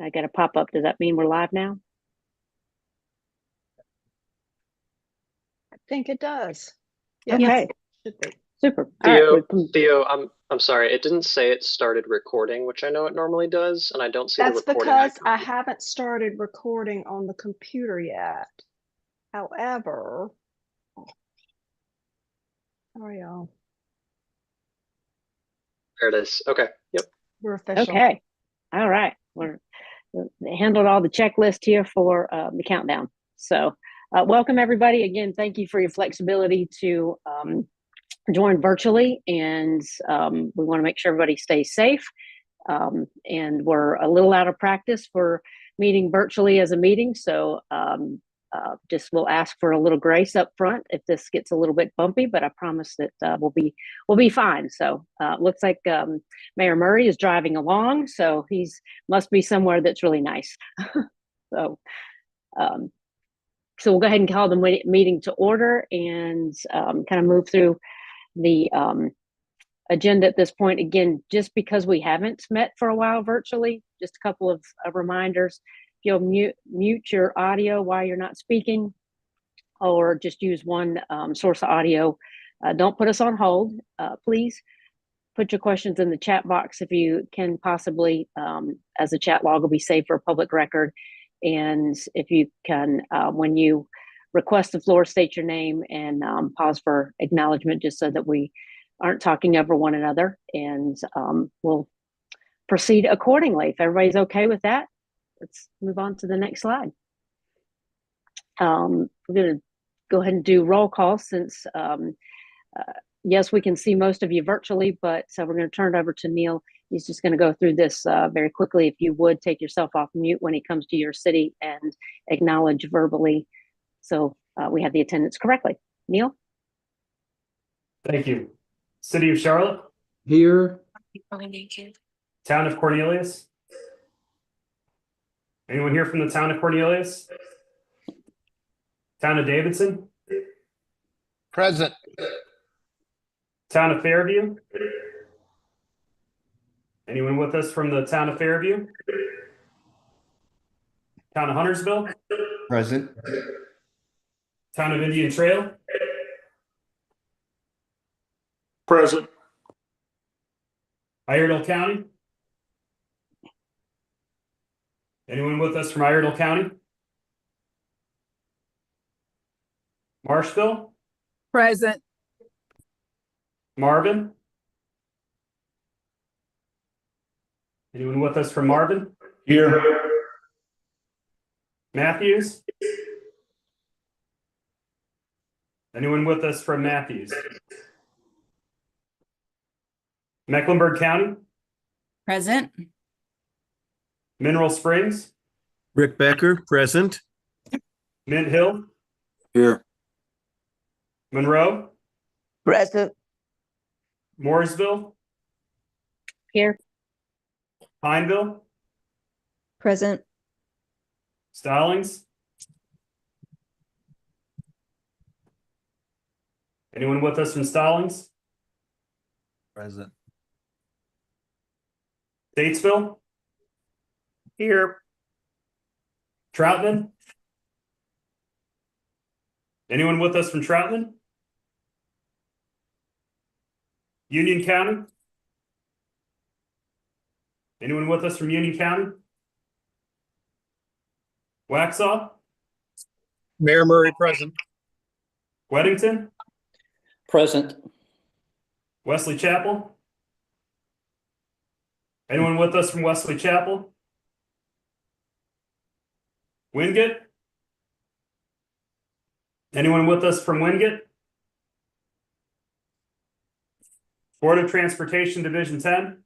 I got a pop up. Does that mean we're live now? I think it does. Yes, Okay. should be. Super. Theo, All right. Theo, I'm sorry. It didn't say it started recording, which I know it normally does, and I don't see That's the recording because icon. I haven't started recording on the computer yet. However, how are y'all? There it is. Okay. Yep. We're official. Okay. All right. They handled all the checklist here for the countdown. So welcome everybody. Again, thank you for your flexibility to join virtually, and we want to make sure everybody stays safe. And we're a little out of practice for meeting virtually as a meeting, so just we'll ask for a little grace up front if this gets a little bit bumpy, but I promise that we'll be fine. So looks like Mayor Murray is driving along, so he's must be somewhere that's really nice. So so we'll go ahead and call the meeting to order and kind of move through the agenda at this point. Again, just because we haven't met for a while virtually, just a couple of reminders. If you'll mute your audio while you're not speaking, or just use one source of audio. Don't put us on hold. Please put your questions in the chat box if you can possibly, as a chat log will be saved for a public record. And if you can, when you request the floor, state your name and pause for acknowledgement, just so that we aren't talking over one another, and we'll proceed accordingly. If everybody's okay with that, let's move on to the next slide. We're going to go ahead and do roll call since, yes, we can see most of you virtually, but so we're going to turn it over to Neil. He's just going to go through this very quickly. If you would take yourself off mute when he comes to your city and acknowledge verbally, so we have the attendance correctly. Neil? Thank you. City of Charlotte? Here. Town of Cornelius? Anyone here from the town of Cornelius? Town of Davidson? Present. Town of Fairview? Anyone with us from the town of Fairview? Town of Huntersville? Present. Town of Indian Trail? Present. Iredell County? Anyone with us from Iredell County? Marshville? Present. Marvin? Anyone with us from Marvin? Here. Matthews? Anyone with us from Matthews? Mecklenburg County? Present. Mineral Springs? Rick Becker, present. Mint Hill? Here. Monroe? Present. Mooresville? Here. Pineville? Present. Stallings? Anyone with us from Stallings? Present. Statesville? Here. Troutman? Anyone with us from Troutman? Union County? Anyone with us from Union County? Waxhaw? Mayor Murray present. Weddington? Present. Wesley Chapel? Anyone with us from Wesley Chapel? Wingate? Anyone with us from Wingate? Board of Transportation Division 10?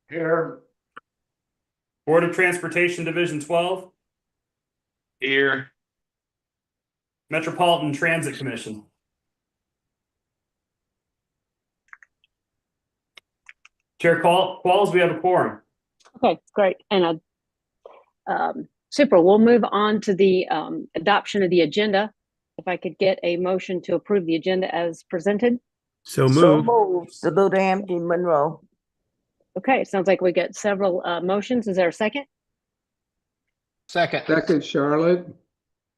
Here. Board of Transportation Division 12? Here. Metropolitan Transit Commission? Chair Qualls, we have a quorum. Okay, great. And super. We'll move on to the adoption of the agenda. If I could get a motion to approve the agenda as presented. So So moved. moved. Salute Hampton Monroe. Okay, it sounds like we got several motions. Is there a second? Second, Charlotte.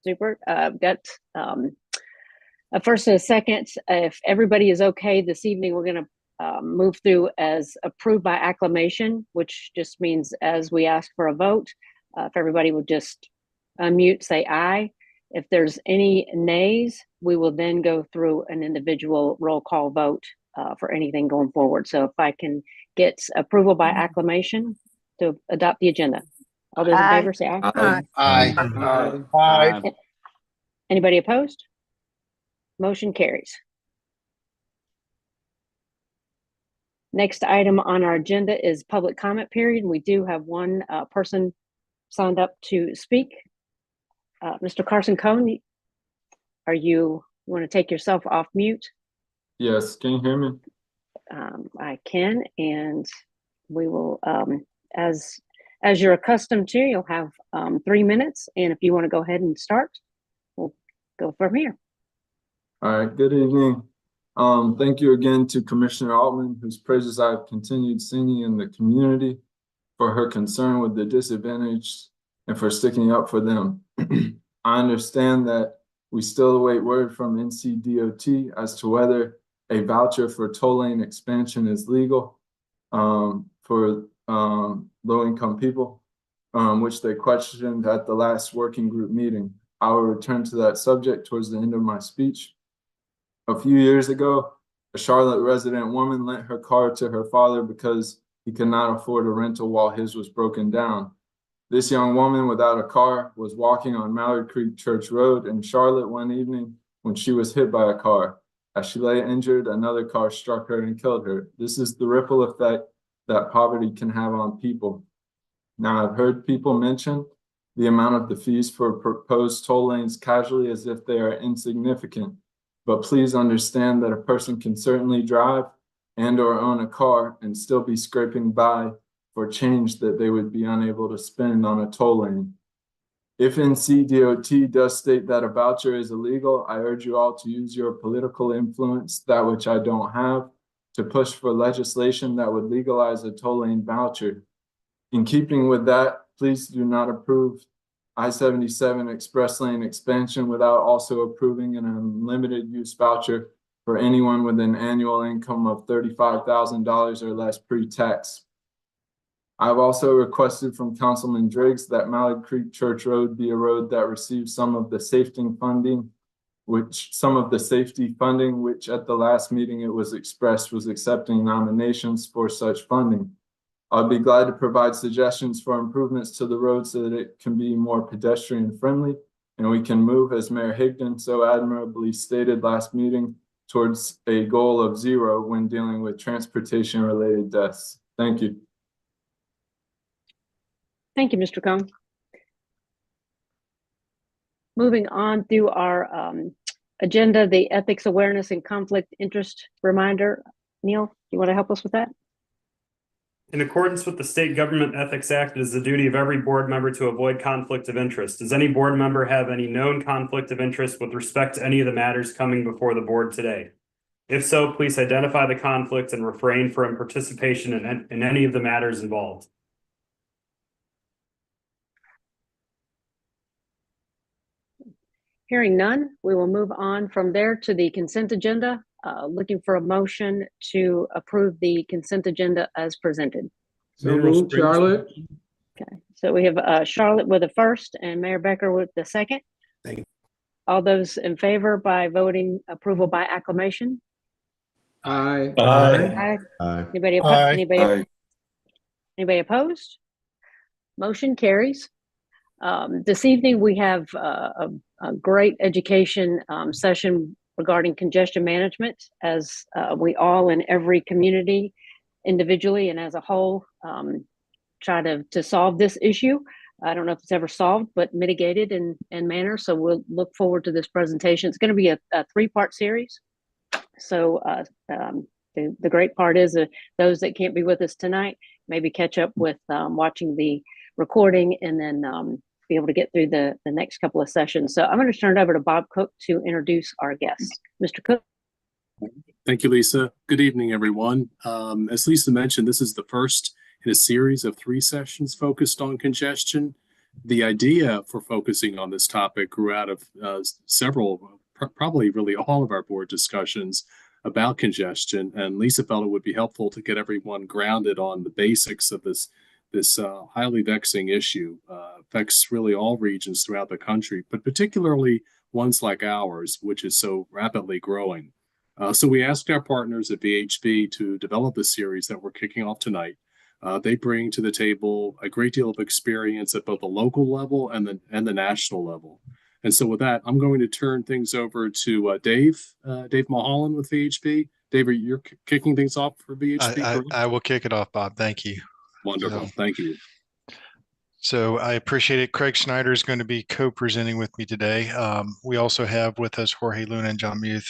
Super. Got a first and a second. If everybody is okay this evening, we're going to move through as approved by acclamation, which just means as we ask for a vote, if everybody would just unmute, say aye. If there's any nays, we will then go through an individual roll call vote for anything going forward. So if I can get approval by acclamation to adopt the agenda. All those in favor say aye. Aye. Anybody opposed? Motion carries. Next item on our agenda is public comment period. We do have one person signed up to speak. Mr. Carson Cohn, you want to take yourself off mute? Yes, can you hear me? I can, and we will, as you're accustomed to, you'll have 3 minutes. And if you want to go ahead and start, we'll go from here. All right, good evening. Thank you again to Commissioner Altman, whose praises I've continued singing in the community, for her concern with the disadvantaged and for sticking up for them. I understand that we still await word from NCDOT as to whether a voucher for toll lane expansion is legal for low-income people, which they questioned at the last working group meeting. I will return to that subject towards the end of my speech. A few years ago, a Charlotte resident woman lent her car to her father because he could not afford a rental while his was broken down. This young woman without a car was walking on Mallard Creek Church Road in Charlotte one evening when she was hit by a car. As she lay injured, another car struck her and killed her. This is the ripple effect that poverty can have on people. Now, I've heard people mention the amount of the fees for proposed toll lanes casually as if they are insignificant. But please understand that a person can certainly drive and or own a car and still be scraping by for change that they would be unable to spend on a toll lane. If NCDOT does state that a voucher is illegal, I urge you all to use your political influence, that which I don't have, to push for legislation that would legalize a toll lane voucher. In keeping with that, please do not approve I-77 express lane expansion without also approving an unlimited use voucher for anyone with an annual income of $35,000 or less pre-tax. I've also requested from Councilman Driggs that Mallard Creek Church Road be a road that receives some of the safety funding, which at the last meeting it was expressed was accepting nominations for such funding. I'll be glad to provide suggestions for improvements to the road so that it can be more pedestrian friendly and we can move, as Mayor Higdon so admirably stated last meeting, towards a goal of 0 when dealing with transportation related deaths. Thank you. Thank you, Mr. Cohn. Moving on through our agenda, the ethics awareness and conflict interest reminder. Neil, you want to help us with that? In accordance with the State Government Ethics Act, it is the duty of every board member to avoid conflict of interest. Does any board member have any known conflict of interest with respect to any of the matters coming before the board today? If so, please identify the conflict and refrain from participation in any of the matters involved. Hearing none, we will move on from there to the consent agenda. Looking for a motion to approve the consent agenda as presented. So moved, Charlotte. Okay, so we have Charlotte with the first and Mayor Becker with the second. Thank you. All those in favor by voting approval by acclamation? Aye. Aye. Anybody opposed? Motion carries. This evening we have a great education session regarding congestion management, as we all in every community individually and as a whole try to solve this issue. I don't know if it's ever solved, but mitigated in manner. So we'll look forward to this presentation. It's going to be a 3-part series. So the great part is those that can't be with us tonight, maybe catch up with watching the recording and then be able to get through the next couple of sessions. So I'm going to turn it over to Bob Cook to introduce our guests. Mr. Cook. Thank you, Lisa. Good evening, everyone. As Lisa mentioned, this is the first in a series of 3 sessions focused on congestion. The idea for focusing on this topic grew out of several, probably really all of our board discussions about congestion, and Lisa felt it would be helpful to get everyone grounded on the basics of this highly vexing issue. Affects really all regions throughout the country, but particularly ones like ours, which is so rapidly growing. So we asked our partners at VHB to develop a series that we're kicking off tonight. They bring to the table a great deal of experience at both the local level and the national level. And so with that, I'm going to turn things over to Dave Mulholland with VHB. Dave, you're kicking things off for VHB? I will kick it off, Bob. Thank you. Wonderful. Thank you. So I appreciate it. Craig Schneider is going to be co-presenting with me today. We also have with us Jorge Luna and John Muth.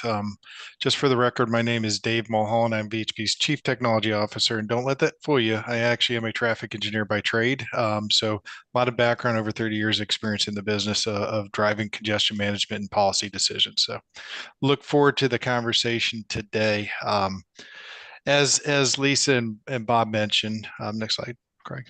Just for the record, my name is Dave Mulholland. I'm VHB's Chief Technology Officer, and don't let that fool you. I actually am a traffic engineer by trade. So a lot of background, over 30 years experience in the business of driving congestion management and policy decisions. So look forward to the conversation today. As Lisa and Bob mentioned, next slide, Craig.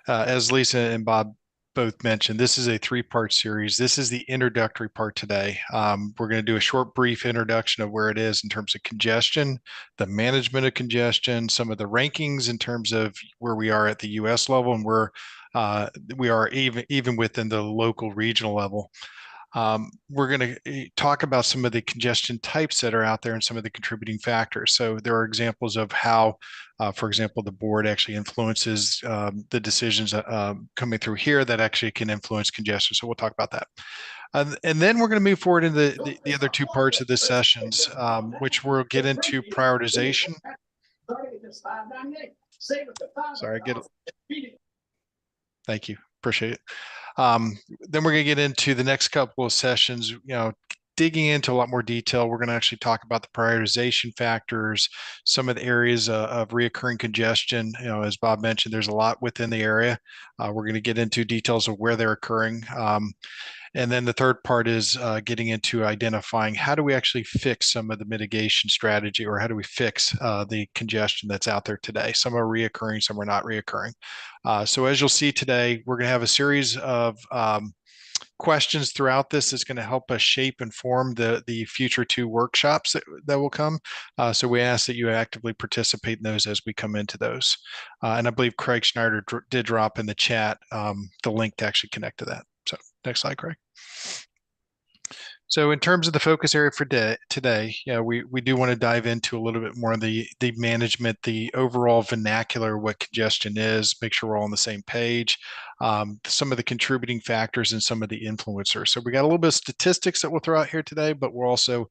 As Lisa and Bob both mentioned, this is a three-part series. This is the introductory part today. We're going to do a short, brief introduction of where it is in terms of congestion, the management of congestion, some of the rankings in terms of where we are at the U.S. level and where we are even within the local regional level. We're going to talk about some of the congestion types that are out there and some of the contributing factors. So there are examples of how, for example, the board actually influences the decisions coming through here that actually can influence congestion. So we'll talk about that. And then we're going to move forward into the other two parts of the sessions, which we'll get into prioritization. Sorry, thank you. Appreciate it. Then we're going to get into the next couple of sessions, digging into a lot more detail. We're going to actually talk about the prioritization factors, some of the areas of reoccurring congestion. As Bob mentioned, there's a lot within the area. We're going to get into details of where they're occurring. And then the third part is getting into identifying how do we actually fix some of the mitigation strategy, or how do we fix the congestion that's out there today. Some are reoccurring, some are not reoccurring. So as you'll see today, we're going to have a series of questions throughout this that's going to help us shape and form the future two workshops that will come. So we ask that you actively participate in those as we come into those. And I believe Craig Schneider did drop in the chat the link to actually connect to that. So next slide, Craig. So in terms of the focus area for today, we do want to dive into a little bit more of the management, the overall vernacular, what congestion is, make sure we're all on the same page, some of the contributing factors and some of the influencers. So we got a little bit of statistics that we'll throw out here today, but we'll also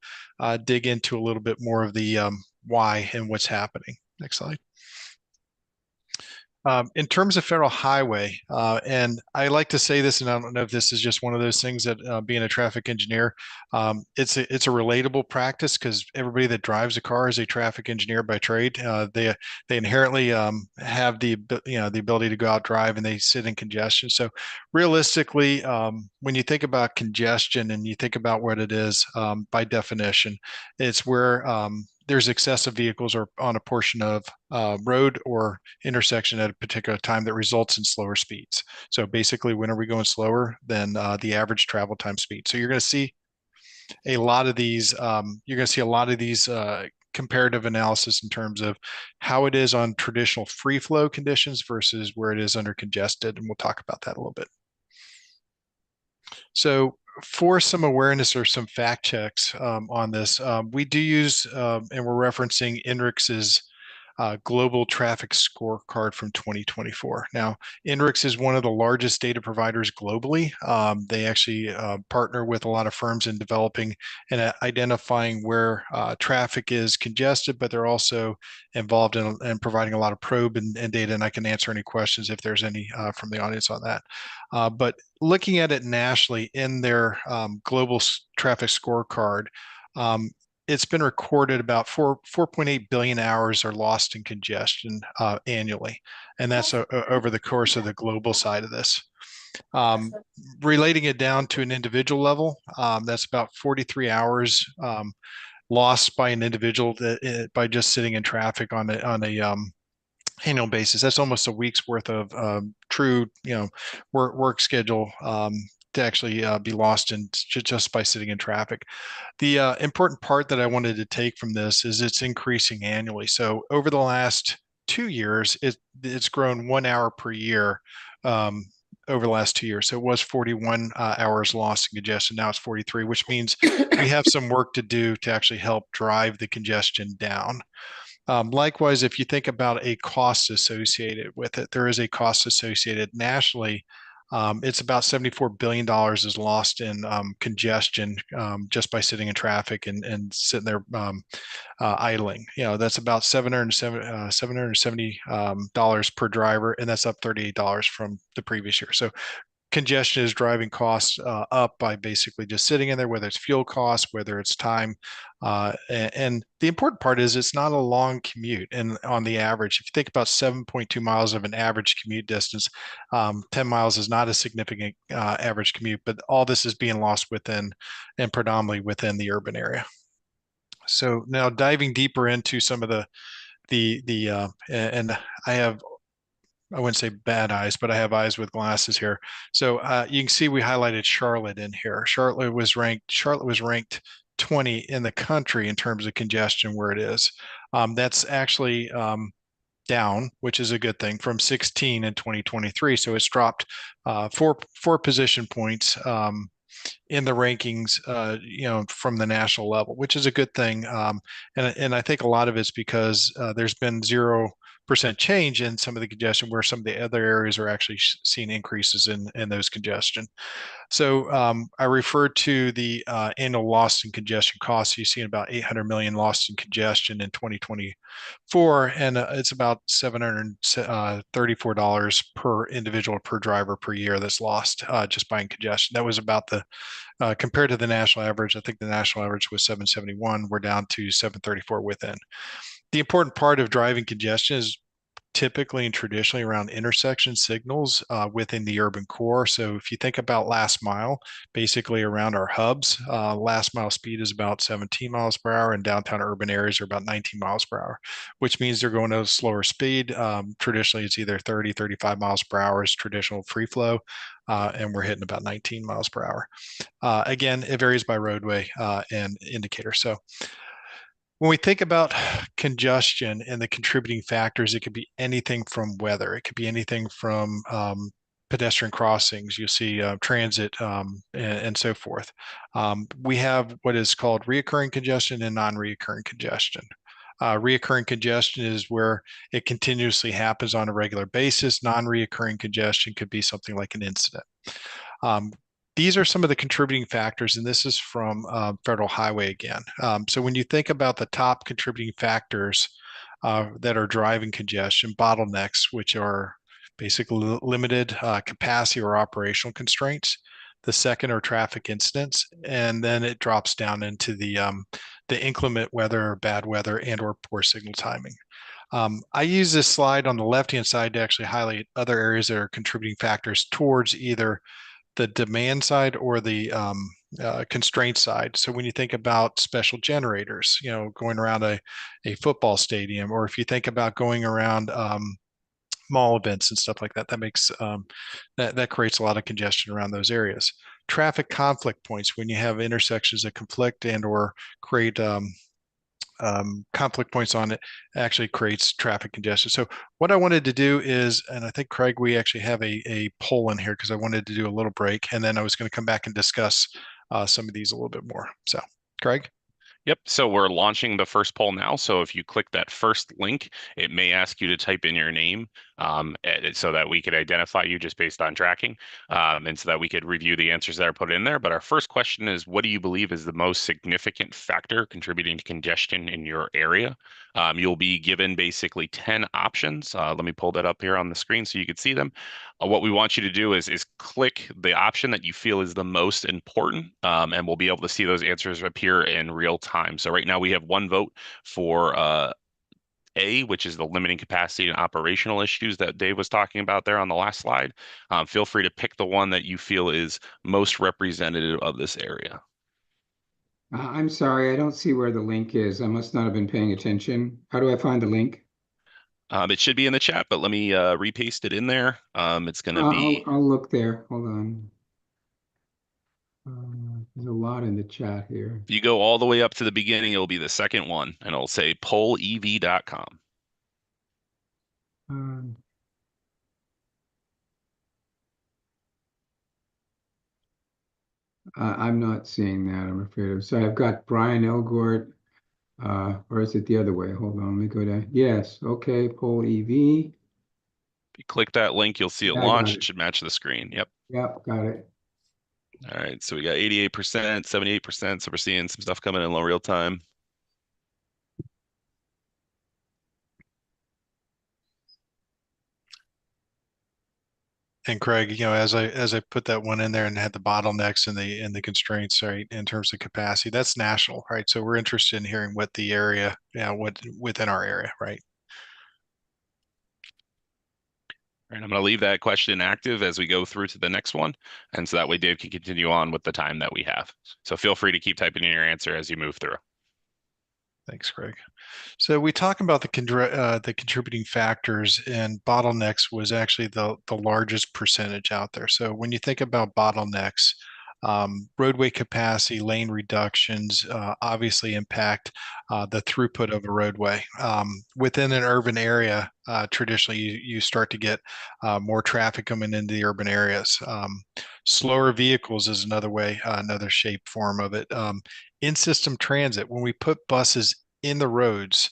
dig into a little bit more of the why and what's happening. Next slide. In terms of federal highway, and I like to say this, and I don't know if this is just one of those things that being a traffic engineer, it's a relatable practice because everybody that drives a car is a traffic engineer by trade. They inherently have the ability to go out drive, and they sit in congestion. So realistically, when you think about congestion and you think about what it is, by definition, it's where there's excessive vehicles or on a portion of road or intersection at a particular time that results in slower speeds. So basically, when are we going slower than the average travel time speed? So you're going to see a lot of these. Comparative analysis in terms of how it is on traditional free flow conditions versus where it is under congested, and we'll talk about that a little bit. So for some awareness or some fact checks on this, we do use, and we're referencing INRIX's global traffic scorecard from 2024. Now, INRIX is one of the largest data providers globally. They actually partner with a lot of firms in developing and identifying where traffic is congested, but they're also involved in providing a lot of probe and data, and I can answer any questions if there's any from the audience on that. But looking at it nationally in their global traffic scorecard, it's been recorded about 4.8 billion hours are lost in congestion annually, and that's over the course of the global side of this. Relating it down to an individual level, that's about 43 hours lost by an individual by just sitting in traffic on a annual basis. That's almost a week's worth of true, work schedule to actually be lost in just by sitting in traffic. The important part that I wanted to take from this is it's increasing annually. So over the last 2 years, it's grown 1 hour per year over the last 2 years. So it was 41 hours lost in congestion. Now it's 43, which means we have some work to do to actually help drive the congestion down. Likewise, if you think about a cost associated with it, there is a cost associated nationally. It's about $74 billion is lost in congestion just by sitting in traffic and sitting there idling. That's about $770 per driver, and that's up $38 from the previous year. So congestion is driving costs up by basically just sitting in there, whether it's fuel costs, whether it's time. And the important part is it's not a long commute. And on the average, if you think about 7.2 miles of an average commute distance, 10 miles is not a significant average commute, but all this is being lost within and predominantly within the urban area. So now diving deeper into some of and I wouldn't say bad eyes, but I have eyes with glasses here. So you can see we highlighted Charlotte in here. Charlotte was ranked 20 in the country in terms of congestion where it is. That's actually down, which is a good thing, from 16 in 2023. So it's dropped four position points in the rankings, from the national level, which is a good thing. And I think a lot of it's because there's been 0% change in some of the congestion, where some of the other areas are actually seeing increases in those congestion. So I referred to the annual loss in congestion costs. You've seen about 800 million lost in congestion in 2024, and it's about $734 per individual per driver per year that's lost just by congestion. That was about compared to the national average. I think the national average was 771. We're down to 734 within. The important part of driving congestion is typically and traditionally around intersection signals within the urban core. So if you think about last mile, basically around our hubs, last mile speed is about 17 miles per hour, and downtown urban areas are about 19 miles per hour, which means they're going at a slower speed. Traditionally, it's either 30, 35 miles per hour is traditional free flow, and we're hitting about 19 miles per hour. Again, it varies by roadway and indicator. So when we think about congestion and the contributing factors, it could be anything from weather. It could be anything from pedestrian crossings. You'll see transit and so forth. We have what is called reoccurring congestion and non-reoccurring congestion. Reoccurring congestion is where it continuously happens on a regular basis. Non-reoccurring congestion could be something like an incident. These are some of the contributing factors, and this is from Federal Highway again. So when you think about the top contributing factors that are driving congestion, bottlenecks, which are basically limited capacity or operational constraints. The second are traffic incidents, and then it drops down into the inclement weather, bad weather, and or poor signal timing. I use this slide on the left-hand side to actually highlight other areas that are contributing factors towards either the demand side or the constraint side. So when you think about special generators, going around a football stadium, or if you think about going around mall events and stuff like that, that makes that creates a lot of congestion around those areas. Traffic conflict points, when you have intersections that conflict and or create conflict points on it, actually creates traffic congestion. So what I wanted to do is, and I think Craig, we actually have a poll in here because I wanted to do a little break, and then I was going to come back and discuss some of these a little bit more. So Craig? Yep. So we're launching the first poll now. So if you click that first link, it may ask you to type in your name so that we could identify you just based on tracking, and so that we could review the answers that are put in there. But our first question is, what do you believe is the most significant factor contributing to congestion in your area? You'll be given basically 10 options. Let me pull that up here on the screen so you can see them. What we want you to do is click the option that you feel is the most important, and we'll be able to see those answers appear in real time. So right now we have one vote for A, which is the limiting capacity and operational issues that Dave was talking about there on the last slide. Feel free to pick the one that you feel is most representative of this area. I'm sorry, I don't see where the link is. I must not have been paying attention. How do I find the link? It should be in the chat, but let me repaste it in there. It's going to be. I'll look there. Hold on. There's a lot in the chat here. If you go all the way up to the beginning, it'll be the second one, and it'll say pollev.com. I'm not seeing that, I'm afraid. So I've got Brian Elgort, or is it the other way? Hold on, let me go down. Yes, okay, poll EV. If you click that link, you'll see it launch. It should match the screen. Yep. Yep, got it. All right, so we got 88%, 78%. So we're seeing some stuff coming in real time. And Craig, you know, as I put that one in there and had the bottlenecks and the constraints, right, in terms of capacity, that's national, right? So we're interested in hearing what the area, what within our area, right? All right, I'm going to leave that question active as we go through to the next one, and so that way Dave can continue on with the time that we have. So feel free to keep typing in your answer as you move through. Thanks, Craig. So we talk about the contributing factors, and bottlenecks was actually the largest percentage out there. So when you think about bottlenecks, roadway capacity, lane reductions obviously impact the throughput of a roadway. Within an urban area, traditionally you start to get more traffic coming into the urban areas. Slower vehicles is another way, another shape form of it. In-system transit, when we put buses in the roads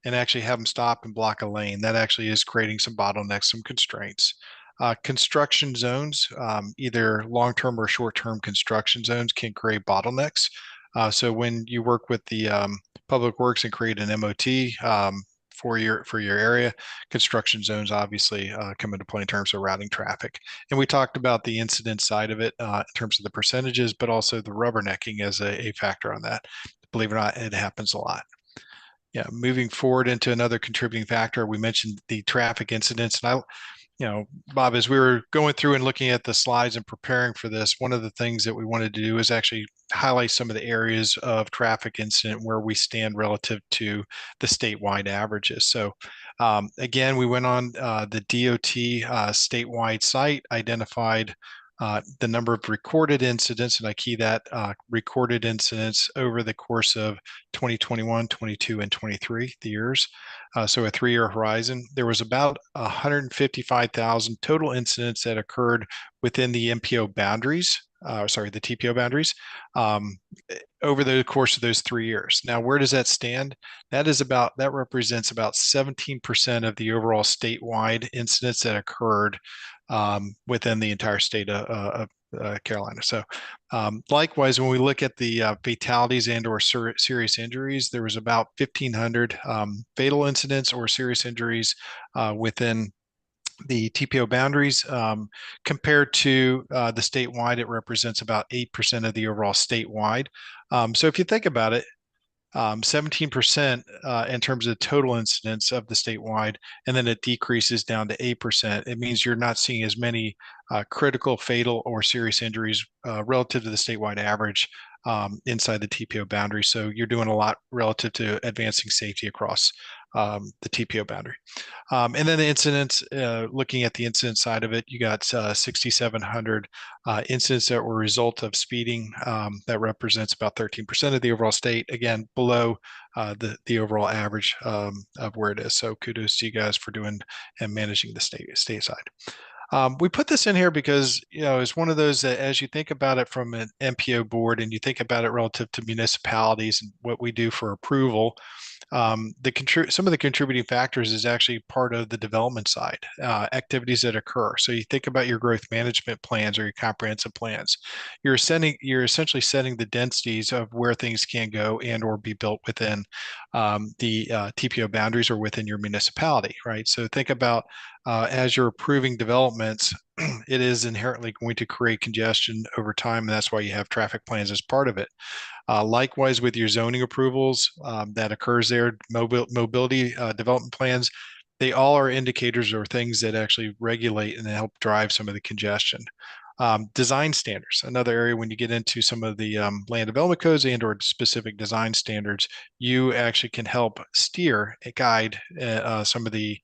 and actually have them stop and block a lane, that actually is creating some bottlenecks, some constraints. Construction zones, either long-term or short-term construction zones, can create bottlenecks. So when you work with the Public Works and create an MOT for your area, construction zones obviously come into play in terms of routing traffic. And we talked about the incident side of it in terms of the percentages, but also the rubbernecking as a factor on that. Believe it or not, it happens a lot. Yeah, moving forward into another contributing factor, we mentioned the traffic incidents. And you know, Bob, as we were going through and looking at the slides and preparing for this, one of the things that we wanted to do is actually highlight some of the areas of traffic incident where we stand relative to the statewide averages. So again, we went on the DOT statewide site, identified the number of recorded incidents, and I key that recorded incidents over the course of 2021, 22, and 23, the years. So a 3-year horizon. There was about 155,000 total incidents that occurred within the MPO boundaries, the TPO boundaries, over the course of those 3 years. Now, where does that stand? That represents about 17% of the overall statewide incidents that occurred within the entire state of Carolina. So likewise, when we look at the fatalities and or serious injuries, there was about 1,500 fatal incidents or serious injuries within the TPO boundaries. Compared to the statewide, it represents about 8% of the overall statewide. So if you think about it, 17% in terms of total incidents of the statewide, and then it decreases down to 8%. It means you're not seeing as many critical, fatal, or serious injuries relative to the statewide average inside the TPO boundary. So you're doing a lot relative to advancing safety across the TPO boundary. And then the incidents, looking at the incident side of it, you got 6,700 incidents that were a result of speeding. That represents about 13% of the overall state, again, below the overall average of where it is. So kudos to you guys for doing and managing the state side. We put this in here because, you know, it's one of those that as you think about it from an MPO board and you think about it relative to municipalities and what we do for approval, some of the contributing factors is actually part of the development side, activities that occur. So you think about your growth management plans or your comprehensive plans. You're essentially setting the densities of where things can go and or be built within the TPO boundaries or within your municipality, right? So think about as you're approving developments, it is inherently going to create congestion over time, and that's why you have traffic plans as part of it. Likewise, with your zoning approvals that occurs there, mobility development plans, they all are indicators or things that actually regulate and help drive some of the congestion. Design standards, another area when you get into some of the land development codes and or specific design standards, you actually can help steer and guide some of the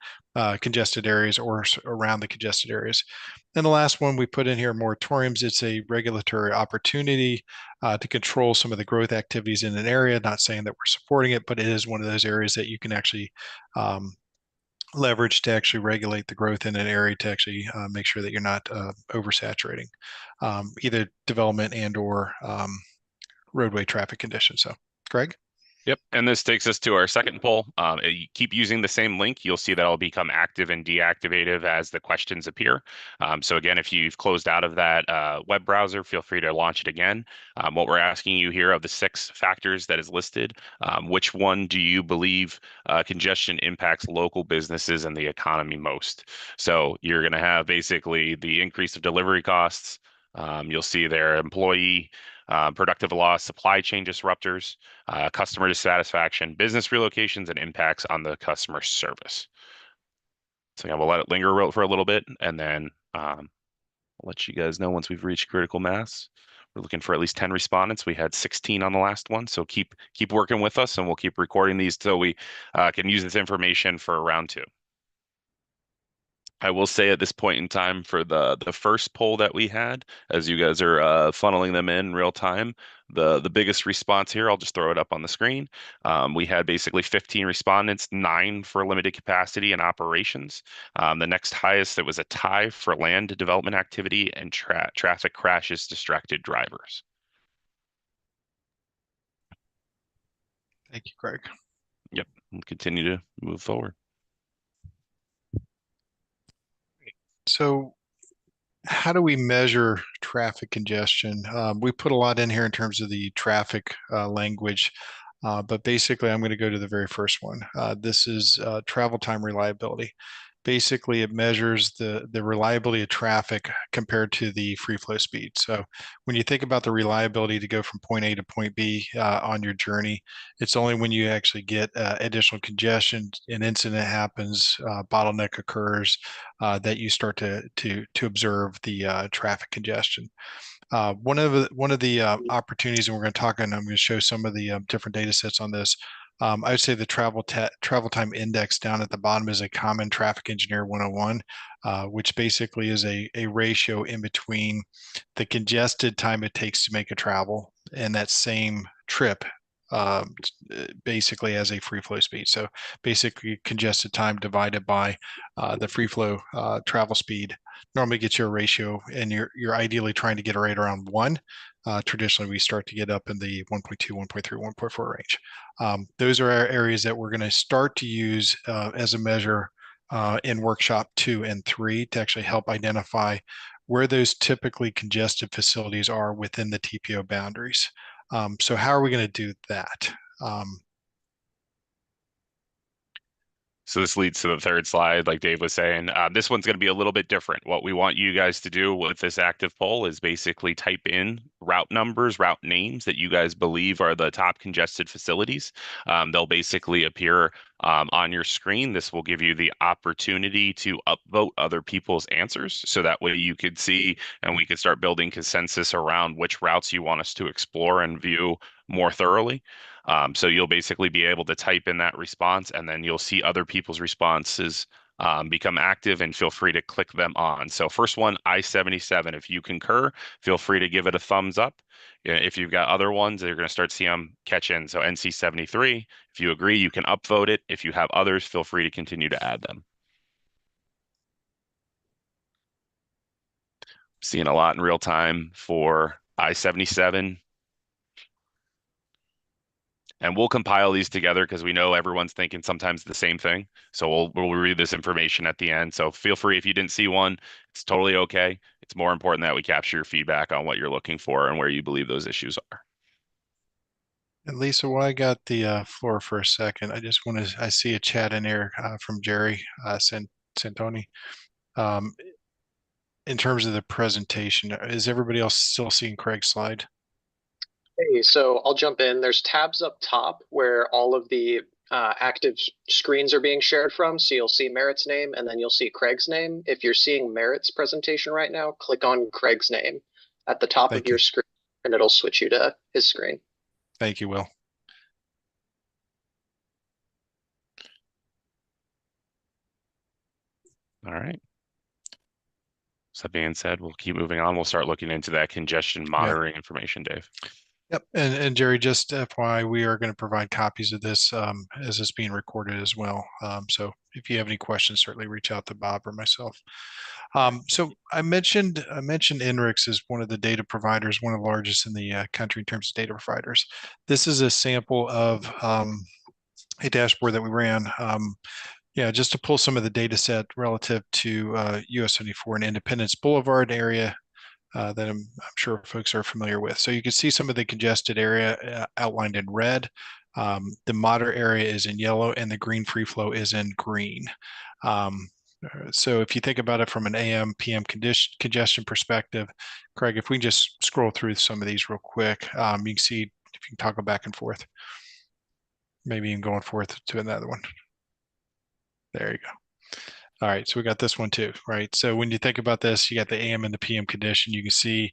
congested areas or around the congested areas. And the last one we put in here, moratoriums. It's a regulatory opportunity to control some of the growth activities in an area. Not saying that we're supporting it, but it is one of those areas that you can actually leverage to actually regulate the growth in an area to actually make sure that you're not oversaturating either development and or roadway traffic conditions. So, Greg? Yep, and this takes us to our second poll. You keep using the same link. You'll see that it'll become active and deactivated as the questions appear. So again, if you've closed out of that web browser, feel free to launch it again. What we're asking you here of the 6 factors that is listed, which one do you believe congestion impacts local businesses and the economy most? So you're going to have basically the increase of delivery costs. You'll see their employee productive loss, supply chain disruptors, customer dissatisfaction, business relocations, and impacts on the customer service. So yeah, we'll let it linger for a little bit, and then I'll let you guys know once we've reached critical mass. We're looking for at least 10 respondents. We had 16 on the last one, so keep working with us, and we'll keep recording these so we can use this information for round 2. I will say at this point in time for the first poll that we had, as you guys are funneling them in real time, the biggest response here, I'll just throw it up on the screen. We had basically 15 respondents, 9 for limited capacity and operations. The next highest, it was a tie for land development activity and traffic crashes, distracted drivers. Thank you, Greg. Yep, we'll continue to move forward. So how do we measure traffic congestion? We put a lot in here in terms of the traffic language, but basically I'm going to go to the very first one. This is travel time reliability. Basically, it measures the reliability of traffic compared to the free flow speed. So when you think about the reliability to go from point A to point B on your journey, it's only when you actually get additional congestion, an incident happens, bottleneck occurs, that you start to observe the traffic congestion. One of the opportunities, and we're going to talk, and I'm going to show some of the different data sets on this. I would say the travel time index down at the bottom is a common traffic engineer 101, which basically is a ratio in between the congested time it takes to make a travel and that same trip basically as a free flow speed. So basically congested time divided by the free flow travel speed normally gets you a ratio, and you're ideally trying to get it right around 1. Traditionally, we start to get up in the 1.2, 1.3, 1.4 range. Those are our areas that we're going to start to use as a measure in workshop 2 and 3 to actually help identify where those typically congested facilities are within the TPO boundaries. So how are we going to do that? So this leads to the third slide, like Dave was saying. This one's going to be a little bit different. What we want you guys to do with this active poll is basically type in route numbers, route names that you guys believe are the top congested facilities. They'll basically appear on your screen. This will give you the opportunity to upvote other people's answers. So that way you could see, and we could start building consensus around which routes you want us to explore and view more thoroughly. So you'll basically be able to type in that response, and then you'll see other people's responses become active, and feel free to click them on. So first one, I-77, if you concur, feel free to give it a thumbs up. If you've got other ones, you're going to start to see them catch in. So NC-73, if you agree, you can upvote it. If you have others, feel free to continue to add them. Seeing a lot in real time for I-77. And we'll compile these together because we know everyone's thinking sometimes the same thing. So we'll read this information at the end. So feel free, if you didn't see one, it's totally okay. It's more important that we capture your feedback on what you're looking for and where you believe those issues are. And Lisa, while I got the floor for a second, I see a chat in here from Jerry Santoni. In terms of the presentation, is everybody else still seeing Craig's slide? Hey, so I'll jump in. There's tabs up top where all of the active screens are being shared from. So you'll see Merritt's name and then you'll see Craig's name. If you're seeing Merritt's presentation right now, click on Craig's name at the top of your screen and it'll switch you to his screen. Thank you, Will. All right. So that being said, we'll keep moving on. We'll start looking into that congestion monitoring information, Dave. Yep. And Jerry, just FYI, we are going to provide copies of this as it's being recorded as well. So if you have any questions, certainly reach out to Bob or myself. So I mentioned INRIX is one of the data providers, one of the largest in the country in terms of data providers. This is a sample of a dashboard that we ran. Yeah, just to pull some of the data set relative to US 74 and Independence Boulevard area that I'm sure folks are familiar with. So you can see some of the congested area outlined in red. The moderate area is in yellow and the green free flow is in green. So if you think about it from an AM, PM congestion perspective, Craig, if we just scroll through some of these real quick, you can see if you can toggle back and forth, maybe even going forth to another one. There you go. All right, so we got this one too, right? So when you think about this, you got the AM and the PM condition. You can see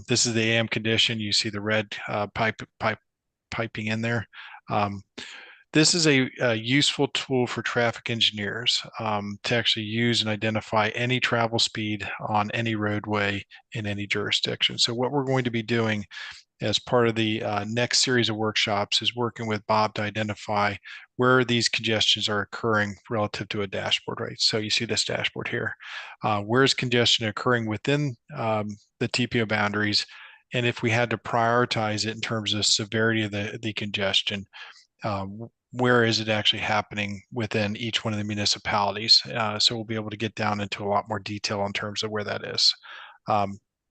this is the AM condition. You see the red piping in there. This is a useful tool for traffic engineers to actually use and identify any travel speed on any roadway in any jurisdiction. So what we're going to be doing as part of the next series of workshops is working with Bob to identify where these congestions are occurring relative to a dashboard, right? So you see this dashboard here. Where's congestion occurring within the TPO boundaries? And if we had to prioritize it in terms of severity of the congestion, where is it actually happening within each one of the municipalities? So we'll be able to get down into a lot more detail in terms of where that is.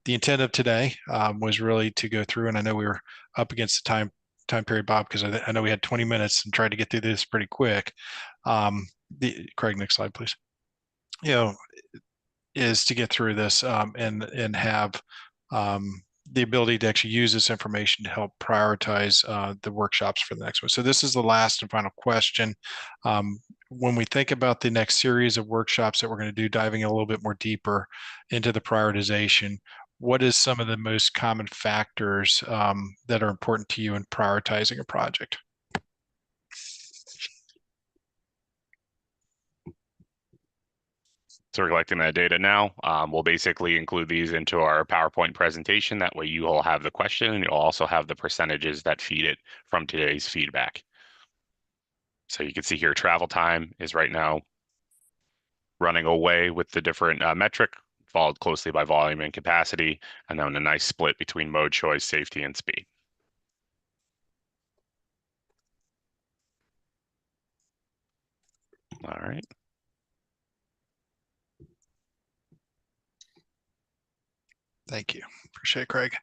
The intent of today was really to go through, and I know we were up against the time period, Bob, because I know we had 20 minutes and tried to get through this pretty quick. Craig, next slide, please. Is to get through this and have the ability to actually use this information to help prioritize the workshops for the next one. So this is the last and final question. When we think about the next series of workshops that we're going to do, diving a little bit more deeper into the prioritization, what is some of the most common factors that are important to you in prioritizing a project? So we're collecting that data now. We'll basically include these into our PowerPoint presentation. That way you will have the question and you'll also have the percentages that feed it from today's feedback. So you can see here travel time is right now running away with the different metric, followed closely by volume and capacity, and then a nice split between mode choice, safety, and speed. All right. Thank you. Appreciate it, Craig.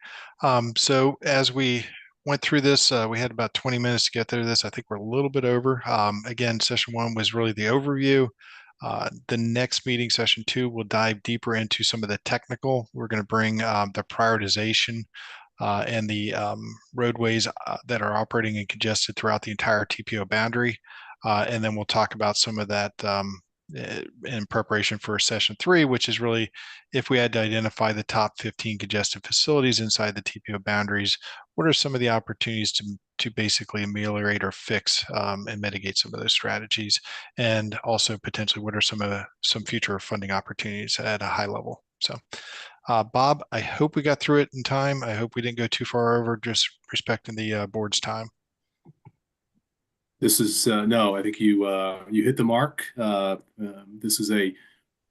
So as we went through this, we had about 20 minutes to get through this. I think we're a little bit over. Again, session one was really the overview. The next meeting, session two, will dive deeper into some of the technical. We're going to bring the prioritization and the roadways that are operating and congested throughout the entire TPO boundary. And then we'll talk about some of that in preparation for session three, which is really if we had to identify the top 15 congested facilities inside the TPO boundaries, what are some of the opportunities to basically ameliorate or fix and mitigate some of those strategies, and also potentially what are some future funding opportunities at a high level. So Bob, I hope we got through it in time. I hope we didn't go too far over, just respecting the board's time. This is no, I think you hit the mark. This is a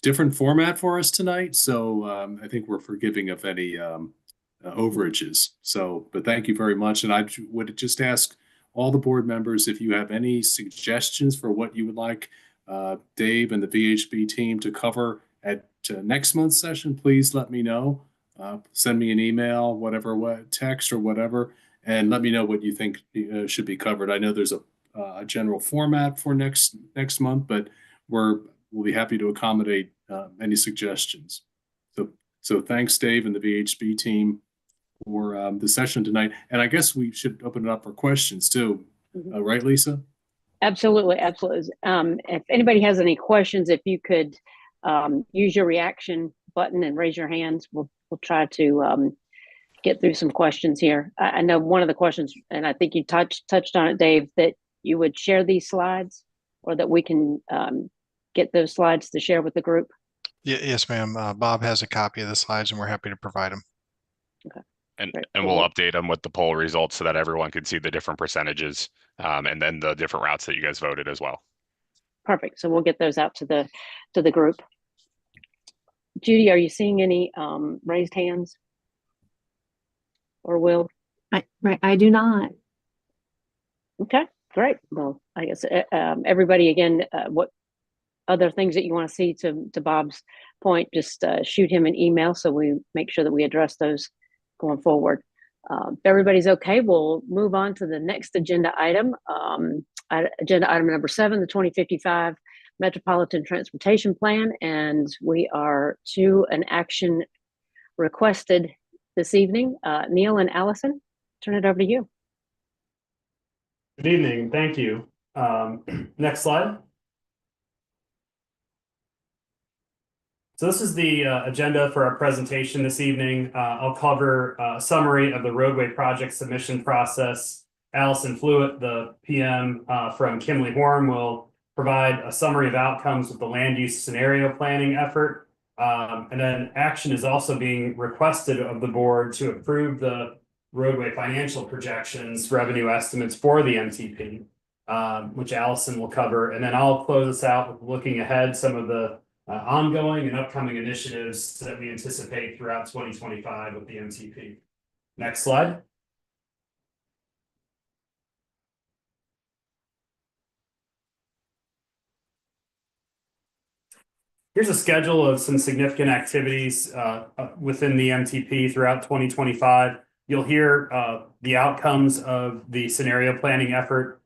different format for us tonight, so I think we're forgiving of any overages. So, but thank you very much. And I would just ask all the board members if you have any suggestions for what you would like Dave and the VHB team to cover at next month's session, please let me know. Send me an email, text or whatever, and let me know what you think should be covered. I know there's a general format for next month, but we'll be happy to accommodate any suggestions. So thanks, Dave and the VHB team for the session tonight. And I guess we should open it up for questions too, right, Lisa? Absolutely, absolutely. If anybody has any questions, if you could use your reaction button and raise your hands, we'll try to get through some questions here. I know one of the questions, and I think you touched on it, Dave, that you would share these slides, or that we can get those slides to share with the group. Yes, ma'am. Bob has a copy of the slides, and we're happy to provide them. Okay. And Very and cool. we'll update them with the poll results so that everyone can see the different percentages, and then the different routes that you guys voted as well. Perfect. So we'll get those out to the group. Judy, are you seeing any raised hands? Or Will? I do not. Okay, great. Well, I guess everybody, again, what other things that you want to see, to Bob's point, just shoot him an email so we make sure that we address those going forward. If everybody's okay, we'll move on to the next agenda item. Agenda item number 7, the 2055 Metropolitan Transportation Plan, and we are to an action requested this evening. Neil and Allison, turn it over to you. Good evening. Thank you. Next slide. So this is the agenda for our presentation this evening. I'll cover a summary of the roadway project submission process. Allison Flewitt, the PM from Kimley Horn, will provide a summary of outcomes with the land use scenario planning effort. And then action is also being requested of the board to approve the roadway financial projections, revenue estimates for the MTP, which Allison will cover. And then I'll close this out with looking ahead, some of the ongoing and upcoming initiatives that we anticipate throughout 2025 with the MTP. Next slide. Here's a schedule of some significant activities within the MTP throughout 2025. You'll hear the outcomes of the scenario planning effort.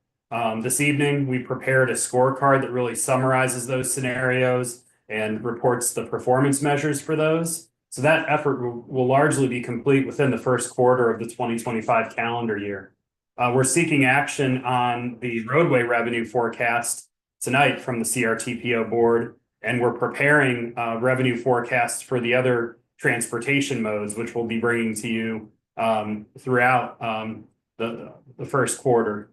This evening, we prepared a scorecard that really summarizes those scenarios and reports the performance measures for those. So that effort will largely be complete within the first quarter of the 2025 calendar year. We're seeking action on the roadway revenue forecast tonight from the CRTPO Board, and we're preparing revenue forecasts for the other transportation modes, which we'll be bringing to you throughout the first quarter.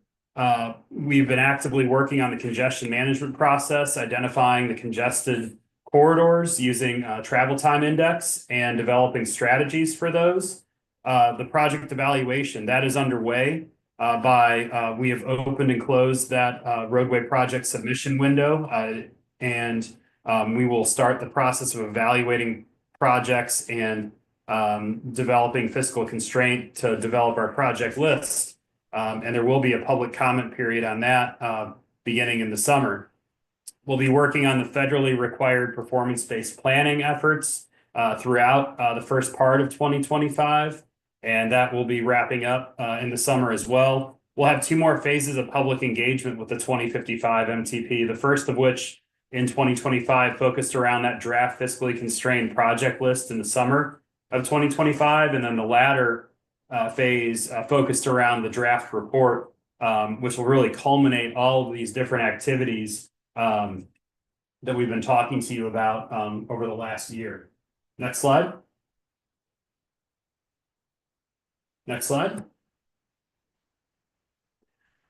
We've been actively working on the congestion management process, identifying the congested corridors using travel time index and developing strategies for those. The project evaluation, that is underway. We have opened and closed that roadway project submission window, and we will start the process of evaluating projects and developing fiscal constraint to develop our project list. And there will be a public comment period on that beginning in the summer. We'll be working on the federally required performance-based planning efforts throughout the first part of 2025, and that will be wrapping up in the summer as well. We'll have 2 more phases of public engagement with the 2055 MTP, the first of which in 2025 focused around that draft fiscally constrained project list in the summer of 2025, and then the latter phase focused around the draft report, which will really culminate all of these different activities that we've been talking to you about over the last year. Next slide. Next slide.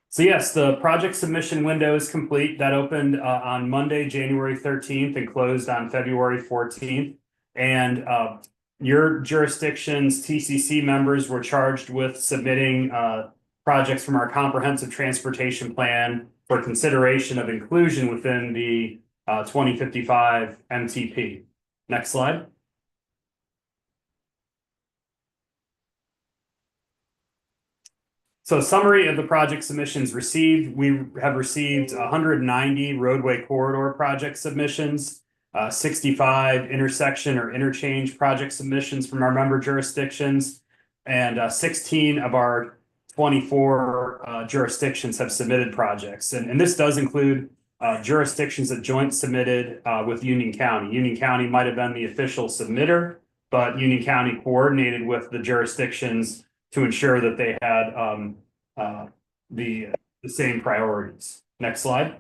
So yes, the project submission window is complete. That opened on Monday, January 13th and closed on February 14th. And your jurisdiction's TCC members were charged with submitting projects from our comprehensive transportation plan for consideration of inclusion within the 2055 MTP. Next slide. So summary of the project submissions received. We have received 190 roadway corridor project submissions, 65 intersection or interchange project submissions from our member jurisdictions, and 16 of our 24 jurisdictions have submitted projects. And this does include jurisdictions that joint submitted with Union County. Union County might have been the official submitter, but Union County coordinated with the jurisdictions to ensure that they had the same priorities. Next slide.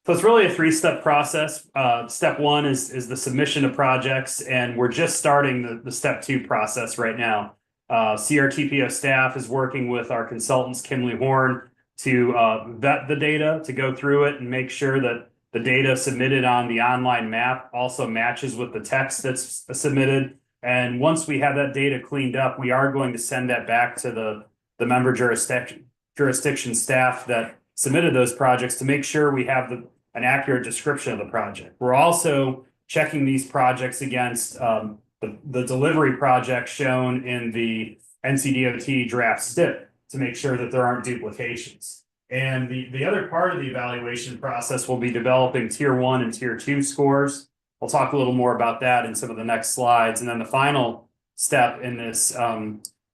So it's really a three-step process. Step one is the submission of projects, and we're just starting the step two process right now. CRTPO staff is working with our consultants, Kimley Horn, to vet the data, to go through it and make sure that the data submitted on the online map also matches with the text that's submitted. And once we have that data cleaned up, we are going to send that back to the member jurisdiction staff that submitted those projects to make sure we have an accurate description of the project. We're also checking these projects against the delivery project shown in the NCDOT draft STIP to make sure that there aren't duplications. And the other part of the evaluation process will be developing tier 1 and tier 2 scores. I'll talk a little more about that in some of the next slides. And then the final step in this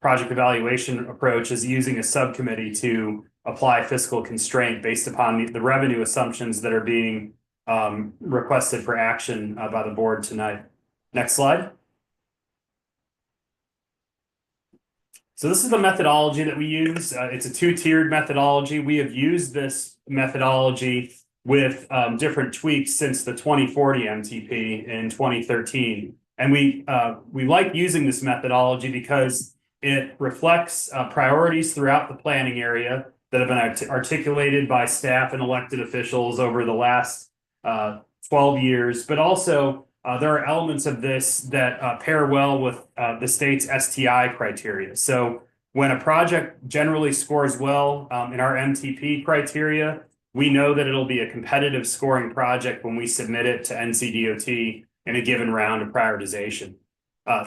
project evaluation approach is using a subcommittee to apply fiscal constraint based upon the revenue assumptions that are being requested for action by the board tonight. Next slide. So this is the methodology that we use. It's a two-tiered methodology. We have used this methodology with different tweaks since the 2040 MTP in 2013. And we like using this methodology because it reflects priorities throughout the planning area that have been articulated by staff and elected officials over the last 12 years, but also there are elements of this that pair well with the state's STI criteria. So when a project generally scores well in our MTP criteria, we know that it'll be a competitive scoring project when we submit it to NCDOT in a given round of prioritization.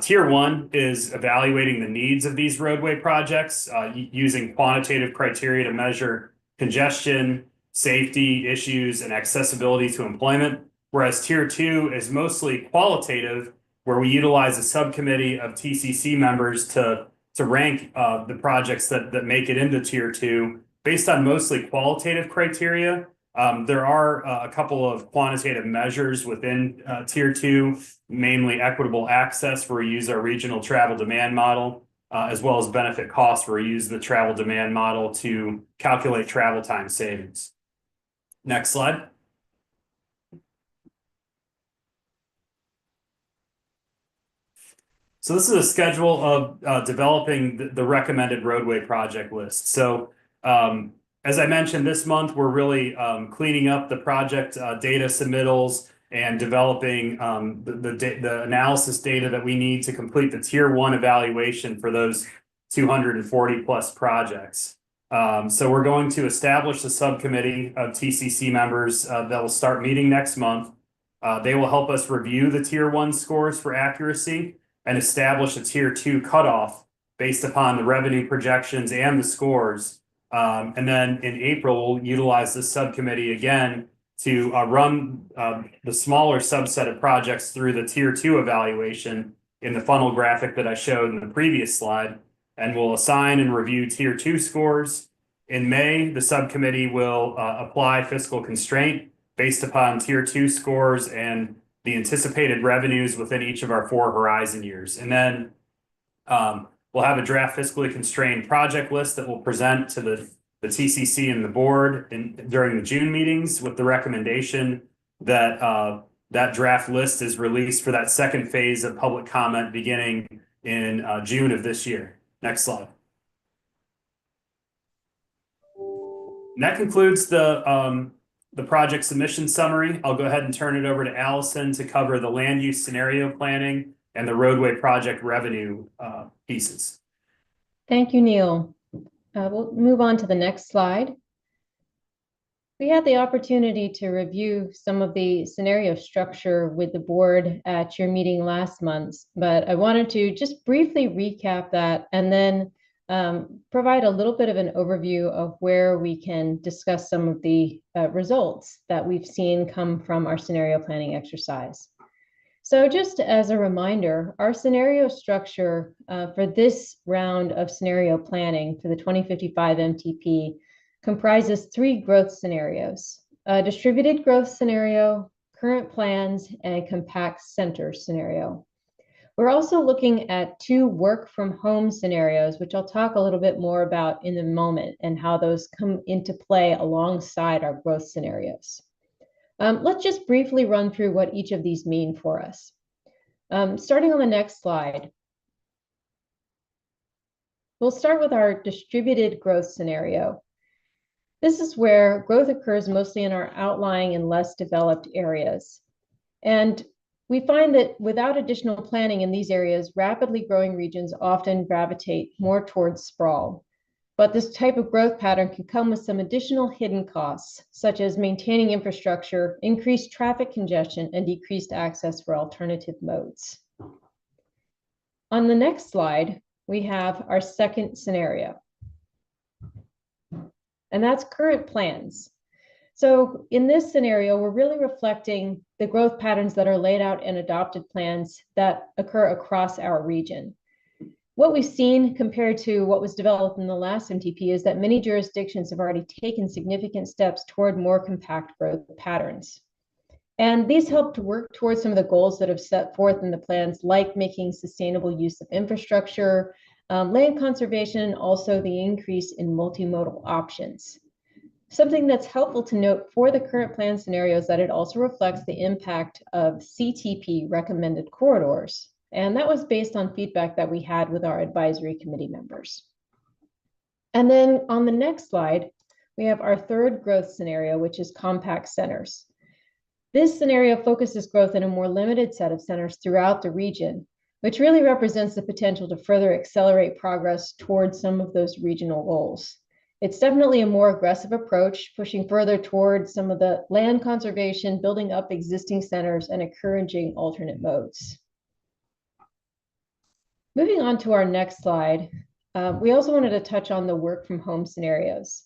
Tier 1 is evaluating the needs of these roadway projects using quantitative criteria to measure congestion, safety issues, and accessibility to employment. Whereas tier 2 is mostly qualitative, where we utilize a subcommittee of TCC members to rank the projects that make it into tier 2 based on mostly qualitative criteria. There are a couple of quantitative measures within tier 2, mainly equitable access, where we use our regional travel demand model, as well as benefit cost, where we use the travel demand model to calculate travel time savings. Next slide. So this is a schedule of developing the recommended roadway project list. So as I mentioned, this month, we're really cleaning up the project data submittals and developing the analysis data that we need to complete the tier 1 evaluation for those 240 plus projects. So we're going to establish a subcommittee of TCC members that will start meeting next month. They will help us review the tier 1 scores for accuracy and establish a tier 2 cutoff based upon the revenue projections and the scores. And then in April, we'll utilize this subcommittee again to run the smaller subset of projects through the tier 2 evaluation in the funnel graphic that I showed in the previous slide. And we'll assign and review tier 2 scores. In May, the subcommittee will apply fiscal constraint based upon tier 2 scores and the anticipated revenues within each of our 4 horizon years. And then we'll have a draft fiscally constrained project list that we'll present to the TCC and the board during the June meetings, with the recommendation that that draft list is released for that second phase of public comment beginning in June of this year. Next slide. And that concludes the project submission summary. I'll go ahead and turn it over to Allison to cover the land use scenario planning and the roadway project revenue pieces. Thank you, Neil. We'll move on to the next slide. We had the opportunity to review some of the scenario structure with the board at your meeting last month, but I wanted to just briefly recap that and then provide a little bit of an overview of where we can discuss some of the results that we've seen come from our scenario planning exercise. So just as a reminder, our scenario structure for this round of scenario planning for the 2055 MTP comprises 3 growth scenarios: a distributed growth scenario, current plans, and a compact center scenario. We're also looking at 2 work from home scenarios, which I'll talk a little bit more about in a moment and how those come into play alongside our growth scenarios. Let's just briefly run through what each of these mean for us. Starting on the next slide, we'll start with our distributed growth scenario. This is where growth occurs mostly in our outlying and less developed areas. And we find that without additional planning in these areas, rapidly growing regions often gravitate more towards sprawl. But this type of growth pattern can come with some additional hidden costs, such as maintaining infrastructure, increased traffic congestion, and decreased access for alternative modes. On the next slide, we have our second scenario, and that's current plans. So in this scenario, we're really reflecting the growth patterns that are laid out in adopted plans that occur across our region. What we've seen compared to what was developed in the last MTP is that many jurisdictions have already taken significant steps toward more compact growth patterns. And these help to work towards some of the goals that have set forth in the plans, like making sustainable use of infrastructure, land conservation, and also the increase in multimodal options. Something that's helpful to note for the current plan scenario is that it also reflects the impact of CTP recommended corridors. And that was based on feedback that we had with our advisory committee members. And then on the next slide, we have our third growth scenario, which is compact centers. This scenario focuses growth in a more limited set of centers throughout the region, which really represents the potential to further accelerate progress towards some of those regional goals. It's definitely a more aggressive approach, pushing further towards some of the land conservation, building up existing centers, and encouraging alternate modes. Moving on to our next slide, we also wanted to touch on the work from home scenarios.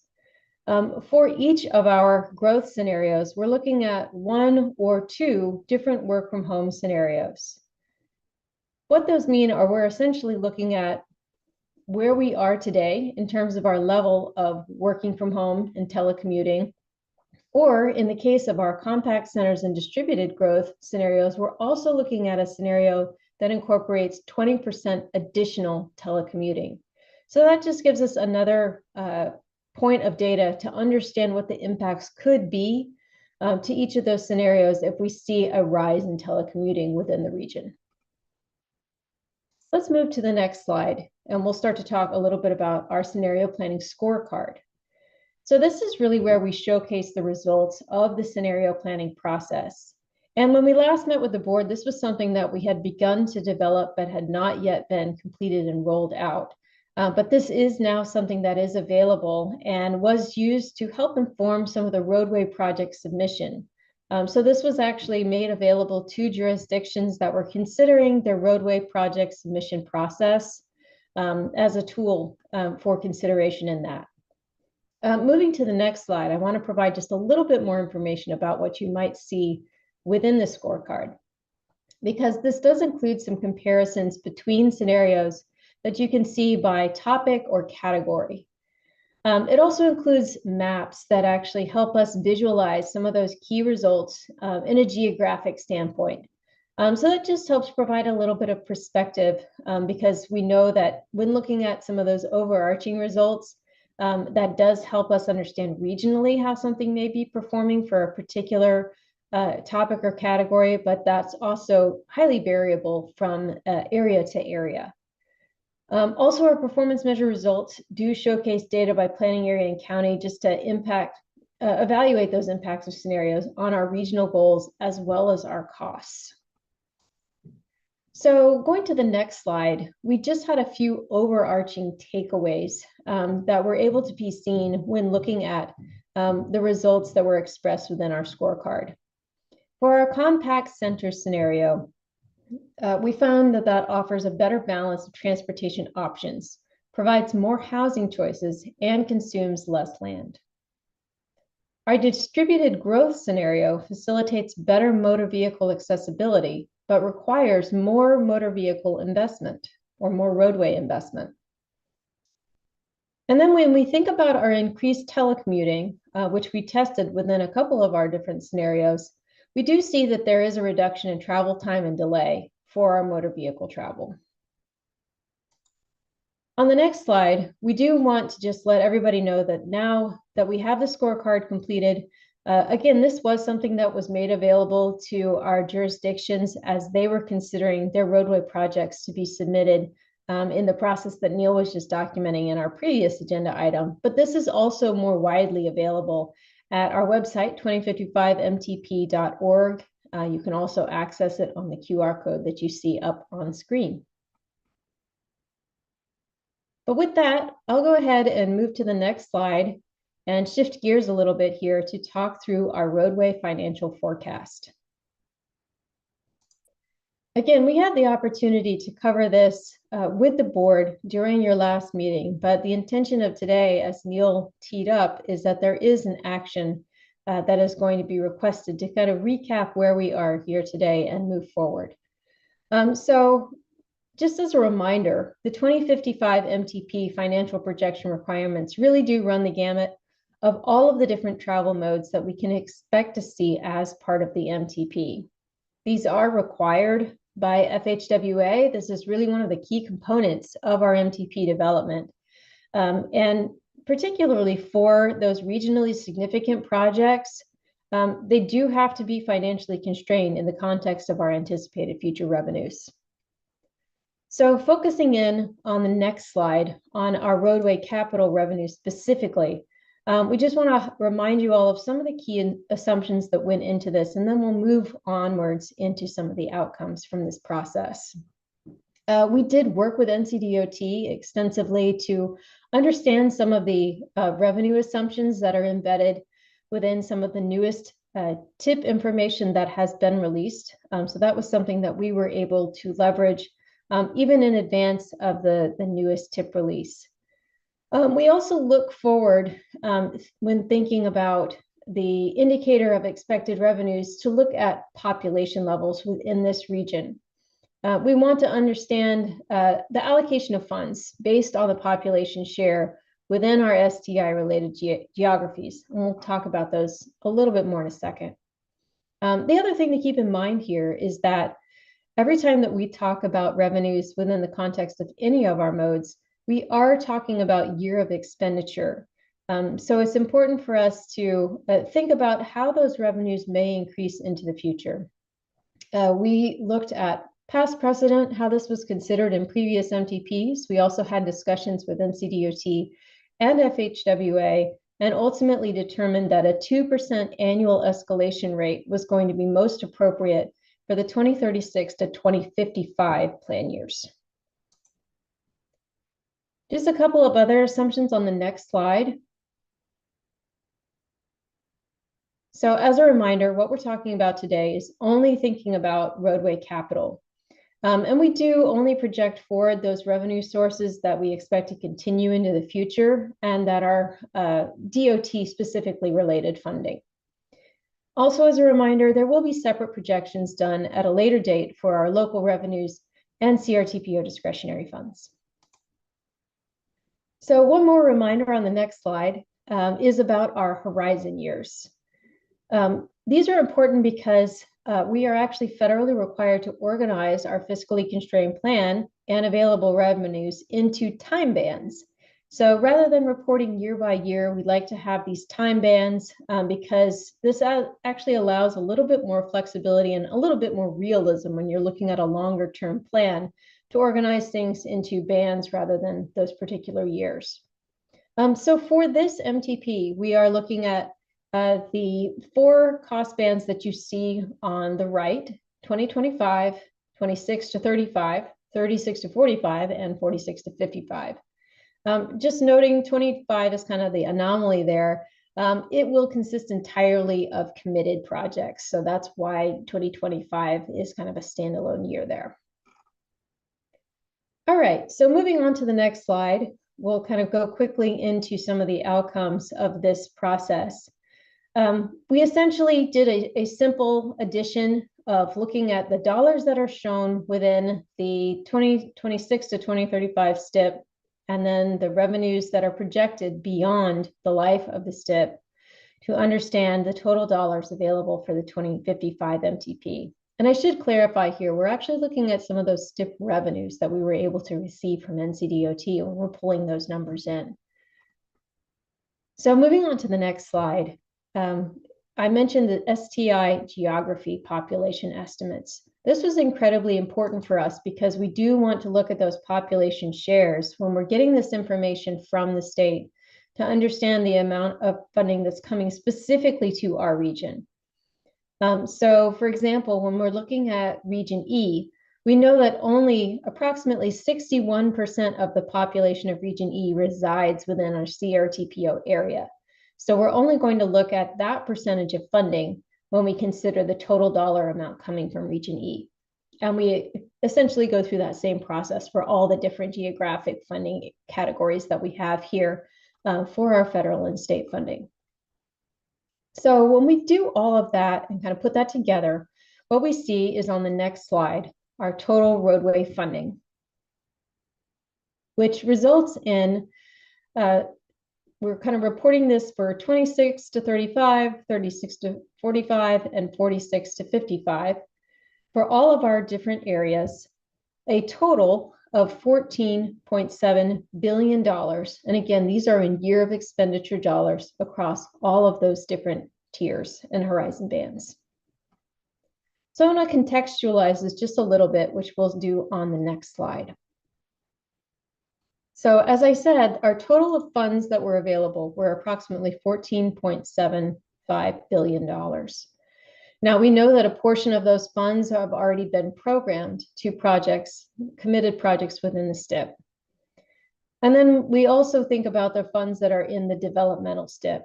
For each of our growth scenarios, we're looking at 1 or 2 different work from home scenarios. What those mean are we're essentially looking at where we are today in terms of our level of working from home and telecommuting, or in the case of our compact centers and distributed growth scenarios, we're also looking at a scenario that incorporates 20% additional telecommuting. So that just gives us another point of data to understand what the impacts could be to each of those scenarios if we see a rise in telecommuting within the region. Let's move to the next slide, and we'll start to talk a little bit about our scenario planning scorecard. So this is really where we showcase the results of the scenario planning process. And when we last met with the board, this was something that we had begun to develop but had not yet been completed and rolled out. But this is now something that is available and was used to help inform some of the roadway project submission. So this was actually made available to jurisdictions that were considering their roadway project submission process as a tool for consideration in that. Moving to the next slide, I want to provide just a little bit more information about what you might see within the scorecard, because this does include some comparisons between scenarios that you can see by topic or category. It also includes maps that actually help us visualize some of those key results in a geographic standpoint. So that just helps provide a little bit of perspective because we know that when looking at some of those overarching results, that does help us understand regionally how something may be performing for a particular topic or category, but that's also highly variable from area to area. Also, our performance measure results do showcase data by planning area and county just to evaluate those impacts of scenarios on our regional goals as well as our costs. So going to the next slide, we just had a few overarching takeaways that were able to be seen when looking at the results that were expressed within our scorecard. For our compact center scenario, we found that offers a better balance of transportation options, provides more housing choices, and consumes less land. Our distributed growth scenario facilitates better motor vehicle accessibility, but requires more motor vehicle investment or more roadway investment. And then when we think about our increased telecommuting, which we tested within a couple of our different scenarios, we do see that there is a reduction in travel time and delay for our motor vehicle travel. On the next slide, we do want to just let everybody know that now that we have the scorecard completed, again, this was something that was made available to our jurisdictions as they were considering their roadway projects to be submitted in the process that Neil was just documenting in our previous agenda item. But this is also more widely available at our website, 2055mtp.org. You can also access it on the QR code that you see up on screen. But with that, I'll go ahead and move to the next slide and shift gears a little bit here to talk through our roadway financial forecast. Again, we had the opportunity to cover this with the board during your last meeting, but the intention of today, as Neil teed up, is that there is an action that is going to be requested to kind of recap where we are here today and move forward. So just as a reminder, the 2055 MTP financial projection requirements really do run the gamut of all of the different travel modes that we can expect to see as part of the MTP. These are required by FHWA. This is really one of the key components of our MTP development. And particularly for those regionally significant projects, they do have to be financially constrained in the context of our anticipated future revenues. So focusing in on the next slide on our roadway capital revenue specifically, we just want to remind you all of some of the key assumptions that went into this, and then we'll move onwards into some of the outcomes from this process. We did work with NCDOT extensively to understand some of the revenue assumptions that are embedded within some of the newest TIP information that has been released. So that was something that we were able to leverage even in advance of the newest TIP release. We also look forward when thinking about the indicator of expected revenues to look at population levels within this region. We want to understand the allocation of funds based on the population share within our STI-related geographies. And we'll talk about those a little bit more in a second. The other thing to keep in mind here is that every time that we talk about revenues within the context of any of our modes, we are talking about year of expenditure. So it's important for us to think about how those revenues may increase into the future. We looked at past precedent, how this was considered in previous MTPs. We also had discussions with NCDOT and FHWA, and ultimately determined that a 2% annual escalation rate was going to be most appropriate for the 2036 to 2055 plan years. Just a couple of other assumptions on the next slide. So as a reminder, what we're talking about today is only thinking about roadway capital. And we do only project forward those revenue sources that we expect to continue into the future and that are DOT specifically related funding. Also, as a reminder, there will be separate projections done at a later date for our local revenues and CRTPO discretionary funds. So one more reminder on the next slide is about our horizon years. These are important because we are actually federally required to organize our fiscally constrained plan and available revenues into time bands. So rather than reporting year by year, we like to have these time bands because this actually allows a little bit more flexibility and a little bit more realism when you're looking at a longer term plan to organize things into bands rather than those particular years. So for this MTP, we are looking at the 4 cost bands that you see on the right: 2025, 26 to 35, 36 to 45, and 46 to 55. Just noting 25 is kind of the anomaly there. It will consist entirely of committed projects. So that's why 2025 is kind of a standalone year there. All right, so moving on to the next slide, we'll kind of go quickly into some of the outcomes of this process. We essentially did a simple addition of looking at the dollars that are shown within the 2026 to 2035 STIP, and then the revenues that are projected beyond the life of the STIP to understand the total dollars available for the 2055 MTP. And I should clarify here, we're actually looking at some of those STIP revenues that we were able to receive from NCDOT when we're pulling those numbers in. So moving on to the next slide, I mentioned the STI geography population estimates. This was incredibly important for us because we do want to look at those population shares when we're getting this information from the state to understand the amount of funding that's coming specifically to our region. So for example, when we're looking at Region E, we know that only approximately 61% of the population of Region E resides within our CRTPO area. So we're only going to look at that percentage of funding when we consider the total dollar amount coming from Region E. And we essentially go through that same process for all the different geographic funding categories that we have here for our federal and state funding. So when we do all of that and kind of put that together, what we see is on the next slide, our total roadway funding, which results in, we're kind of reporting this for 26 to 35, 36 to 45, and 46 to 55 for all of our different areas, a total of $14.7 billion. And again, these are in year of expenditure dollars across all of those different tiers and horizon bands. So I want to contextualize this just a little bit, which we'll do on the next slide. So as I said, our total of funds that were available were approximately $14.75 billion. Now we know that a portion of those funds have already been programmed to projects, committed projects within the STIP. And then we also think about the funds that are in the developmental STIP.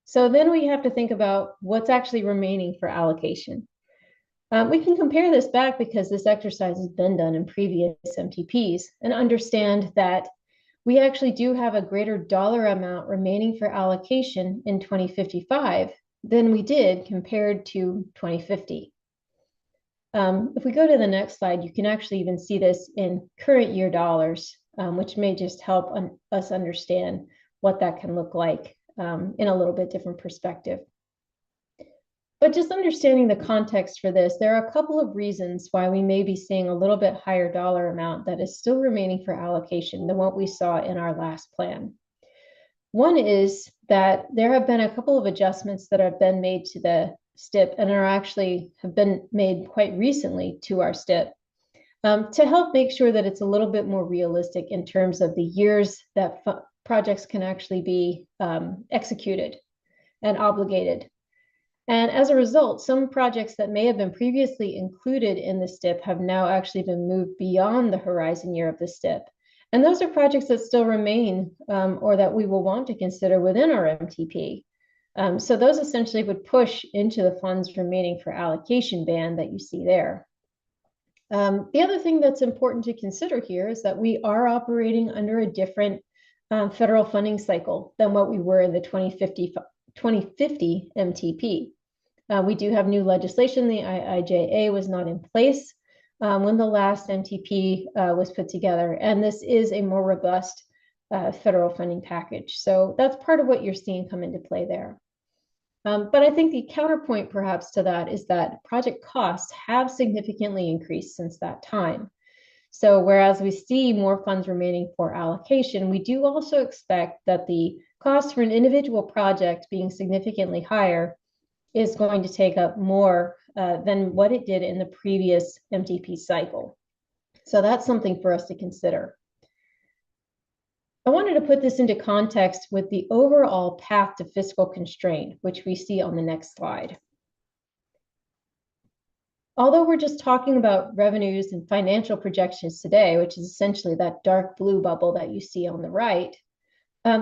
So then we have to think about what's actually remaining for allocation. We can compare this back because this exercise has been done in previous MTPs and understand that we actually do have a greater dollar amount remaining for allocation in 2055 than we did compared to 2050. If we go to the next slide, you can actually even see this in current year dollars, which may just help us understand what that can look like in a little bit different perspective. But just understanding the context for this, there are a couple of reasons why we may be seeing a little bit higher dollar amount that is still remaining for allocation than what we saw in our last plan. One is that there have been a couple of adjustments that have been made to the STIP and have been made quite recently to our STIP to help make sure that it's a little bit more realistic in terms of the years that projects can actually be executed and obligated. And as a result, some projects that may have been previously included in the STIP have now actually been moved beyond the horizon year of the STIP. And those are projects that still remain or that we will want to consider within our MTP. So those essentially would push into the funds remaining for allocation band that you see there. The other thing that's important to consider here is that we are operating under a different federal funding cycle than what we were in the 2050 MTP. We do have new legislation. The IIJA was not in place when the last MTP was put together, and this is a more robust federal funding package. So that's part of what you're seeing come into play there. But I think the counterpoint perhaps to that is that project costs have significantly increased since that time. So whereas we see more funds remaining for allocation, we do also expect that the cost for an individual project being significantly higher is going to take up more than what it did in the previous MTP cycle. So that's something for us to consider. I wanted to put this into context with the overall path to fiscal constraint, which we see on the next slide. Although we're just talking about revenues and financial projections today, which is essentially that dark blue bubble that you see on the right,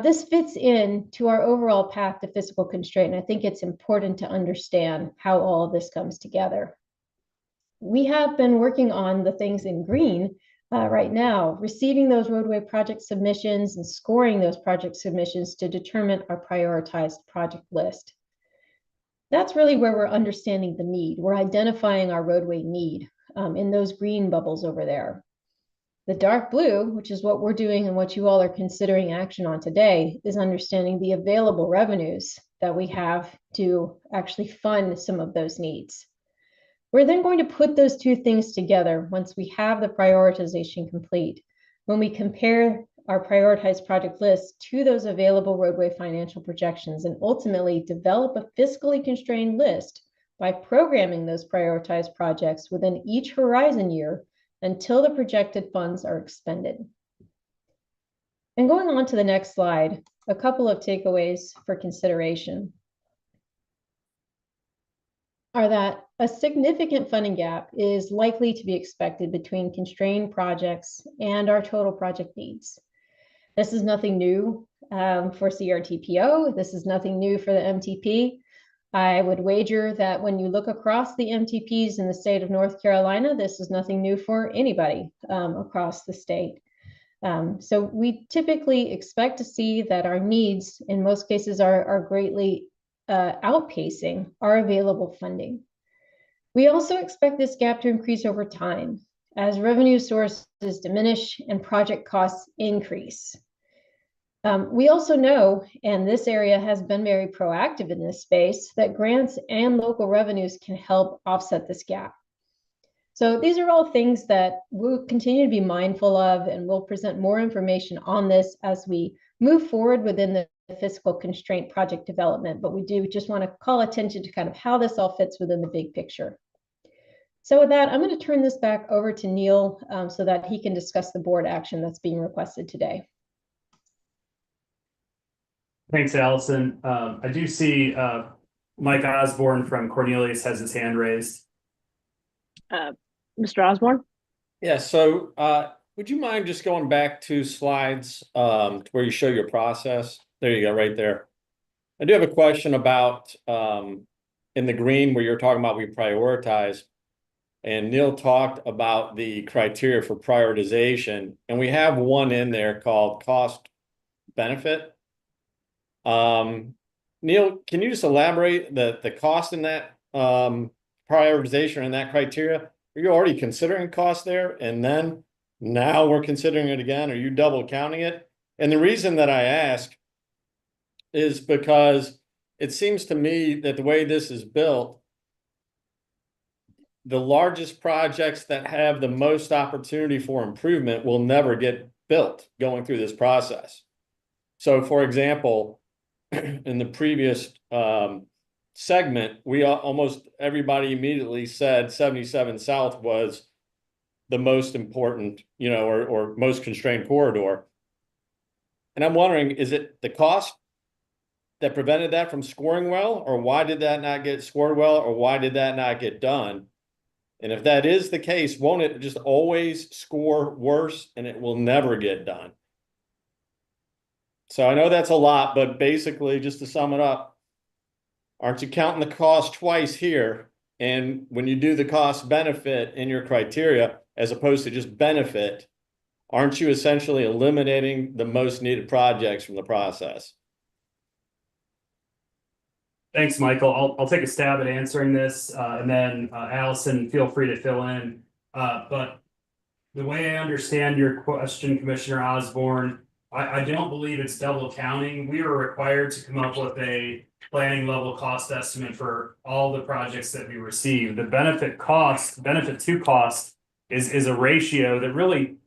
this fits in to our overall path to fiscal constraint. And I think it's important to understand how all of this comes together. We have been working on the things in green right now, receiving those roadway project submissions and scoring those project submissions to determine our prioritized project list. That's really where we're understanding the need. We're identifying our roadway need in those green bubbles over there. The dark blue, which is what we're doing and what you all are considering action on today, is understanding the available revenues that we have to actually fund some of those needs. We're then going to put those two things together once we have the prioritization complete. When we compare our prioritized project list to those available roadway financial projections and ultimately develop a fiscally constrained list by programming those prioritized projects within each horizon year until the projected funds are expended. And going on to the next slide, a couple of takeaways for consideration are that a significant funding gap is likely to be expected between constrained projects and our total project needs. This is nothing new for CRTPO. This is nothing new for the MTP. I would wager that when you look across the MTPs in the state of North Carolina, this is nothing new for anybody across the state. So we typically expect to see that our needs, in most cases, are greatly outpacing our available funding. We also expect this gap to increase over time as revenue sources diminish and project costs increase. We also know, and this area has been very proactive in this space, that grants and local revenues can help offset this gap. So these are all things that we'll continue to be mindful of, and we'll present more information on this as we move forward within the fiscal constraint project development. But we do just want to call attention to kind of how this all fits within the big picture. So with that, I'm going to turn this back over to Neil so that he can discuss the board action that's being requested today. Thanks, Allison. I do see Mike Osborne from Cornelius has his hand raised. Mr. Osborne? Yeah, so would you mind just going back 2 slides to where you show your process? There you go, right there. I do have a question about in the green where you're talking about we prioritize, and Neil talked about the criteria for prioritization, and we have one in there called cost benefit. Neil, can you just elaborate the cost in that prioritization and that criteria? Are you already considering cost there, and then now we're considering it again? Are you double counting it? And the reason that I ask is because it seems to me that the way this is built, the largest projects that have the most opportunity for improvement will never get built going through this process. So for example, in the previous segment, we almost everybody immediately said 77 South was the most important, or most constrained corridor. And I'm wondering, is it the cost that prevented that from scoring well, or why did that not get scored well, or why did that not get done? And if that is the case, won't it just always score worse and it will never get done? So I know that's a lot, but basically, just to sum it up, aren't you counting the cost twice here? And when you do the cost benefit in your criteria, as opposed to just benefit, aren't you essentially eliminating the most needed projects from the process? Thanks, Michael. I'll take a stab at answering this, and then Allison, feel free to fill in. But the way I understand your question, Commissioner Osborne, I don't believe it's double counting. We are required to come up with a planning level cost estimate for all the projects that we receive. The benefit to cost is a ratio that really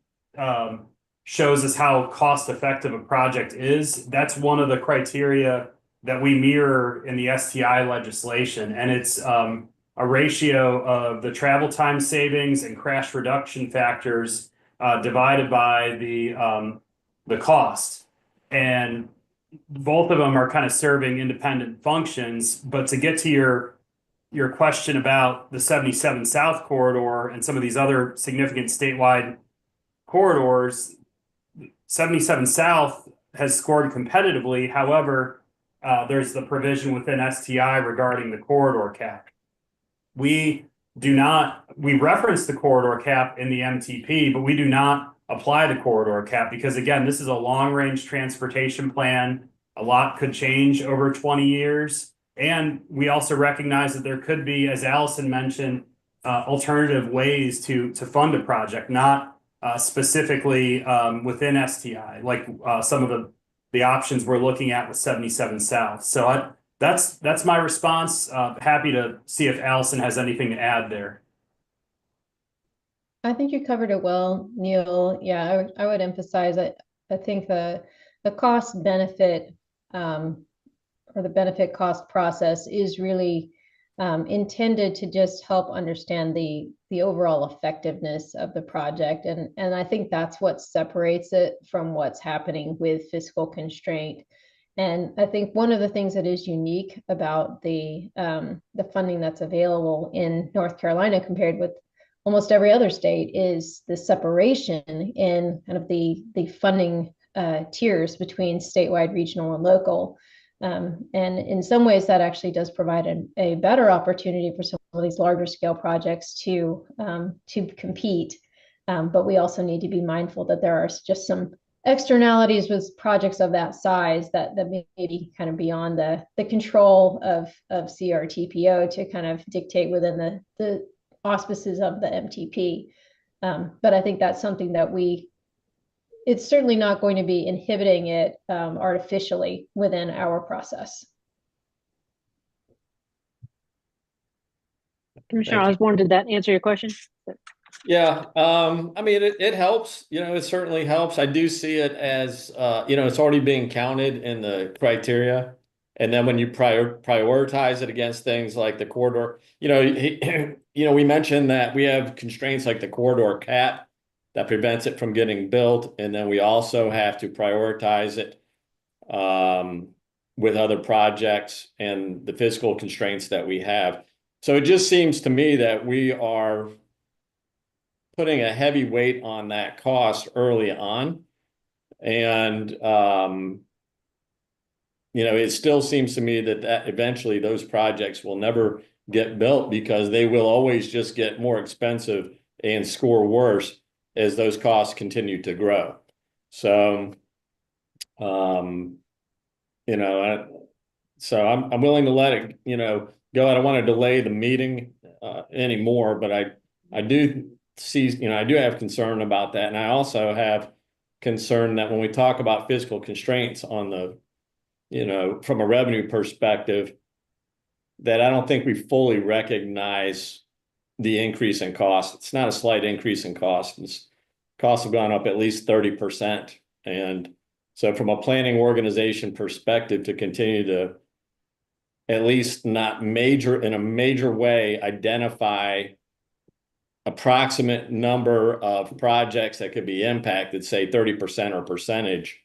shows us how cost effective a project is. That's one of the criteria that we mirror in the STI legislation. And it's a ratio of the travel time savings and crash reduction factors divided by the cost. And both of them are kind of serving independent functions. But to get to your question about the 77 South corridor and some of these other significant statewide corridors, 77 South has scored competitively. However, there's the provision within STI regarding the corridor cap. We reference the corridor cap in the MTP, but we do not apply the corridor cap because, again, this is a long-range transportation plan. A lot could change over 20 years. And we also recognize that there could be, as Allison mentioned, alternative ways to fund a project, not specifically within STI, like some of the options we're looking at with 77 South. So That's my response. Happy to see if Allison has anything to add there. I think you covered it well, Neil. Yeah, I would emphasize that I think the cost benefit or the benefit cost process is really intended to just help understand the overall effectiveness of the project. And I think that's what separates it from what's happening with fiscal constraint. And I think one of the things that is unique about the funding that's available in North Carolina compared with almost every other state is the separation in kind of the funding tiers between statewide, regional, and local. And in some ways, that actually does provide a better opportunity for some of these larger scale projects to compete. But we also need to be mindful that there are just some externalities with projects of that size that may be kind of beyond the control of CRTPO to kind of dictate within the auspices of the MTP. But I think that's something that it's certainly not going to be inhibiting it artificially within our process. Commissioner Osborne, did that answer your question? Yeah, I mean, it helps, it certainly helps. I do see it as, it's already being counted in the criteria. And then when you prioritize it against things like the corridor, we mentioned that we have constraints like the corridor cap that prevents it from getting built. And then we also have to prioritize it with other projects and the fiscal constraints that we have. So it just seems to me that we are putting a heavy weight on that cost early on. And, it still seems to me that eventually those projects will never get built because they will always just get more expensive and score worse as those costs continue to grow. So, so I'm willing to let it, go. I don't want to delay the meeting anymore, but I do see, I do have concern about that. And I also have concern that when we talk about fiscal constraints on the, from a revenue perspective, that I don't think we fully recognize the increase in cost. It's not a slight increase in cost. Costs have gone up at least 30%. And so from a planning organization perspective, to continue to at least not in a major way, identify approximate number of projects that could be impacted, say 30% or percentage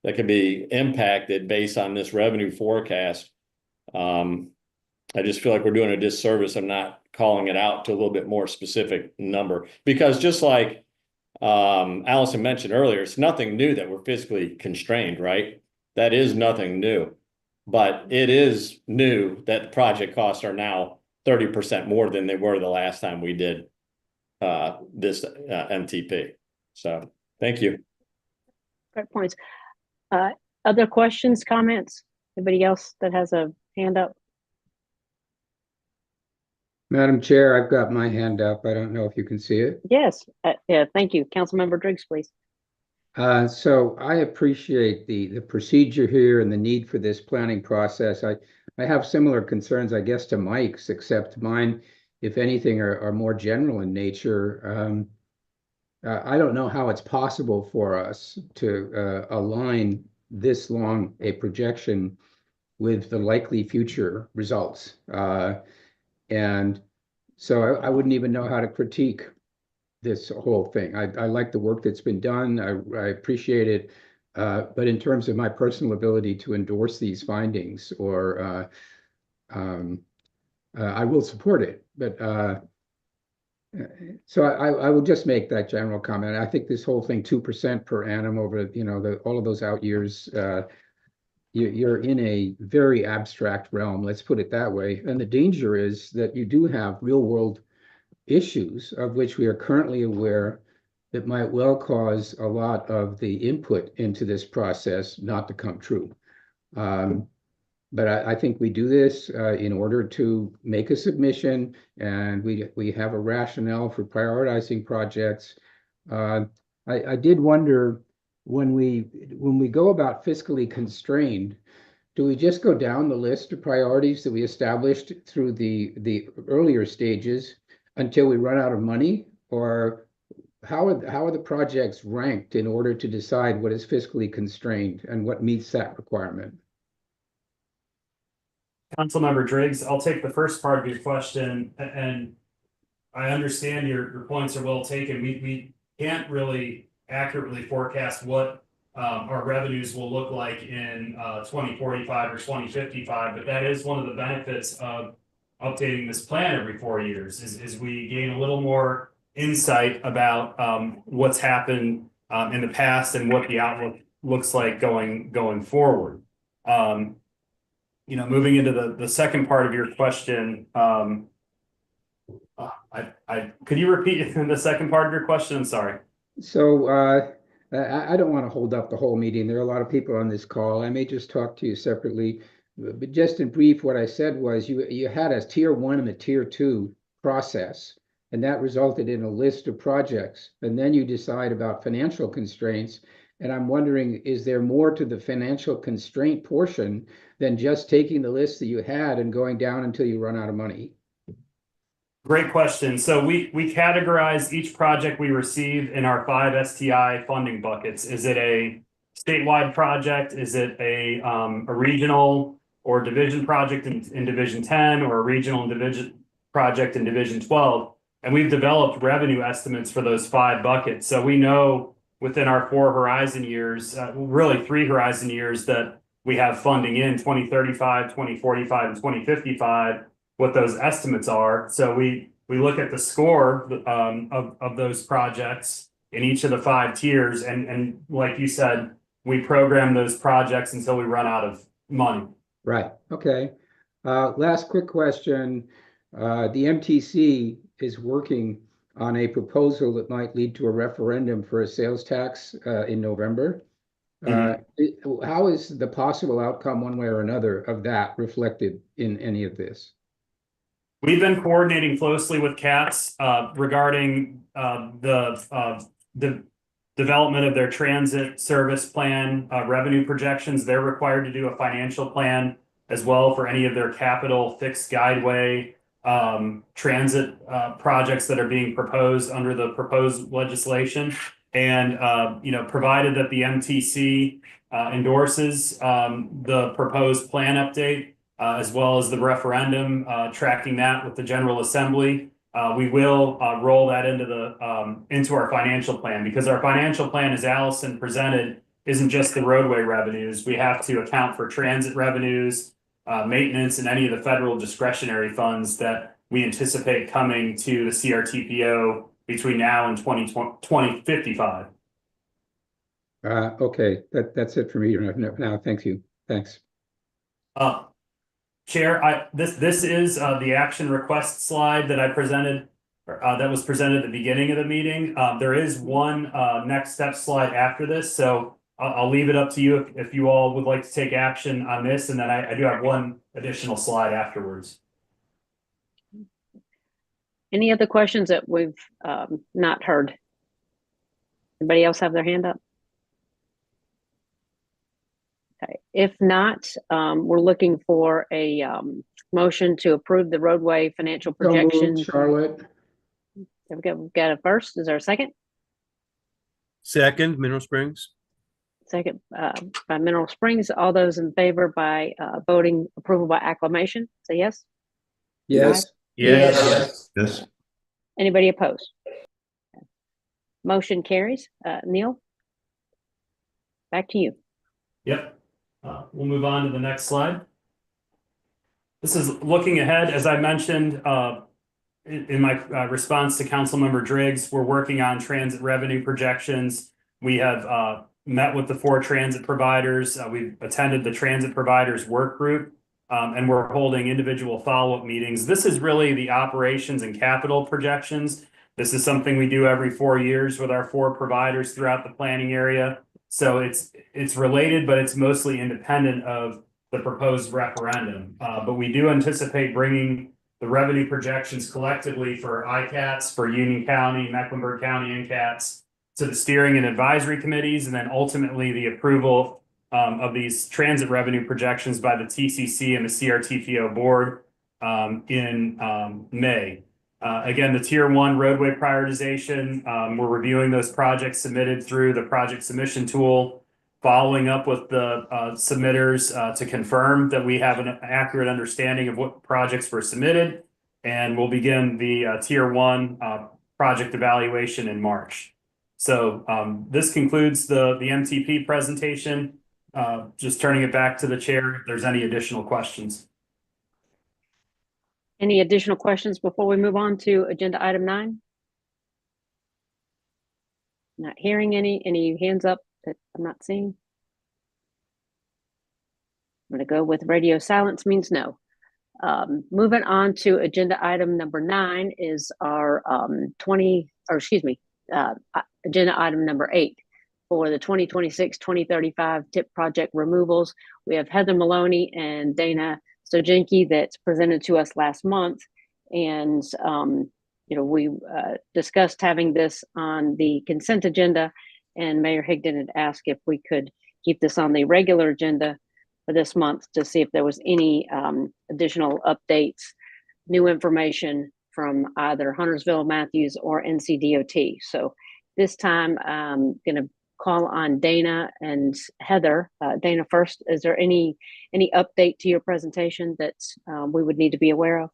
that could be impacted based on this revenue forecast. I just feel like we're doing a disservice of not calling it out to a little bit more specific number, because just like Allison mentioned earlier, it's nothing new that we're fiscally constrained, right? That is nothing new, but it is new that the project costs are now 30% more than they were the last time we did this MTP. So thank you. Great points. Other questions, comments? Anybody else that has a hand up? Madam Chair, I've got my hand up. I don't know if you can see it. Yes. Yeah, thank you. Councilmember Driggs, please. So I appreciate the procedure here and the need for this planning process. I have similar concerns, I guess, to Mike's, except mine, if anything, are more general in nature. I don't know how it's possible for us to align this long a projection with the likely future results. And so I wouldn't even know how to critique this whole thing. I like the work that's been done. I appreciate it. But in terms of my personal ability to endorse these findings, or I will support it. But so I will just make that general comment. I think this whole thing, 2% per annum over, all of those out years, you're in a very abstract realm, let's put it that way. And the danger is that you do have real world issues of which we are currently aware that might well cause a lot of the input into this process not to come true. But I think we do this in order to make a submission, and we have a rationale for prioritizing projects. I did wonder, when we go about fiscally constrained, do we just go down the list of priorities that we established through the earlier stages until we run out of money? Or how are the projects ranked in order to decide what is fiscally constrained and what meets that requirement? Councilmember Driggs, I'll take the first part of your question, and I understand your points are well taken. We can't really accurately forecast what our revenues will look like in 2045 or 2055, but that is one of the benefits of updating this plan every 4 years is we gain a little more insight about what's happened in the past and what the outlook looks like going forward. Moving into the second part of your question, could you repeat the second part of your question? I'm sorry. So I don't want to hold up the whole meeting. There are a lot of people on this call. I may just talk to you separately, but just in brief, what I said was you had a tier 1 and a tier 2 process, and that resulted in a list of projects. And then you decide about financial constraints. And I'm wondering, is there more to the financial constraint portion than just taking the list that you had and going down until you run out of money? Great question. So we categorize each project we receive in our 5 STI funding buckets. Is it a statewide project? Is it a regional or division project in Division 10, or a regional and division project in Division 12? And we've developed revenue estimates for those 5 buckets. So we know within our 4 horizon years, really 3 horizon years, that we have funding in 2035, 2045, and 2055, what those estimates are. So we look at the score of those projects in each of the 5 tiers. And like you said, we program those projects until we run out of money. Right. Okay. Last quick question. The MTC is working on a proposal that might lead to a referendum for a sales tax in November. How is the possible outcome, one way or another, of that reflected in any of this? We've been coordinating closely with CATS regarding the development of their transit service plan revenue projections. They're required to do a financial plan as well for any of their capital fixed guideway transit projects that are being proposed under the proposed legislation. And provided that the MTC endorses the proposed plan update, as well as the referendum, tracking that with the General Assembly, we will roll that into our financial plan, because our financial plan, as Allison presented, isn't just the roadway revenues. We have to account for transit revenues, maintenance, and any of the federal discretionary funds that we anticipate coming to the CRTPO between now and 2055. Okay, that's it for me now. Thank you. Thanks. Chair, this is the action request slide that I presented, that was presented at the beginning of the meeting. There is one next step slide after this, so I'll leave it up to you if you all would like to take action on this, and then I do have one additional slide afterwards. Any other questions that we've not heard? Anybody else have their hand up? Okay. If not, we're looking for a motion to approve the roadway financial projections. Charlotte. We've got a first. Is there a second? Second, Mineral Springs. Second by Mineral Springs. All those in favor by voting approval by acclamation, say yes. Yes. Yes. Anybody opposed? Motion carries. Neil, back to you. Yep. We'll move on to the next slide. This is looking ahead. As I mentioned in my response to Councilmember Driggs, we're working on transit revenue projections. We have met with the 4 transit providers. We've attended the transit providers work group, and we're holding individual follow-up meetings. This is really the operations and capital projections. This is something we do every 4 years with our 4 providers throughout the planning area. So it's related, but it's mostly independent of the proposed referendum. But we do anticipate bringing the revenue projections collectively for ICATS, for Union County, Mecklenburg County, and CATS to the steering and advisory committees, and then ultimately the approval of these transit revenue projections by the TCC and the CRTPO Board in May. Again, the Tier 1 roadway prioritization, we're reviewing those projects submitted through the project submission tool, following up with the submitters to confirm that we have an accurate understanding of what projects were submitted, and we'll begin the Tier 1 project evaluation in March. So this concludes the MTP presentation. Just turning it back to the chair if there's any additional questions. Any additional questions before we move on to agenda item 9? Not hearing any hands up that I'm not seeing. I'm going to go with radio silence means no. Moving on to agenda item number 9 is our agenda item number 8 for the 2026-2035 TIP project removals. We have Heather Maloney and Dana Stojenki that's presented to us last month, and we discussed having this on the consent agenda, and Mayor Higdon had asked if we could keep this on the regular agenda for this month to see if there was any additional updates, new information from either Huntersville, Matthews, or NCDOT. So this time I'm going to call on Dana and Heather. Dana first, is there any update to your presentation that we would need to be aware of?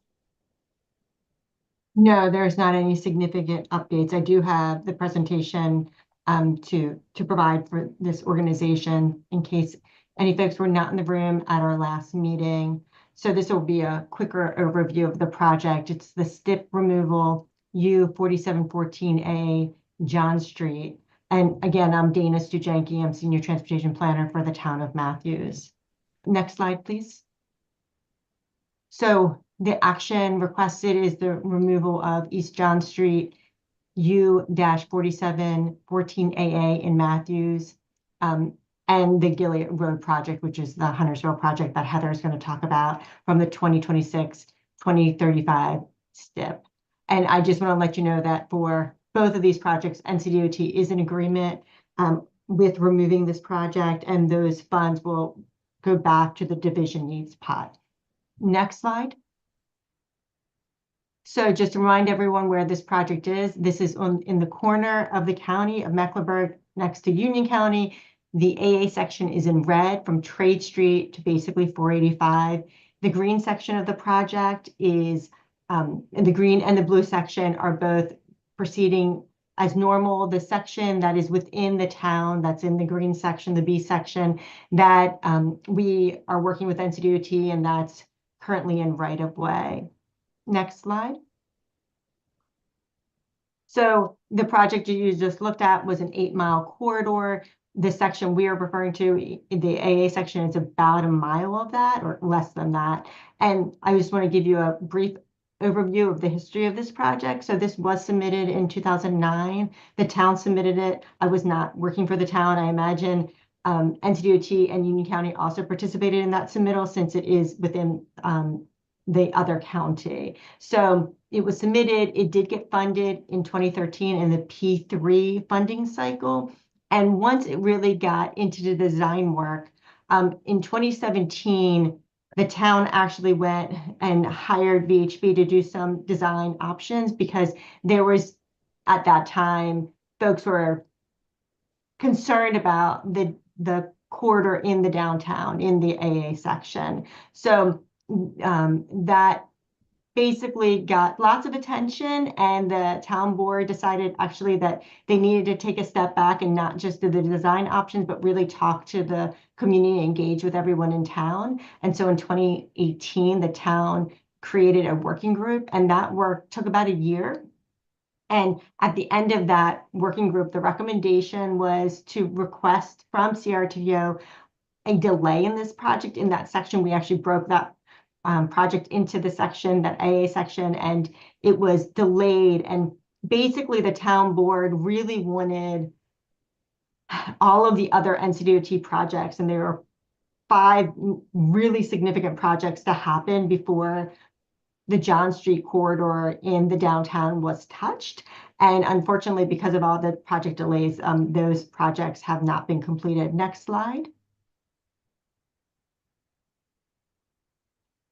No, there's not any significant updates. I do have the presentation to provide for this organization in case any folks were not in the room at our last meeting. So this will be a quicker overview of the project. It's the STIP removal U4714A John Street. And again, I'm Dana Stojenki. I'm Senior Transportation Planner for the town of Matthews. Next slide, please. So the action requested is the removal of East John Street U-4714AA in Matthews and the Gilead Road project, which is the Huntersville project that Heather is going to talk about from the 2026-2035 STIP. And I just want to let you know that for both of these projects, NCDOT is in agreement with removing this project, and those funds will go back to the division needs pot. Next slide. So just to remind everyone where this project is, this is in the corner of the county of Mecklenburg next to Union County. The AA section is in red from Trade Street to basically 485. The green section of the project is, the green and the blue section are both proceeding as normal. The section that is within the town, that's in the green section, the B section, that we are working with NCDOT, and that's currently in right-of-way. Next slide. So the project you just looked at was an 8-mile corridor. The section we are referring to, the AA section, is about a mile of that or less than that. And I just want to give you a brief overview of the history of this project. So this was submitted in 2009. The town submitted it. I was not working for the town. I imagine NCDOT and Union County also participated in that submittal since it is within the other county. So it was submitted. It did get funded in 2013 in the P3 funding cycle. And once it really got into the design work, in 2017, the town actually went and hired VHB to do some design options because there was, at that time, folks were concerned about the corridor in the downtown, in the AA section. So that basically got lots of attention, and the town board decided actually that they needed to take a step back and not just do the design options, but really talk to the community, engage with everyone in town. And so in 2018, the town created a working group, and that work took about a year. And at the end of that working group, the recommendation was to request from CRTPO a delay in this project. In that section, we actually broke that project into the section, that AA section, and it was delayed. And basically the town board really wanted all of the other NCDOT projects, and there were 5 really significant projects to happen before the John Street corridor in the downtown was touched. And unfortunately, because of all the project delays, those projects have not been completed. Next slide.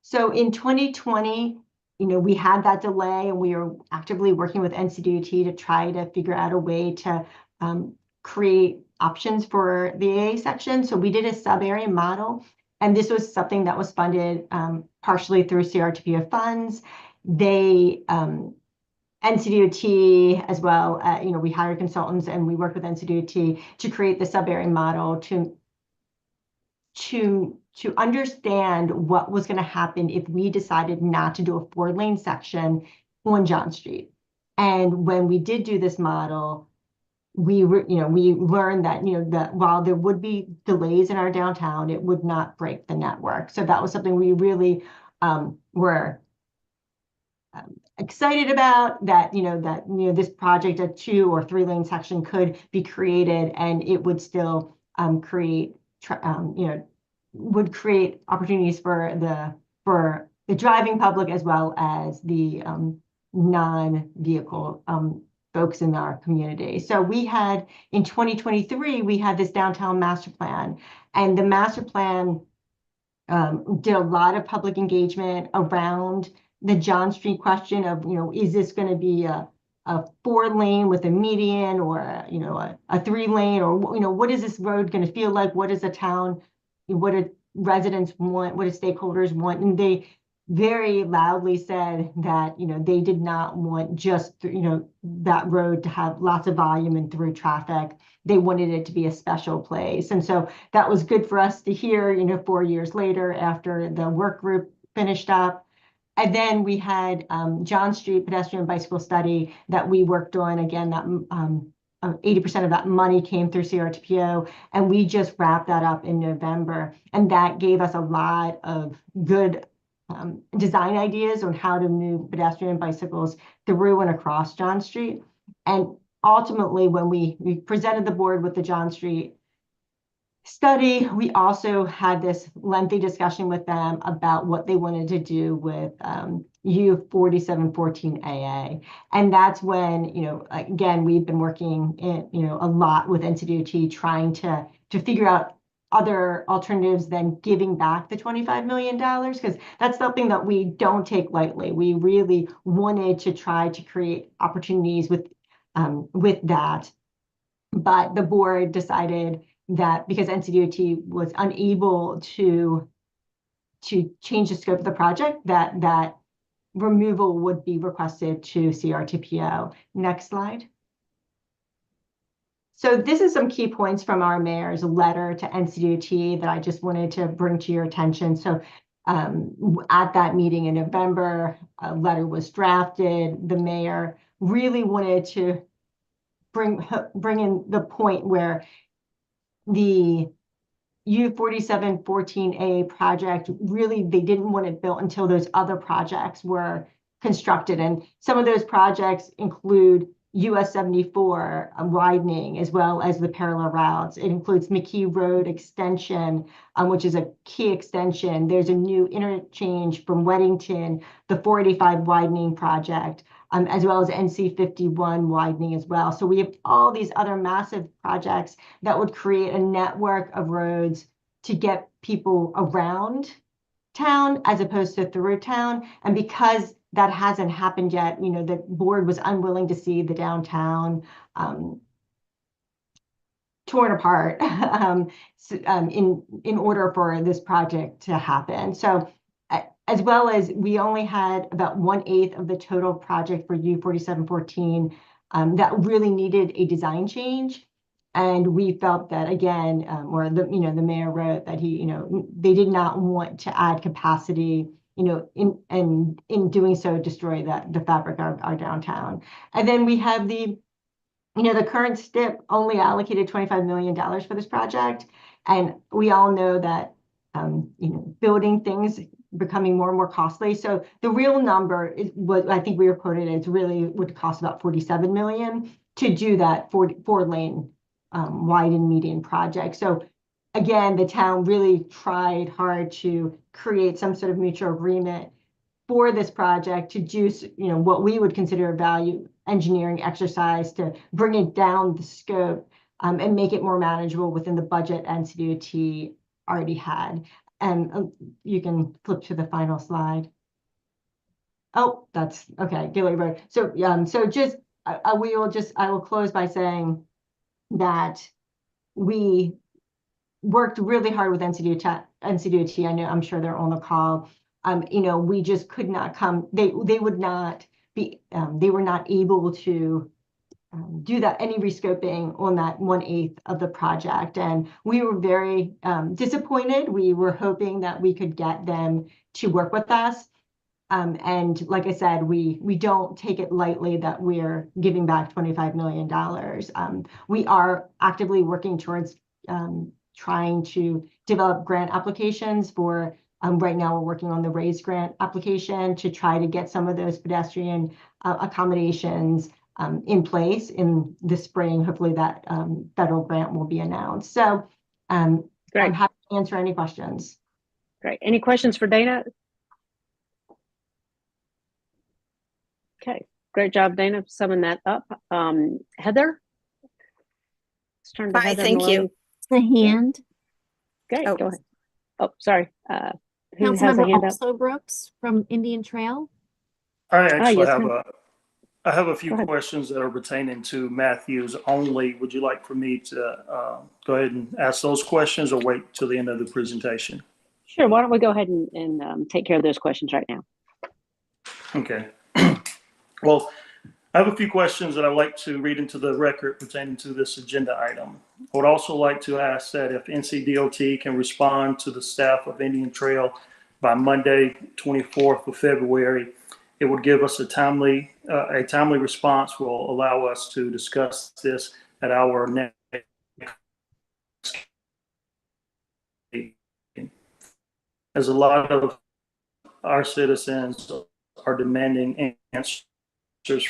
So in 2020, we had that delay, and we were actively working with NCDOT to try to figure out a way to create options for the AA section. So we did a sub-area model, and this was something that was funded partially through CRTPO funds. They NCDOT as well, we hired consultants and we worked with NCDOT to create the sub-area model to understand what was going to happen if we decided not to do a 4-lane section on John Street. And when we did do this model, we learned that, that while there would be delays in our downtown, it would not break the network. So that was something we really were excited about, that this project, a 2 or 3-lane section, could be created, and it would still would create opportunities for the driving public as well as the non-vehicle folks in our community. So in 2023, we had this downtown master plan, and the master plan did a lot of public engagement around the John Street question of, is this going to be a 4-lane with a median, or a 3-lane, or what is this road going to feel like? What is a town? What do residents want? What do stakeholders want? And they very loudly said that they did not want just that road to have lots of volume and through traffic. They wanted it to be a special place, and so that was good for us to hear. 4 years later, after the work group finished up. And then we had John Street pedestrian bicycle study that we worked on. Again, that 80% of that money came through CRTPO, and we just wrapped that up in November. And that gave us a lot of good design ideas on how to move pedestrian bicycles through and across John Street. And ultimately, when we presented the board with the John Street study, we also had this lengthy discussion with them about what they wanted to do with U4714AA. And that's when, again, we've been working a lot with NCDOT trying to figure out other alternatives than giving back the $25 million, because that's something that we don't take lightly. We really wanted to try to create opportunities with that. But the board decided that because NCDOT was unable to change the scope of the project, that removal would be requested to CRTPO. Next slide. So this is some key points from our mayor's letter to NCDOT that I just wanted to bring to your attention. So at that meeting in November, a letter was drafted. The mayor really wanted to bring in the point where the U4714A project, really, they didn't want it built until those other projects were constructed. And some of those projects include US 74 widening, as well as the parallel routes. It includes McKee Road extension, which is a key extension. There's a new interchange from Weddington, the 485 widening project, as well as NC 51 widening as well. So we have all these other massive projects that would create a network of roads to get people around town as opposed to through town. And because that hasn't happened yet, the board was unwilling to see the downtown torn apart in order for this project to happen. So as well as we only had about 1/8 of the total project for U4714 that really needed a design change. And we felt that, again, or the mayor wrote that they did not want to add capacity, in doing so destroy the fabric of our downtown. And then we have the current STIP only allocated $25 million for this project. And we all know that, building things becoming more and more costly. So the real number is what I think we were quoted as really would cost about $47 million to do that 4-lane wide and median project. So again, the town really tried hard to create some sort of mutual agreement for this project to do, what we would consider a value engineering exercise to bring it down the scope and make it more manageable within the budget NCDOT already had. And you can flip to the final slide. Oh, that's okay. Gateway Road. So so just I will close by saying that we worked really hard with NCDOT. I know, I'm sure they're on the call. You know, we just could not come. They would not be. They were not able to do that, any rescoping on that 1/8 of the project, and we were very disappointed. We were hoping that we could get them to work with us. And like I said, we don't take it lightly that we're giving back $25 million. We are actively working towards trying to develop grant applications for, right now we're working on the RAISE grant application to try to get some of those pedestrian accommodations in place in the spring. Hopefully that federal grant will be announced. So I'm happy to answer any questions. Great. Any questions for Dana? Okay, great job, Dana, summing that up. Heather? Let's turn to Hi, Heather thank Maloney. you. The hand. Okay, Oh. go ahead. Oh, sorry. Who has a Councilmember hand up? Also Brooks from Indian Trail. I actually yes, have a few questions that are pertaining to Matthews only. Would you like for me to go ahead and ask those questions or wait till the end of the presentation? Sure, why don't we go ahead and take care of those questions right now. Okay. Well, I have a few questions that I'd like to read into the record pertaining to this agenda item. I would also like to ask that if NCDOT can respond to the staff of Indian Trail by Monday, 24th of February, it would give us a timely response, will allow us to discuss this at our next meeting. As a lot of our citizens are demanding answers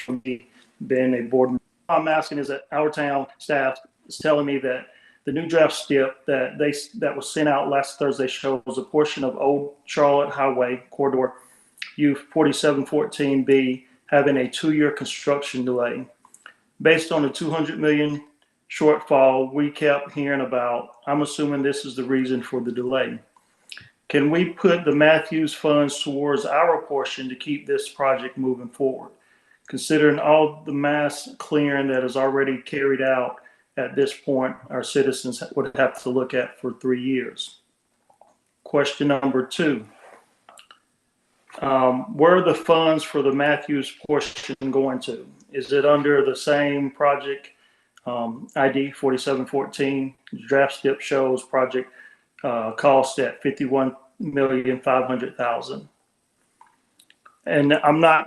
from me being a board member. What I'm asking is that our town staff is telling me that the new draft STIP that was sent out last Thursday shows a portion of Old Charlotte Highway corridor U 4714B having a 2-year construction delay. Based on the 200 million shortfall we kept hearing about, I'm assuming this is the reason for the delay. Can we put the Matthews funds towards our portion to keep this project moving forward? Considering all the mass clearing that is already carried out at this point, our citizens would have to look at for 3 years. Question number 2. Where are the funds for the Matthews portion going to? Is it under the same project ID 4714? Draft STIP shows project cost at $51,500,000. And I'm not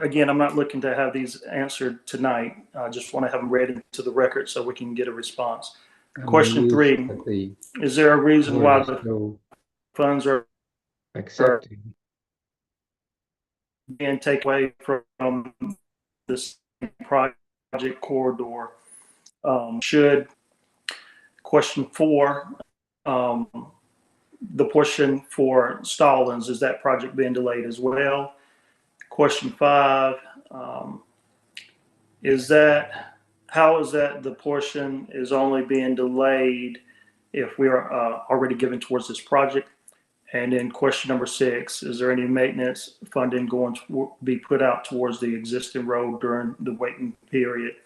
looking to have these answered tonight. I just want to have them read into the record so we can get a response. Question 3, is there a reason why the funds are accepting being taken away from this project corridor? Question 4, the portion for Stallings, is that project being delayed as well? Question 5, how is that the portion is only being delayed if we are already given towards this project? And then question number 6, is there any maintenance funding going to be put out towards the existing road during the waiting period?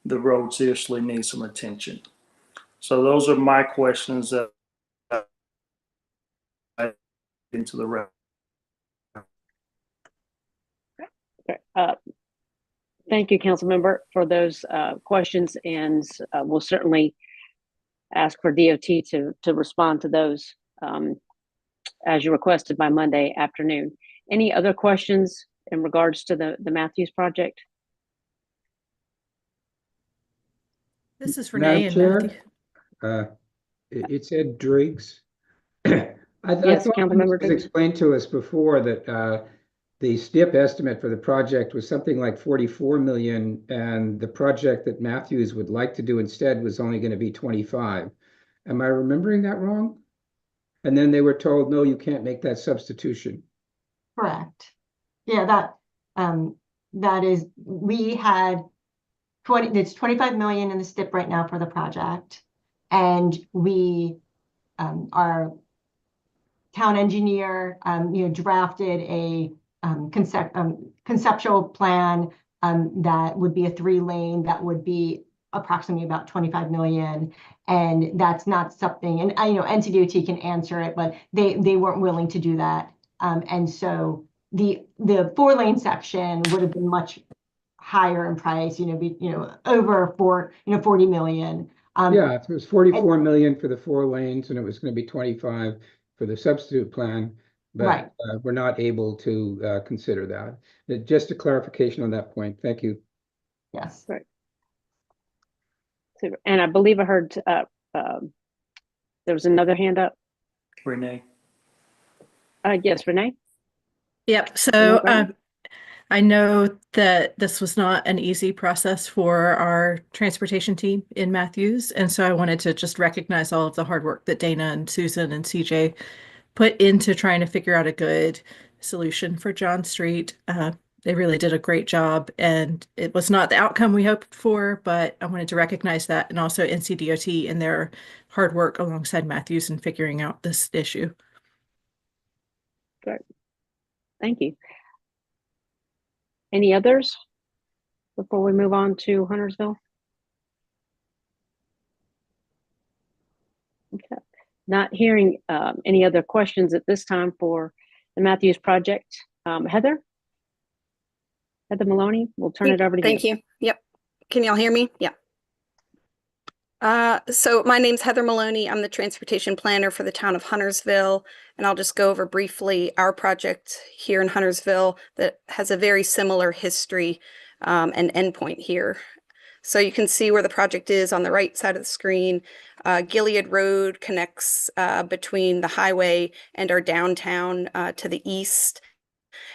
The road seriously needs some attention. So those are my questions that I into the record. Thank you, council member, for those questions, and we'll certainly ask for DOT to respond to those as you requested by Monday afternoon. Any other questions in regards to the Matthews project? This is Renee and Matthew. It said Driggs. I Yes, thought it Councilmember was explained to us before that the STIP estimate for the project was something like 44 million, and the project that Matthews would like to do instead was only going to be 25. Am I remembering that wrong? And then they were told, no, you can't make that substitution. Correct. Yeah, that is, we had it's 25 million in the STIP right now for the project, and we are town engineer, drafted a conceptual plan that would be a 3-lane that would be approximately about 25 million. And that's not something, and NCDOT can answer it, but they weren't willing to do that. And so the 4-lane section would have been much higher in price, over 40 million. Yeah, it was 44 million for the 4 lanes, and it was going to be 25 for the substitute plan, but right. We're not able to consider that. Just a clarification on that point. Thank you. Yes. Right. And I believe I heard there was another hand up. Renee. Yes, Renee. Yep. So I know that this was not an easy process for our transportation team in Matthews. And so I wanted to just recognize all of the hard work that Dana and Susan and CJ put into trying to figure out a good solution for John Street. They really did a great job, and it was not the outcome we hoped for, but I wanted to recognize that, and also NCDOT and their hard work alongside Matthews in figuring out this issue. Great. Thank you. Any others before we move on to Huntersville? Okay. Not hearing any other questions at this time for the Matthews project. Heather Maloney, we'll turn it over to you. Thank you. Yep. Can y'all hear me? Yeah. So my name's Heather Maloney. I'm the transportation planner for the town of Huntersville, and I'll just go over briefly our project here in Huntersville that has a very similar history and endpoint here. So you can see where the project is on the right side of the screen. Gilead Road connects between the highway and our downtown to the east.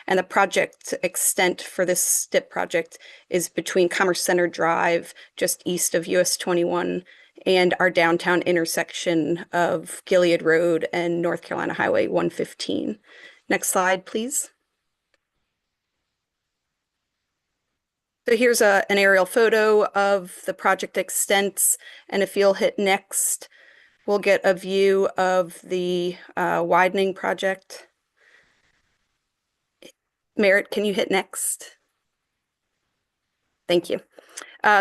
And the project extent for this STIP project is between Commerce Center Drive, just east of US 21, and our downtown intersection of Gilead Road and North Carolina Highway 115. Next slide, please. So here's an aerial photo of the project extents, and if you'll hit next, we'll get a view of the widening project. Merritt, can you hit next? Thank you.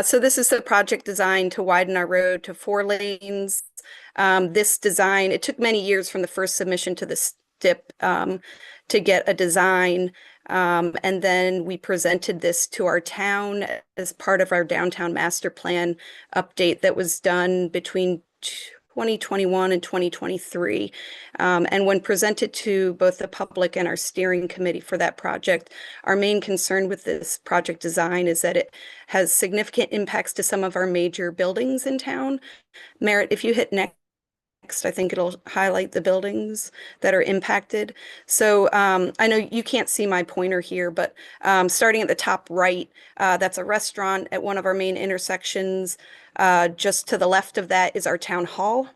So this is the project designed to widen our road to 4 lanes. This design, it took many years from the first submission to the STIP to get a design. And then we presented this to our town as part of our downtown master plan update that was done between 2021 and 2023. And when presented to both the public and our steering committee for that project, our main concern with this project design is that it has significant impacts to some of our major buildings in town. Merritt, if you hit next, I think it'll highlight the buildings that are impacted. So I know you can't see my pointer here, but starting at the top right, that's a restaurant at one of our main intersections. Just to the left of that is our town hall.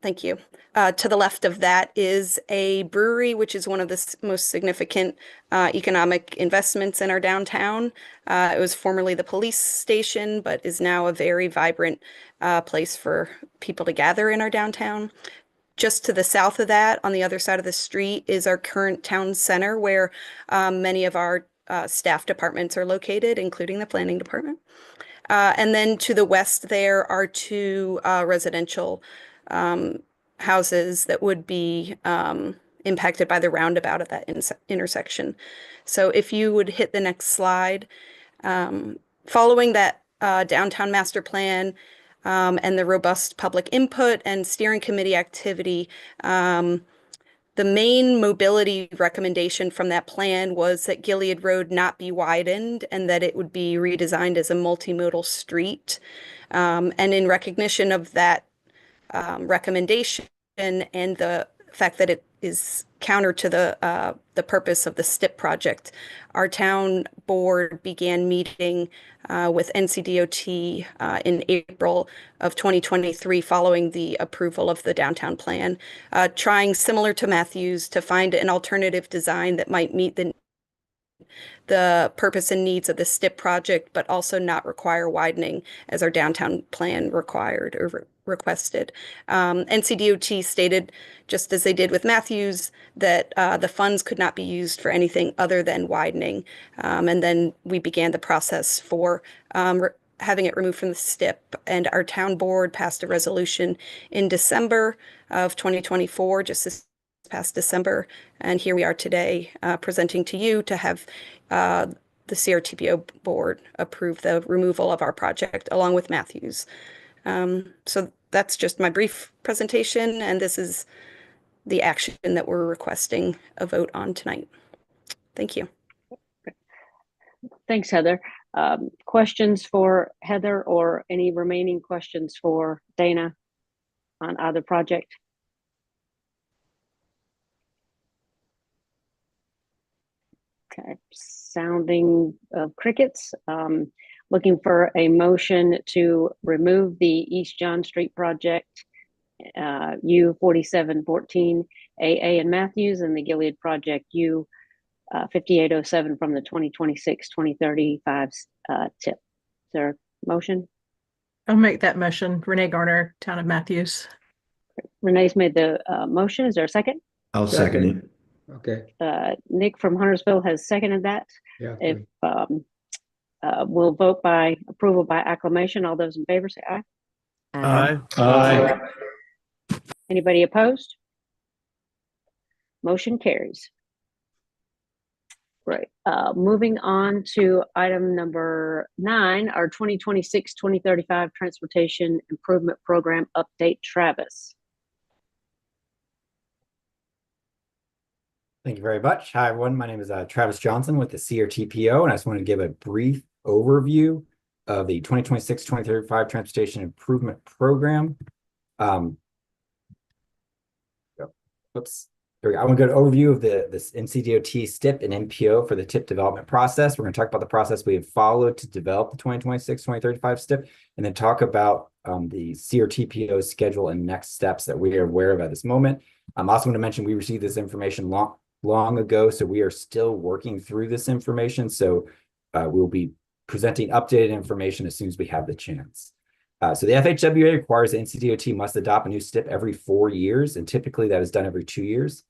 Thank you. To the left of that is a brewery, which is one of the most significant economic investments in our downtown. It was formerly the police station, but is now a very vibrant place for people to gather in our downtown. Just to the south of that, on the other side of the street, is our current town center, where many of our staff departments are located, including the planning department. And then to the west there are 2 residential houses that would be impacted by the roundabout at that intersection. So if you would hit the next slide, following that downtown master plan and the robust public input and steering committee activity, the main mobility recommendation from that plan was that Gilead Road not be widened and that it would be redesigned as a multimodal street. And in recognition of that recommendation and the fact that it is counter to the purpose of the STIP project, our town board began meeting with NCDOT in April of 2023 following the approval of the downtown plan, trying, similar to Matthews, to find an alternative design that might meet the purpose and needs of the STIP project, but also not require widening as our downtown plan required or requested. NCDOT stated, just as they did with Matthews, that the funds could not be used for anything other than widening. And then we began the process for having it removed from the STIP. And our town board passed a resolution in December of 2024, just this past December. And here we are today presenting to you to have the CRTPO board approve the removal of our project along with Matthews. So that's just my brief presentation, and this is the action that we're requesting a vote on tonight. Thank you. Thanks, Heather. Questions for Heather or any remaining questions for Dana on either project? Okay, sounding of crickets. Looking for a motion to remove the East John Street project, U4714 AA and Matthews, and the Gilead project U5807 from the 2026-2035 TIP. Is there a motion? I'll make that motion. Renee Garner, Town of Matthews. Renee's made the motion. Is there a second? I'll second it. Okay. Nick from Huntersville has seconded that. Yeah. If we'll vote by approval by acclamation. All those in favor say aye. Aye. Aye. Anybody opposed? Motion carries. Great. Moving on to item number 9, our 2026-2035 Transportation Improvement Program update. Travis. Thank you very much. Hi, everyone. My name is Travis Johnson with the CRTPO, and I just wanted to give a brief overview of the 2026-2035 Transportation Improvement Program. Oops. There we go. I want to go to overview of this NCDOT STIP and MPO for the TIP development process. We're going to talk about the process we have followed to develop the 2026-2035 STIP, and then talk about the CRTPO schedule and next steps that we are aware of at this moment. I'm also going to mention we received this information long ago, so we are still working through this information. So we'll be presenting updated information as soon as we have the chance. So the FHWA requires the NCDOT must adopt a new STIP every 4 years, and typically that is done every 2 years.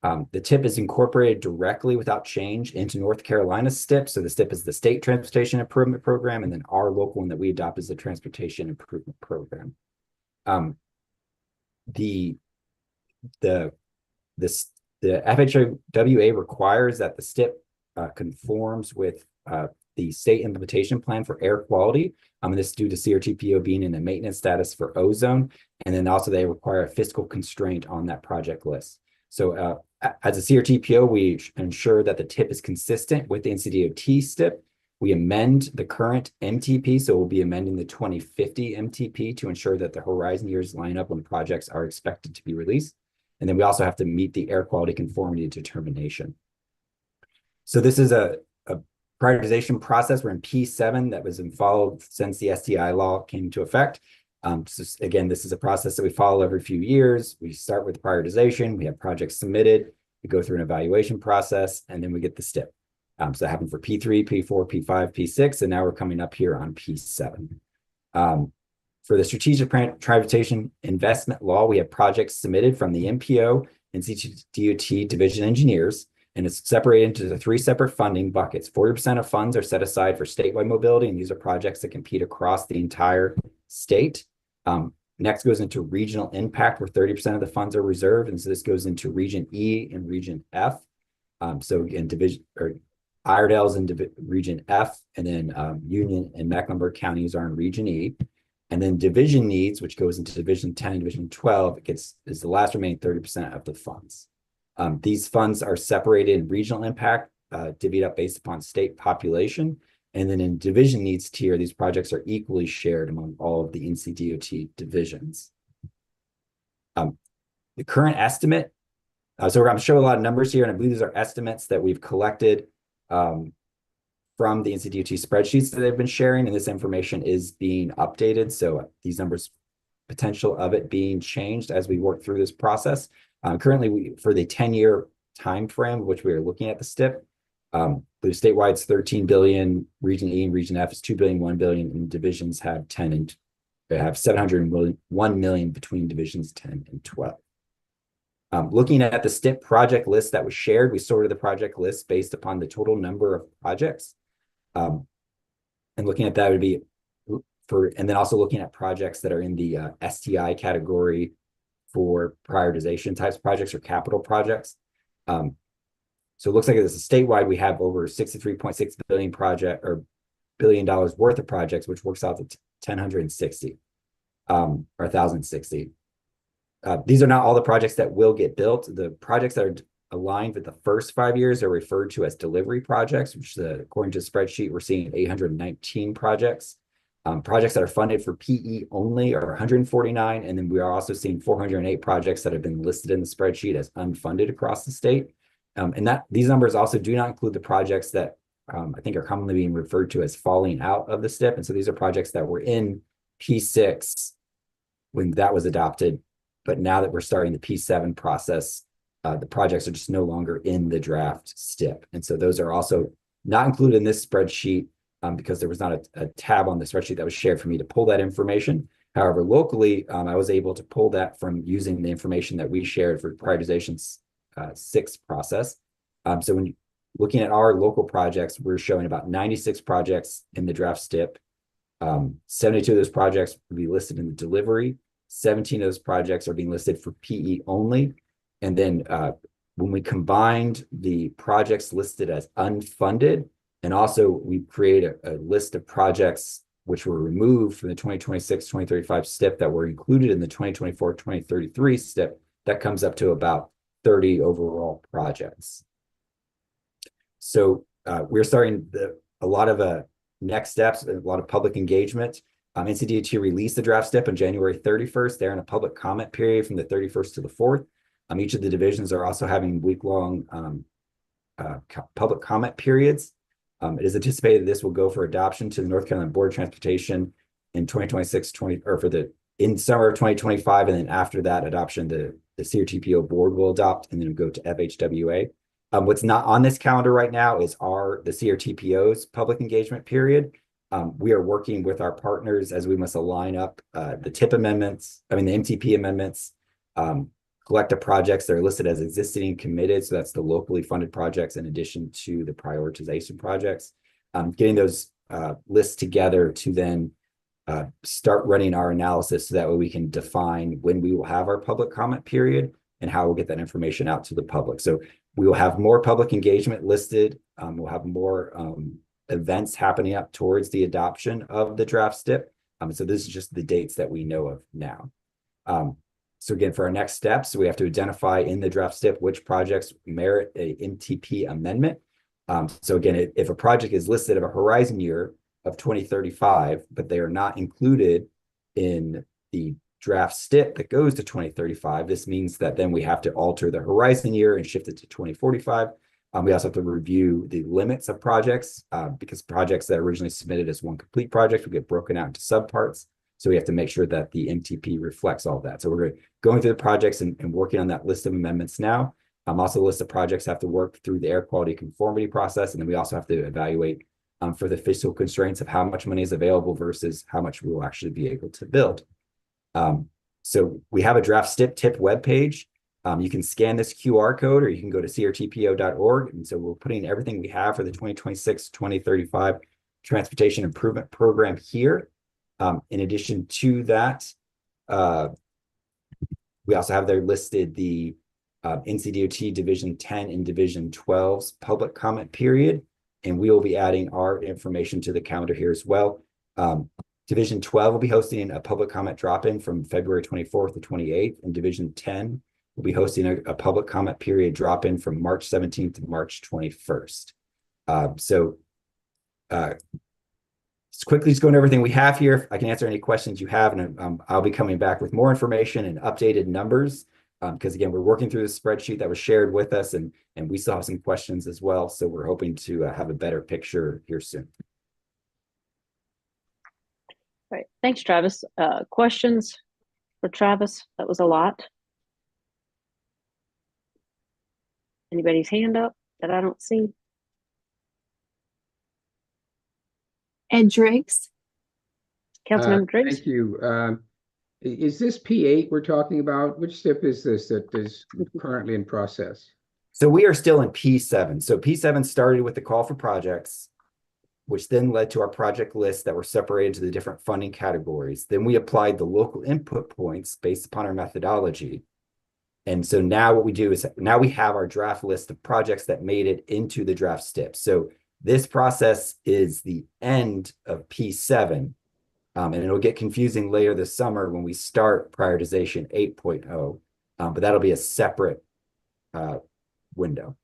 The TIP is incorporated directly without change into North Carolina's STIP. So the STIP is the State Transportation Improvement Program, and then our local one that we adopt is the Transportation Improvement Program. The FHWA requires that the STIP conforms with the state implementation plan for air quality. And this is due to CRTPO being in a maintenance status for ozone. And then also they require a fiscal constraint on that project list. So as a CRTPO, we ensure that the TIP is consistent with the NCDOT STIP. We amend the current MTP, so we'll be amending the 2050 MTP to ensure that the horizon years line up when projects are expected to be released. And then we also have to meet the air quality conformity determination. So this is a prioritization process. We're in P7 that was followed since the STI law came into effect. So again, this is a process that we follow every few years. We start with prioritization. We have projects submitted. We go through an evaluation process, and then we get the STIP. So that happened for P3, P4, P5, P6, and now we're coming up here on P7. For the Strategic Transportation Investment Law, we have projects submitted from the MPO and CDOT division engineers, and it's separated into the 3 separate funding buckets. 40% of funds are set aside for statewide mobility, and these are projects that compete across the entire state. Next goes into regional impact, where 30% of the funds are reserved, and so this goes into Region E and Region F. So again, Iredale's in Region F, and then Union and Mecklenburg counties are in Region E. And then division needs, which goes into Division 10 and Division 12, is the last remaining 30% of the funds. These funds are separated in regional impact, divvied up based upon state population. And then in division needs tier, these projects are equally shared among all of the NCDOT divisions. The current estimate, so we're going to show a lot of numbers here, and I believe these are estimates that we've collected from the NCDOT spreadsheets that they've been sharing, and this information is being updated. So these numbers, potential of it being changed as we work through this process. Currently, for the 10-year time frame, which we are looking at the STIP, the statewide is 13 billion, Region E and Region F is 2 billion, 1 billion, and divisions have 10 and have 701 million between divisions 10 and 12. Looking at the STIP project list that was shared, we sorted the project list based upon the total number of projects. And looking at that would be and then also looking at projects that are in the STI category for prioritization types of projects or capital projects. So it looks like it's a statewide, we have over 63.6 billion dollars worth of projects, which works out to 1,060 or 1,060. These are not all the projects that will get built. The projects that are aligned with the first 5 years are referred to as delivery projects, which according to the spreadsheet, we're seeing 819 projects. Projects that are funded for PE only are 149, and then we are also seeing 408 projects that have been listed in the spreadsheet as unfunded across the state. And that these numbers also do not include the projects that I think are commonly being referred to as falling out of the STIP. And so these are projects that were in P6 when that was adopted, but now that we're starting the P7 process, the projects are just no longer in the draft STIP. And so those are also not included in this spreadsheet because there was not a tab on the spreadsheet that was shared for me to pull that information. However, locally, I was able to pull that from using the information that we shared for prioritization's 6 process. So when looking at our local projects, we're showing about 96 projects in the draft STIP. 72 of those projects will be listed in the delivery. 17 of those projects are being listed for PE only. And then when we combined the projects listed as unfunded, and also we create a list of projects which were removed from the 2026-2035 STIP that were included in the 2024-2033 STIP, that comes up to about 30 overall projects. So we're starting a lot of next steps, a lot of public engagement. NCDOT released the draft STIP on January 31st. They're in a public comment period from the 31st to the 4th. Each of the divisions are also having week-long public comment periods. It is anticipated this will go for adoption to the North Carolina Board of Transportation in 2026-20 or in summer of 2025, and then after that adoption, the CRTPO Board will adopt, and then it'll go to FHWA. What's not on this calendar right now is the CRTPO's public engagement period. We are working with our partners as we must align up the TIP amendments, the MTP amendments, collective projects that are listed as existing and committed. So that's the locally funded projects in addition to the prioritization projects. Getting those lists together to then start running our analysis so that way we can define when we will have our public comment period and how we'll get that information out to the public. So we will have more public engagement listed. We'll have more events happening up towards the adoption of the draft STIP. So this is just the dates that we know of now. So again, for our next steps, we have to identify in the draft STIP which projects merit a MTP amendment. So again, if a project is listed of a horizon year of 2035, but they are not included in the draft STIP that goes to 2035, this means that then we have to alter the horizon year and shift it to 2045. We also have to review the limits of projects because projects that are originally submitted as one complete project will get broken out into subparts. So we have to make sure that the MTP reflects all that. So we're going through the projects and working on that list of amendments now. Also, the list of projects have to work through the air quality conformity process. And then we also have to evaluate for the fiscal constraints of how much money is available versus how much we will actually be able to build. So we have a draft STIP tip webpage. You can scan this QR code or you can go to crtpo.org. And so we're putting everything we have for the 2026-2035 Transportation Improvement Program here. In addition to that, we also have there listed the NCDOT Division 10 and Division 12's public comment period, and we will be adding our information to the calendar here as well. Division 12 will be hosting a public comment drop-in from February 24th to 28th, and Division 10 will be hosting a public comment period drop-in from March 17th to March 21st. Quickly just going over everything we have here. I can answer any questions you have, and I'll be coming back with more information and updated numbers because again, we're working through the spreadsheet that was shared with us, and we still have some questions as well. So we're hoping to have a better picture here soon. Right. Thanks, Travis. Questions for Travis? That was a lot. Anybody's hand up that I don't see? Ed Driggs. Councilmember Driggs? Thank you. Is this P8 we're talking about? Which STIP is this that is currently in process? So we are still in P7. So P7 started with the call for projects, which then led to our project lists that were separated to the different funding categories. Then we applied the local input points based upon our methodology. And so now what we do is now we have our draft list of projects that made it into the draft STIP. So this process is the end of P7. And it'll get confusing later this summer when we start prioritization 8.0. But that'll be a separate window.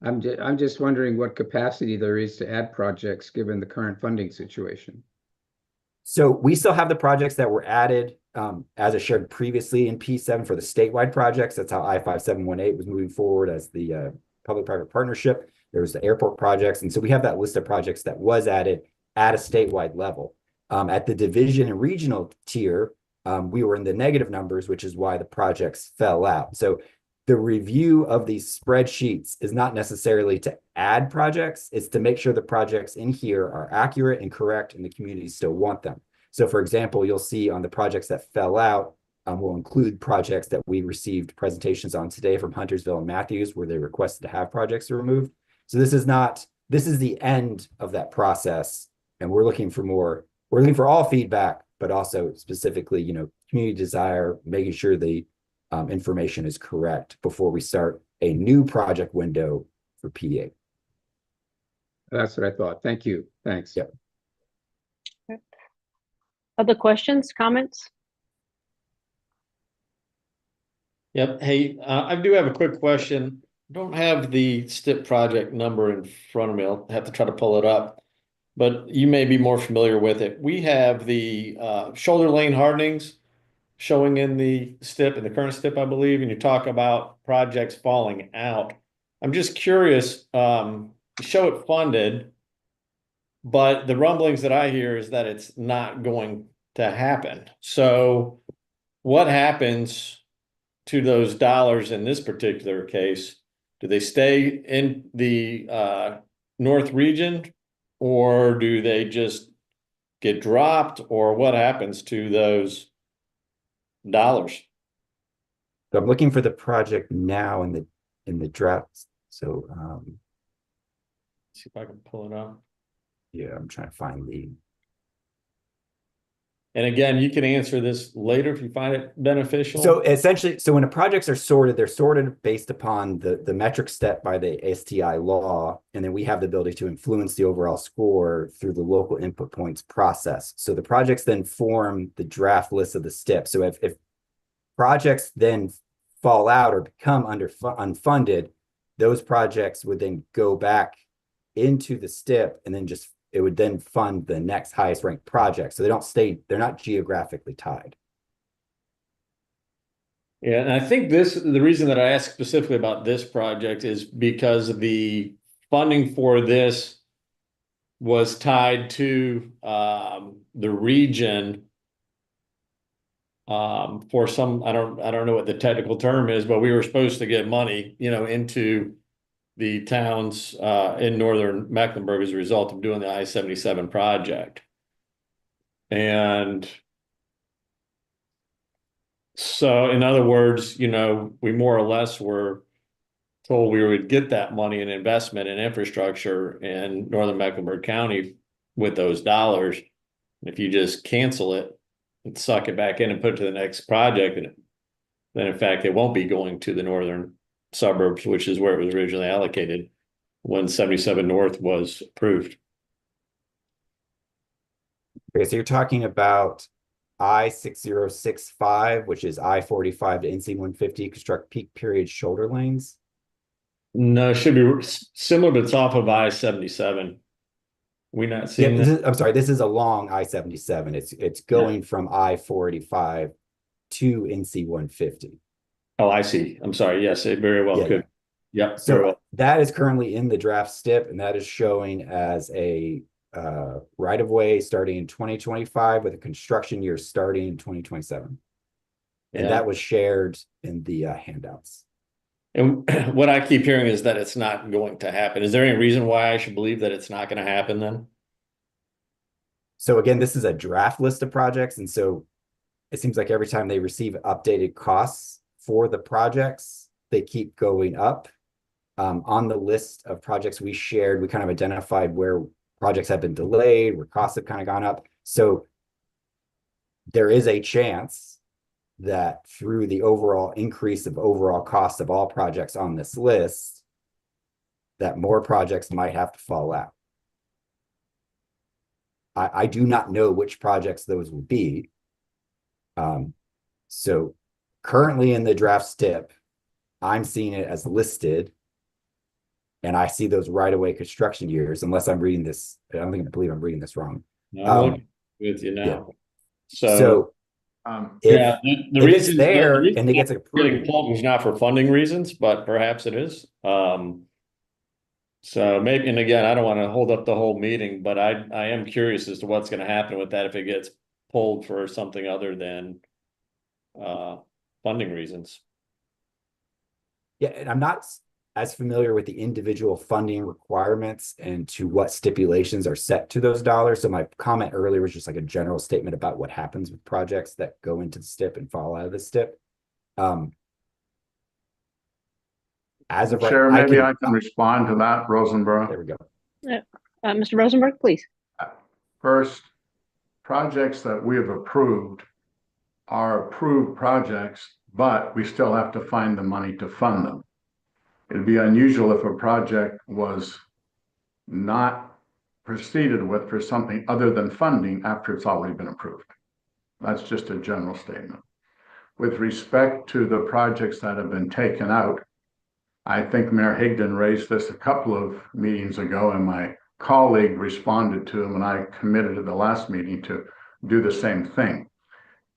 I'm just wondering what capacity there is to add projects given the current funding situation. So we still have the projects that were added as I shared previously in P7 for the statewide projects. That's how I-5718 was moving forward as the public-private partnership. There was the airport projects. And so we have that list of projects that was added at a statewide level. At the division and regional tier, we were in the negative numbers, which is why the projects fell out. So the review of these spreadsheets is not necessarily to add projects, it's to make sure the projects in here are accurate and correct and the community still want them. So for example, you'll see on the projects that fell out, we'll include projects that we received presentations on today from Huntersville and Matthews, where they requested to have projects removed. So this is the end of that process. And we're looking for all feedback, but also specifically, community desire, making sure the information is correct before we start a new project window for P8. That's what I thought. Thank you. Thanks. Yep. Other questions, comments? Yep. Hey, I do have a quick question. Don't have the STIP project number in front of me. I'll have to try to pull it up, but you may be more familiar with it. We have the shoulder lane hardenings showing in the STIP, in the current STIP, I believe, and you talk about projects falling out. I'm just curious, you show it funded, but the rumblings that I hear is that it's not going to happen. So what happens to those dollars in this particular case? Do they stay in the North region, or do they just get dropped, or what happens to those dollars? So I'm looking for the project now in the draft. So see if I can pull it up. Yeah, I'm trying to find the. And again, you can answer this later if you find it beneficial. So essentially, when the projects are sorted, they're sorted based upon the metric step by the STI law, and then we have the ability to influence the overall score through the local input points process. So the projects then form the draft list of the STIP. So if projects then fall out or become unfunded, those projects would then go back into the STIP, and then it would then fund the next highest ranked project. So they're not geographically tied. Yeah, and I think the reason that I asked specifically about this project is because the funding for this was tied to the region for some, I don't know what the technical term is, but we were supposed to get money, into the towns in northern Mecklenburg as a result of doing the I-77 project. And so in other words, we more or less were told we would get that money and investment in infrastructure in northern Mecklenburg County with those dollars. And if you just cancel it and suck it back in and put it to the next project, then in fact, it won't be going to the northern suburbs, which is where it was originally allocated when 77 North was approved. Okay, so you're talking about I-6065, which is I-45 to NC-150, construct peak period shoulder lanes? No, it should be similar, but it's off of I-77. We not seeing this? I'm sorry, this is along I-77. It's going from I-485 to NC-150. Oh, I see. I'm sorry. Yes, it very well could. Yeah. So that is currently in the draft STIP, and that is showing as a right-of-way starting in 2025 with a construction year starting in 2027. And that was shared in the handouts. And what I keep hearing is that it's not going to happen. Is there any reason why I should believe that it's not going to happen then? So again, this is a draft list of projects. And so it seems like every time they receive updated costs for the projects, they keep going up. On the list of projects we shared, we kind of identified where projects have been delayed, where costs have kind of gone up. So there is a chance that through the overall increase of overall cost of all projects on this list, that more projects might have to fall out. I do not know which projects those will be. So currently in the draft STIP, I'm seeing it as listed, and I see those right-of-way construction years, unless I'm reading this. I believe I'm reading this wrong. I'm looking with you now. Yeah. So if, the if reason it's there the reason and it gets getting approved, pulled is not for funding reasons, but perhaps it is. So maybe, and again, I don't want to hold up the whole meeting, but I am curious as to what's going to happen with that if it gets pulled for something other than funding reasons. yeah, and I'm not as familiar with the individual funding requirements and to what stipulations are set to those dollars. So my comment earlier was just like a general statement about what happens with projects that go into the STIP and fall out of the STIP. As of Chair, right, maybe I can respond to that, Rosenberg. There we go. Mr. Rosenberg, please. First, projects that we have approved are approved projects, but we still have to find the money to fund them. It'd be unusual if a project was not proceeded with for something other than funding after it's already been approved. That's just a general statement. With respect to the projects that have been taken out, I think Mayor Higdon raised this a couple of meetings ago, and my colleague responded to him, and I committed at the last meeting to do the same thing.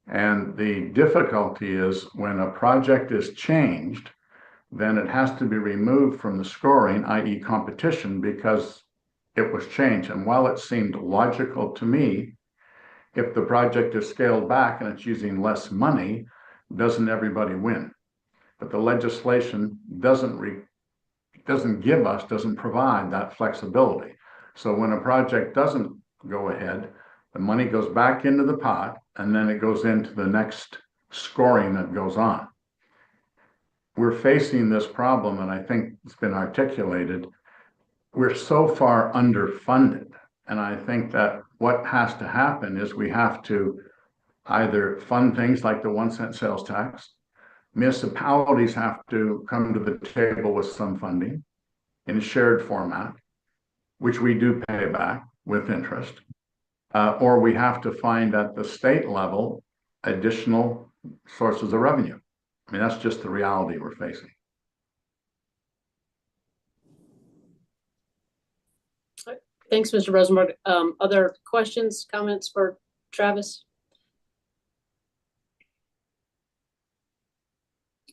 And the difficulty is when a project is changed, then it has to be removed from the scoring, i.e. competition, because it was changed. And while it seemed logical to me, if the project is scaled back and it's using less money, doesn't everybody win? But the legislation doesn't provide that flexibility. So when a project doesn't go ahead, the money goes back into the pot, and then it goes into the next scoring that goes on. We're facing this problem, and I think it's been articulated. We're so far underfunded, and I think that what has to happen is we have to either fund things like the 1-cent sales tax. Municipalities have to come to the table with some funding in a shared format, which we do pay back with interest, or we have to find at the state level additional sources of revenue. I mean, that's just the reality we're facing. Thanks, Mr. Rosenberg. Other questions, comments for Travis?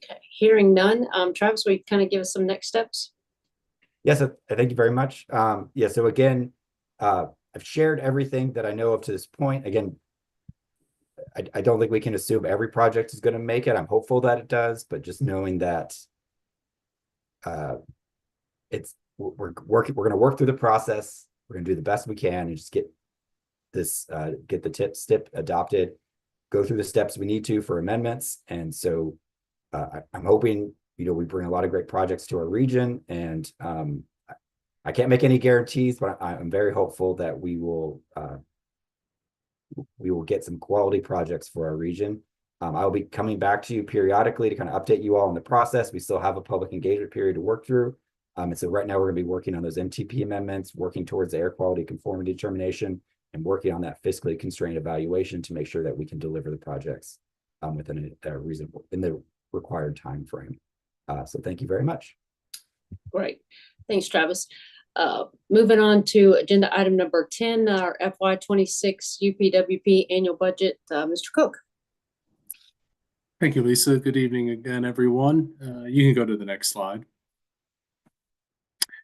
Okay, hearing none. Travis, will you kind of give us some next steps? Yes, thank you very much. Yeah, so again, I've shared everything that I know up to this point. Again, I don't think we can assume every project is going to make it. I'm hopeful that it does, but just knowing that we're going to work through the process. We're going to do the best we can and just get this get the STIP adopted, go through the steps we need to for amendments. And so I'm hoping, we bring a lot of great projects to our region, and I can't make any guarantees, but I'm very hopeful that we will get some quality projects for our region. I'll be coming back to you periodically to kind of update you all on the process. We still have a public engagement period to work through. And so right now we're going to be working on those MTP amendments, working towards the air quality conformity determination, and working on that fiscally constrained evaluation to make sure that we can deliver the projects within a reasonable, in the required time frame. So thank you very much. Great. Thanks, Travis. Moving on to agenda item number 10, our FY26 UPWP annual budget. Mr. Cook. Thank you, Lisa. Good evening again, everyone. You can go to the next slide.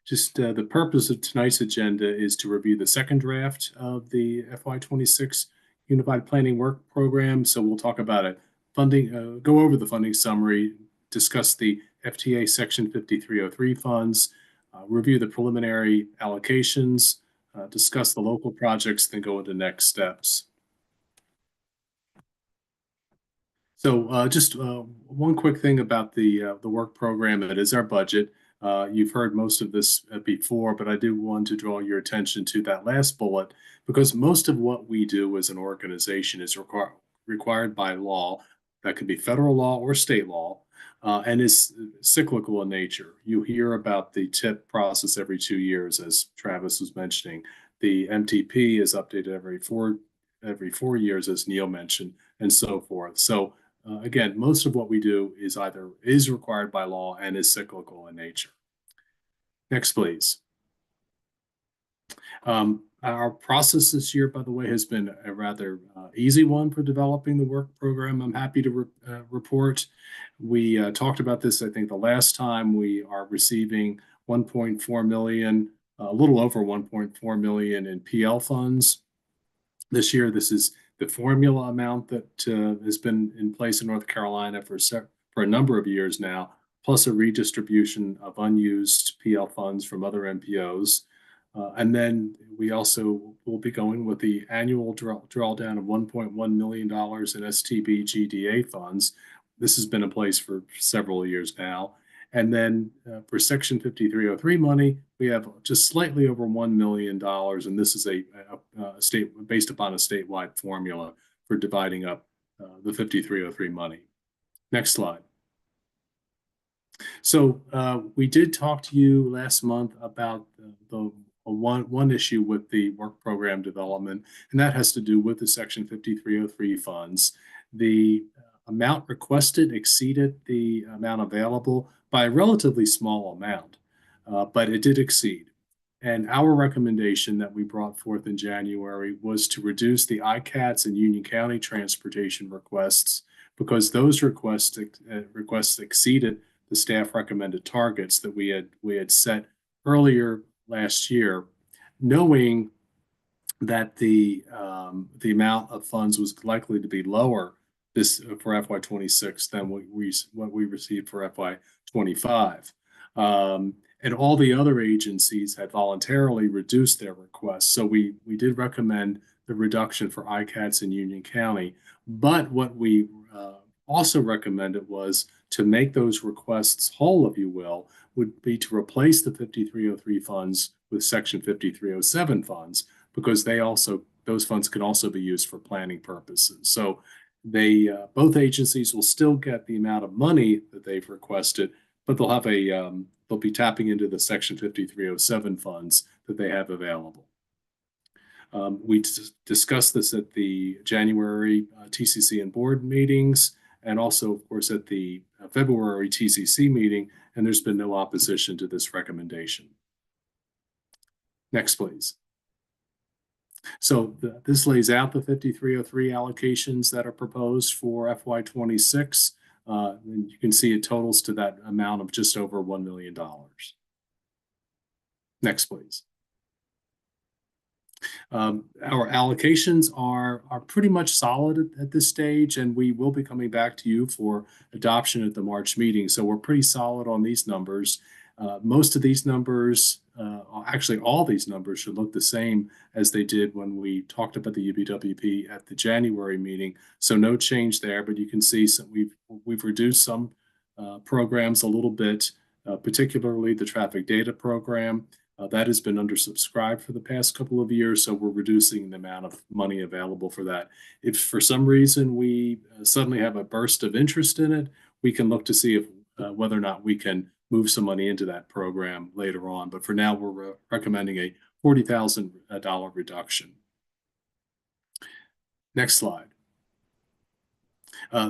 Just the purpose of tonight's agenda is to review the second draft of the FY26 Unified Planning Work Program. So we'll talk about it, funding, go over the funding summary, discuss the FTA Section 5303 funds, review the preliminary allocations, discuss the local projects, then go into next steps. So just one quick thing about the work program. It is our budget. You've heard most of this before, but I do want to draw your attention to that last bullet, because most of what we do as an organization is required by law. That could be federal law or state law, and is cyclical in nature. You hear about the TIP process every 2 years, as Travis was mentioning. The MTP is updated every four years, as Neil mentioned, and so forth. So again, most of what we do is required by law and is cyclical in nature. Next, please. Our process this year, by the way, has been a rather easy one for developing the work program. I'm happy to report. We talked about this, I think, the last time. We are receiving 1.4 million, a little over 1.4 million in PL funds. This year, this is the formula amount that has been in place in North Carolina for a number of years now, plus a redistribution of unused PL funds from other MPOs. And then we also will be going with the annual drawdown of $1.1 million in STB GDA funds. This has been in place for several years now. And then for Section 5303 money, we have just slightly over $1 million. And this is a state based upon a statewide formula for dividing up the 5303 money. Next slide. So we did talk to you last month about the one issue with the work program development, and that has to do with the Section 5303 funds. The amount requested exceeded the amount available by a relatively small amount, but it did exceed. And our recommendation that we brought forth in January was to reduce the ICATS and Union County transportation requests, because those requests exceeded the staff recommended targets that we had set earlier last year, knowing that the amount of funds was likely to be lower this for FY26 than what we received for FY25. And all the other agencies had voluntarily reduced their requests. So we did recommend the reduction for ICATS in Union County. But what we also recommended was to make those requests whole, if you will, would be to replace the 5303 funds with Section 5307 funds, because those funds can also be used for planning purposes. So both agencies will still get the amount of money that they've requested, but they'll have they'll be tapping into the Section 5307 funds that they have available. We discussed this at the January TCC and board meetings, and also, of course, at the February TCC meeting, and there's been no opposition to this recommendation. Next, please. So this lays out the 5303 allocations that are proposed for FY26. And you can see it totals to that amount of just over $1 million. Next, please. Our allocations are pretty much solid at this stage, and we will be coming back to you for adoption at the March meeting. So we're pretty solid on these numbers. Most of these numbers, actually all these numbers, should look the same as they did when we talked about the UBWP at the January meeting. So no change there, but you can see we've reduced some programs a little bit, particularly the traffic data program. That has been undersubscribed for the past couple of years, so we're reducing the amount of money available for that. If for some reason we suddenly have a burst of interest in it, we can look to see if whether or not we can move some money into that program later on. But for now, we're recommending a $40,000 reduction. Next slide.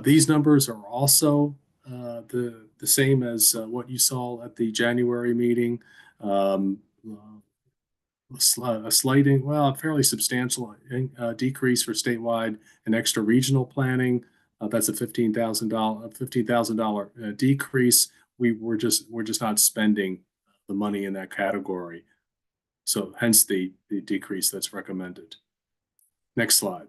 These numbers are also the same as what you saw at the January meeting. A fairly substantial decrease for statewide and extra regional planning. That's a $15,000 decrease. We're just not spending the money in that category. So hence the decrease that's recommended. Next slide.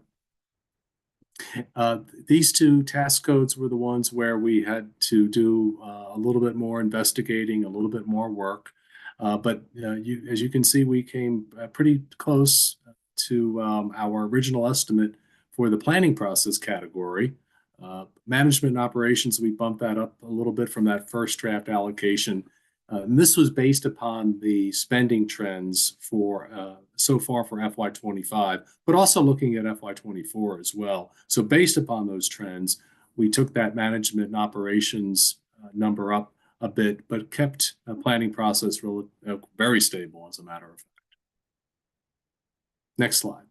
These two task codes were the ones where we had to do a little bit more investigating, a little bit more work. But as you can see, we came pretty close to our original estimate for the planning process category. Management and operations, we bumped that up a little bit from that first draft allocation. And this was based upon the spending trends for so far for FY25, but also looking at FY24 as well. So based upon those trends, we took that management and operations number up a bit, but kept a planning process very stable, as a matter of fact. Next slide.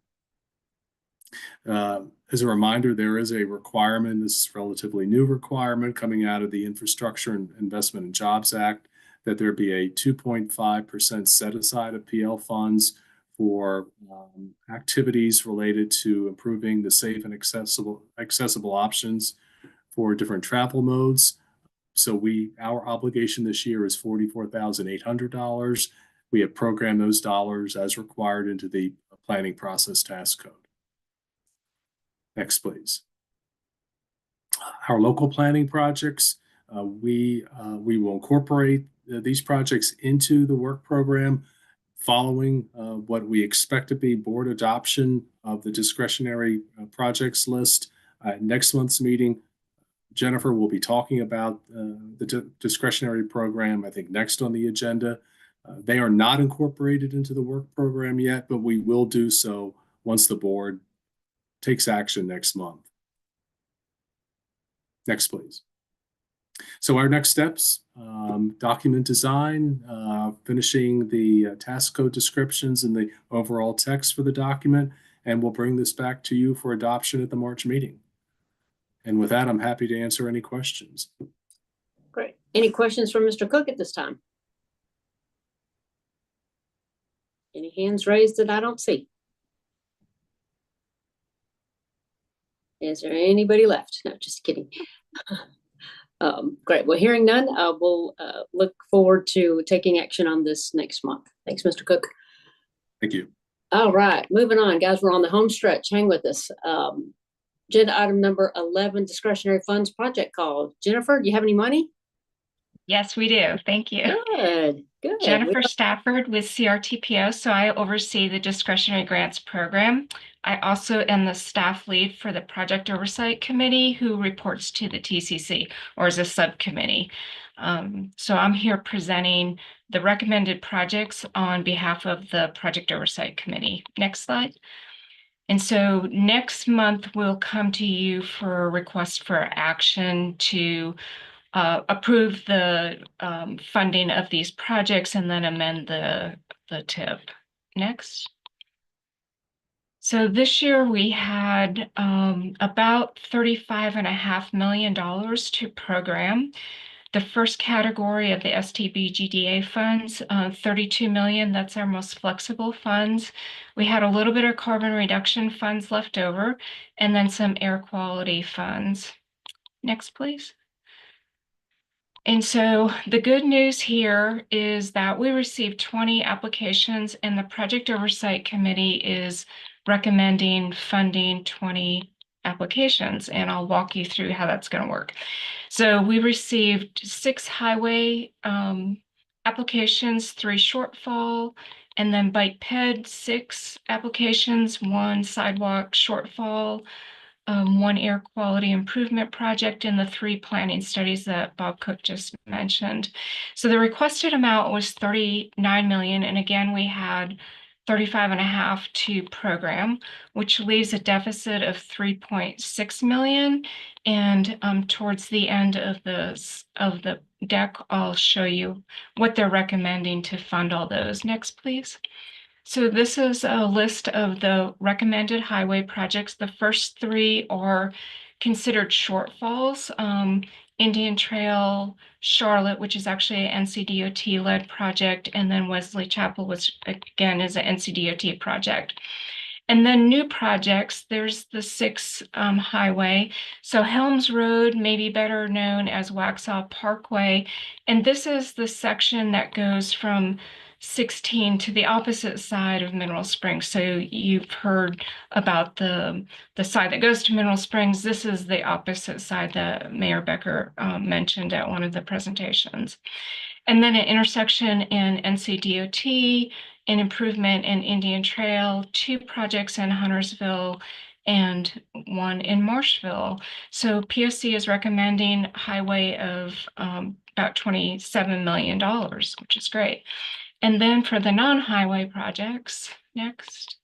As a reminder, there is a requirement, this is a relatively new requirement coming out of the Infrastructure and Investment and Jobs Act, that there be a 2.5% set aside of PL funds for activities related to improving the safe and accessible options for different travel modes. So our obligation this year is $44,800. We have programmed those dollars as required into the planning process task code. Next, please. Our local planning projects, we will incorporate these projects into the work program following what we expect to be board adoption of the discretionary projects list. Next month's meeting, Jennifer will be talking about the discretionary program, I think, next on the agenda. They are not incorporated into the work program yet, but we will do so once the board takes action next month. Next, please. So our next steps, document design, finishing the task code descriptions and the overall text for the document, and we'll bring this back to you for adoption at the March meeting. And with that, I'm happy to answer any questions. Great. Any questions from Mr. Cook at this time? Any hands raised that I don't see? Is there anybody left? No, just kidding. Great. Well, hearing none, we'll look forward to taking action on this next month. Thanks, Mr. Cook. Thank you. All right, moving on, guys. We're on the home stretch. Hang with us. Agenda item number 11, discretionary funds project call. Jennifer, do you have any money? Yes, we do. Thank you. Good, good. Jennifer Stafford with CRTPO. So I oversee the discretionary grants program. I also am the staff lead for the project oversight committee, who reports to the TCC or is a subcommittee. So I'm here presenting the recommended projects on behalf of the project oversight committee. Next slide. And so next month, we'll come to you for a request for action to approve the funding of these projects and then amend the TIP. Next. So this year we had about $35.5 million to program. The first category of the STB GDA funds, $32 million, that's our most flexible funds. We had a little bit of carbon reduction funds left over, and then some air quality funds. Next, please. And so the good news here is that we received 20 applications, and the Project Oversight Committee is recommending funding 20 applications, and I'll walk you through how that's going to work. So we received 6 highway applications, 3 shortfall, and then bike ped 6 applications, 1 sidewalk shortfall, 1 air quality improvement project, and the 3 planning studies that Bob Cook just mentioned. So the requested amount was $39 million, and again we had 35.5 to program, which leaves a deficit of 3.6 million. And towards the end of the deck, I'll show you what they're recommending to fund all those. Next, please. So this is a list of the recommended highway projects. The first 3 are considered shortfalls. Indian Trail, Charlotte, which is actually an NCDOT-led project, and then Wesley Chapel, which again is an NCDOT project. And then new projects, there's the 6 highway. So Helms Road, maybe better known as Waxhaw Parkway. And this is the section that goes from 16 to the opposite side of Mineral Springs. So you've heard about the side that goes to Mineral Springs. This is the opposite side that Mayor Becker mentioned at one of the presentations. And then an intersection in NCDOT, an improvement in Indian Trail, 2 projects in Huntersville, and 1 in Marshville. So POC is recommending highway of about $27 million, which is great. And then for the non-highway projects, next.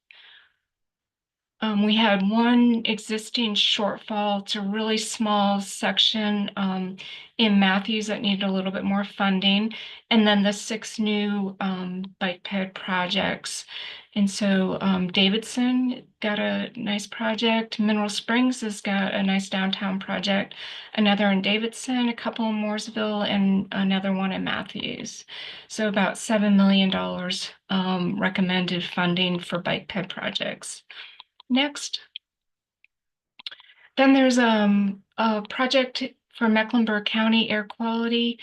We had 1 existing shortfall. It's a really small section in Matthews that needed a little bit more funding. And then the 6 new bike ped projects. And so Davidson got a nice project. Mineral Springs has got a nice downtown project. Another in Davidson, a couple in Mooresville, and another one in Matthews. So about $7 million recommended funding for bike ped projects. Next. Then there's a project for Mecklenburg County Air Quality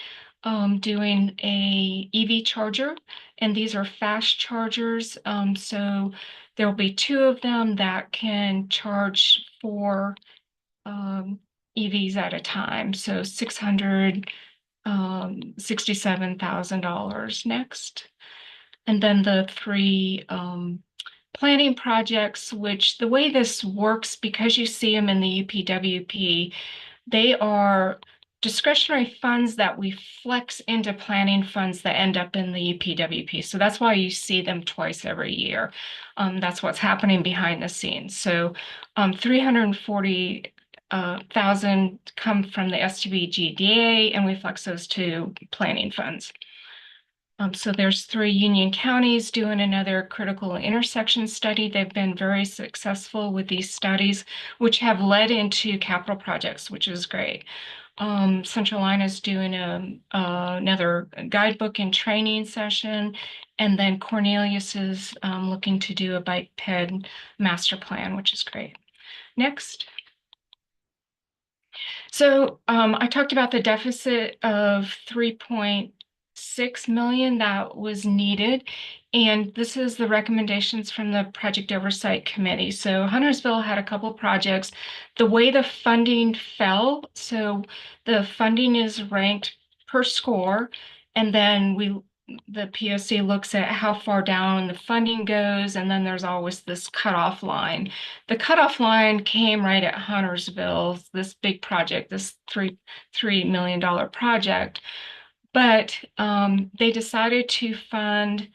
doing a EV charger, and these are fast chargers. So there will be 2 of them that can charge 4 EVs at a time. So $667,000 next. And then the 3 planning projects, which the way this works, because you see them in the UPWP, they are discretionary funds that we flex into planning funds that end up in the UPWP. So that's why you see them twice every year. That's what's happening behind the scenes. So 340,000 come from the STBGDA, and we flex those to planning funds. So there's 3 Union counties doing another critical intersection study. They've been very successful with these studies, which have led into capital projects, which is great. Central Line is doing another guidebook and training session, and then Cornelius is looking to do a bike ped master plan, which is great. Next. So I talked about the deficit of 3.6 million that was needed. And this is the recommendations from the Project Oversight Committee. So Huntersville had a couple projects. The way the funding fell, so the funding is ranked per score, and then the POC looks at how far down the funding goes, and then there's always this cutoff line. The cutoff line came right at Huntersville, this big project, this $3 million project. But they decided to fund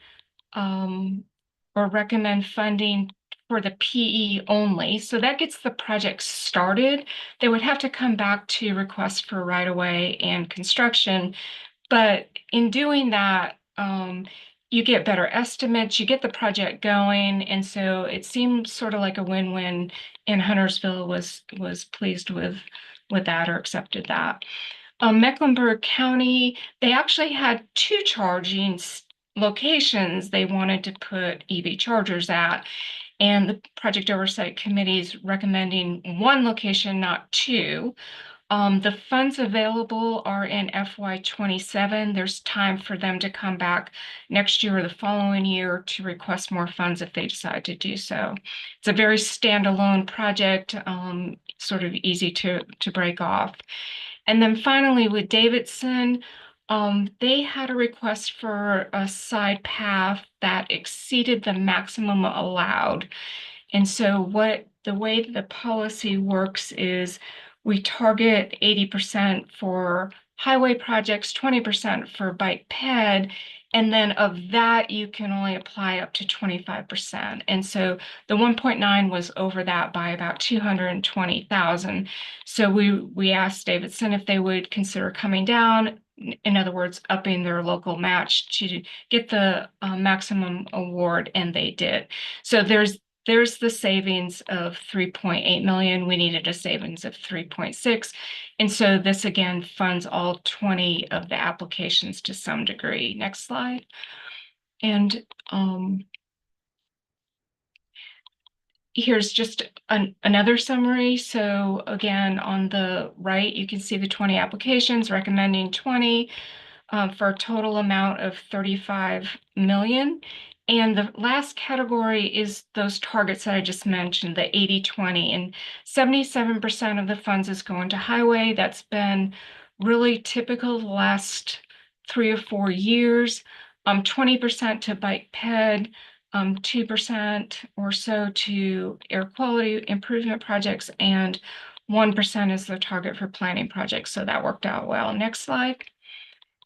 or recommend funding for the PE only. So that gets the project started. They would have to come back to request for right-of-way and construction. But in doing that, you get better estimates, you get the project going. And so it seemed sort of like a win-win, and Huntersville was pleased with that or accepted that. Mecklenburg County, they actually had 2 charging locations they wanted to put EV chargers at, and the Project Oversight Committee is recommending 1 location, not 2. The funds available are in FY27. There's time for them to come back next year or the following year to request more funds if they decide to do so. It's a very standalone project, sort of easy to break off. And then finally with Davidson, they had a request for a side path that exceeded the maximum allowed. And so the way the policy works is we target 80% for highway projects, 20% for bike ped, and then of that, you can only apply up to 25%. And so the 1.9 was over that by about 220,000. So we asked Davidson if they would consider coming down, in other words, upping their local match to get the maximum award, and they did. So there's the savings of 3.8 million. We needed a savings of 3.6. And so this again funds all 20 of the applications to some degree. Next slide. And here's just another summary. So again, on the right, you can see the 20 applications, recommending 20 for a total amount of 35 million. And the last category is those targets that I just mentioned, the 80-20, and 77% of the funds is going to highway. That's been really typical the last 3 or 4 years, 20% to bike ped, 2% or so to air quality improvement projects, and 1% is the target for planning projects. So that worked out well. Next slide.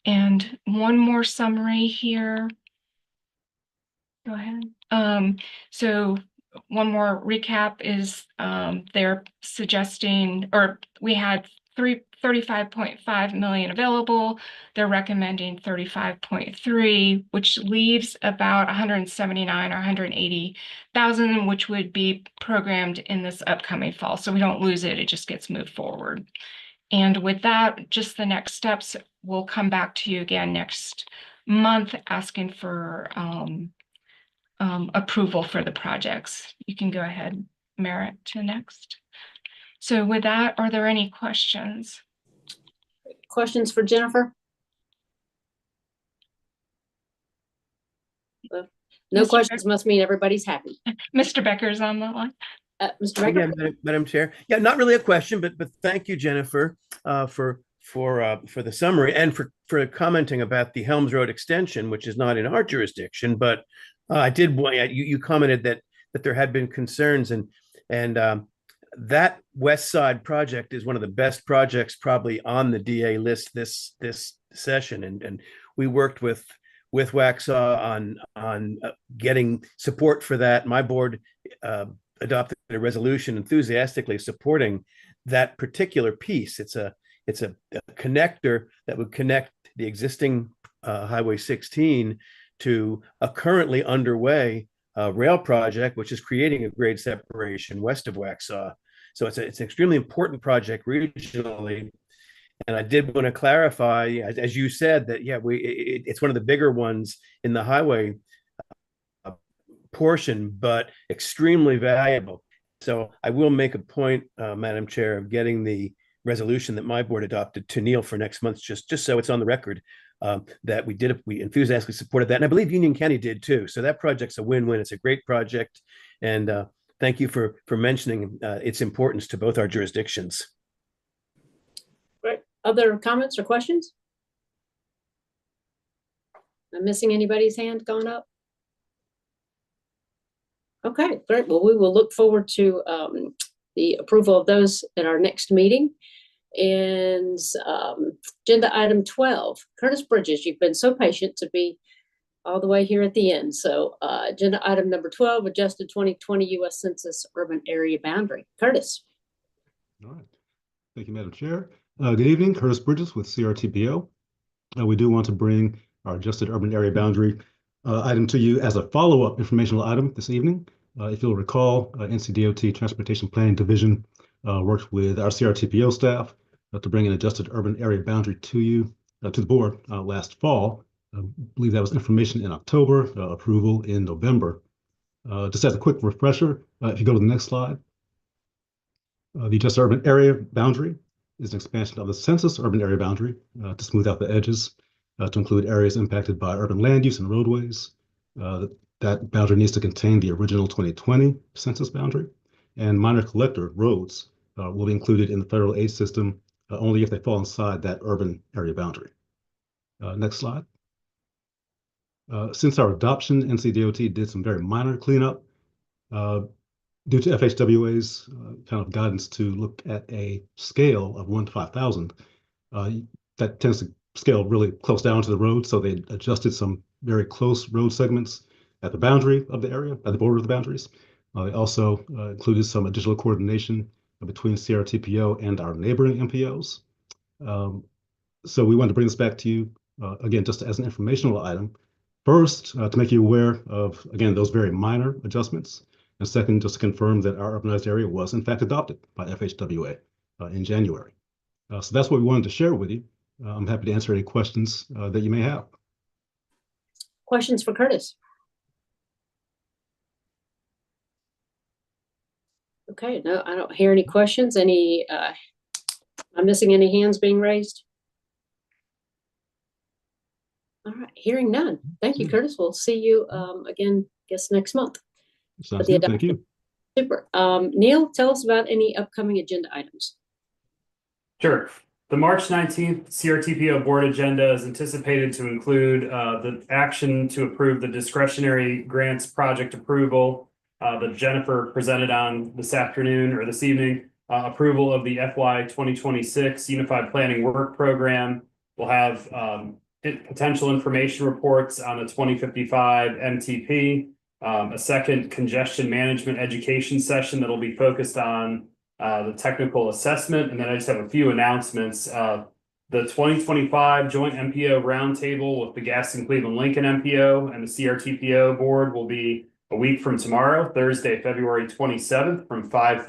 And one more summary here. Go ahead. So one more recap is they're suggesting, or we had 35.5 million available. They're recommending 35.3, which leaves about 179 or 180,000, which would be programmed in this upcoming fall. So we don't lose it, it just gets moved forward. And with that, just the next steps, we'll come back to you again next month asking for approval for the projects. You can go ahead, Merritt, to next. So with that, are there any questions? Questions for Jennifer? No Mr. questions must mean everybody's happy. Mr. Becker's on the line. Mr. Becker? Again, Madam Chair. Yeah, not really a question, but thank you, Jennifer, for the summary and for commenting about the Helms Road extension, which is not in our jurisdiction. But I did. You commented that there had been concerns, and that West Side project is one of the best projects probably on the DA list this session, and we worked with Waxaw on getting support for that. My board adopted a resolution enthusiastically supporting that particular piece. It's a connector that would connect the existing Highway 16 to a currently underway rail project, which is creating a grade separation west of Waxaw. So it's an extremely important project regionally. And I did want to clarify, as you said, that it's one of the bigger ones in the highway portion, but extremely valuable. So I will make a point, Madam Chair, of getting the resolution that my board adopted to Neil for next month, just so it's on the record that we enthusiastically supported that. And I believe Union County did too. So that project's a win-win. It's a great project. And thank you for mentioning its importance to both our jurisdictions. Right. Other comments or questions? Am I missing anybody's hand going up? Okay, great. Well, we will look forward to the approval of those at our next meeting. And agenda item 12, Curtis Bridges, you've been so patient to be all the way here at the end. So agenda item number 12, adjusted 2020 U.S. Census urban area boundary. Curtis. All right. Thank you, Madam Chair. Good evening, Curtis Bridges with CRTPO. We do want to bring our adjusted urban area boundary item to you as a follow-up informational item this evening. If you'll recall, NCDOT Transportation Planning Division worked with our CRTPO staff to bring an adjusted urban area boundary to you, to the board last fall. I believe that was information in October, approval in November. Just as a quick refresher, if you go to the next slide, the adjusted urban area boundary is an expansion of the census urban area boundary to smooth out the edges, to include areas impacted by urban land use and roadways. That boundary needs to contain the original 2020 census boundary, and minor collector roads will be included in the federal aid system only if they fall inside that urban area boundary. Next slide. Since our adoption, NCDOT did some very minor cleanup due to FHWA's kind of guidance to look at a scale of 1 to 5,000. That tends to scale really close down to the road, so they adjusted some very close road segments at the boundary of the area, at the border of the boundaries. They also included some additional coordination between CRTPO and our neighboring MPOs. So we wanted to bring this back to you, again, just as an informational item. First, to make you aware of, again, those very minor adjustments. And second, just to confirm that our urbanized area was in fact adopted by FHWA in January. So that's what we wanted to share with you. I'm happy to answer any questions that you may have. Questions for Curtis? Okay, no, I don't hear any questions. Am I missing any hands being raised? All right, hearing none. Thank you, Curtis. We'll see you again, I guess, next month. Sounds good. Thank you. Super. Neil, tell us about any upcoming agenda items. Sure. The March 19th CRTPO board agenda is anticipated to include the action to approve the discretionary grants project approval that Jennifer presented on this afternoon or this evening, approval of the FY 2026 Unified Planning Work Program. We'll have potential information reports on the 2055 MTP, a second congestion management education session that'll be focused on the technical assessment. And then I just have a few announcements. The 2025 Joint MPO Roundtable with the Gaston Cleveland Lincoln MPO and the CRTPO Board will be a week from tomorrow, Thursday, February 27th from 5:30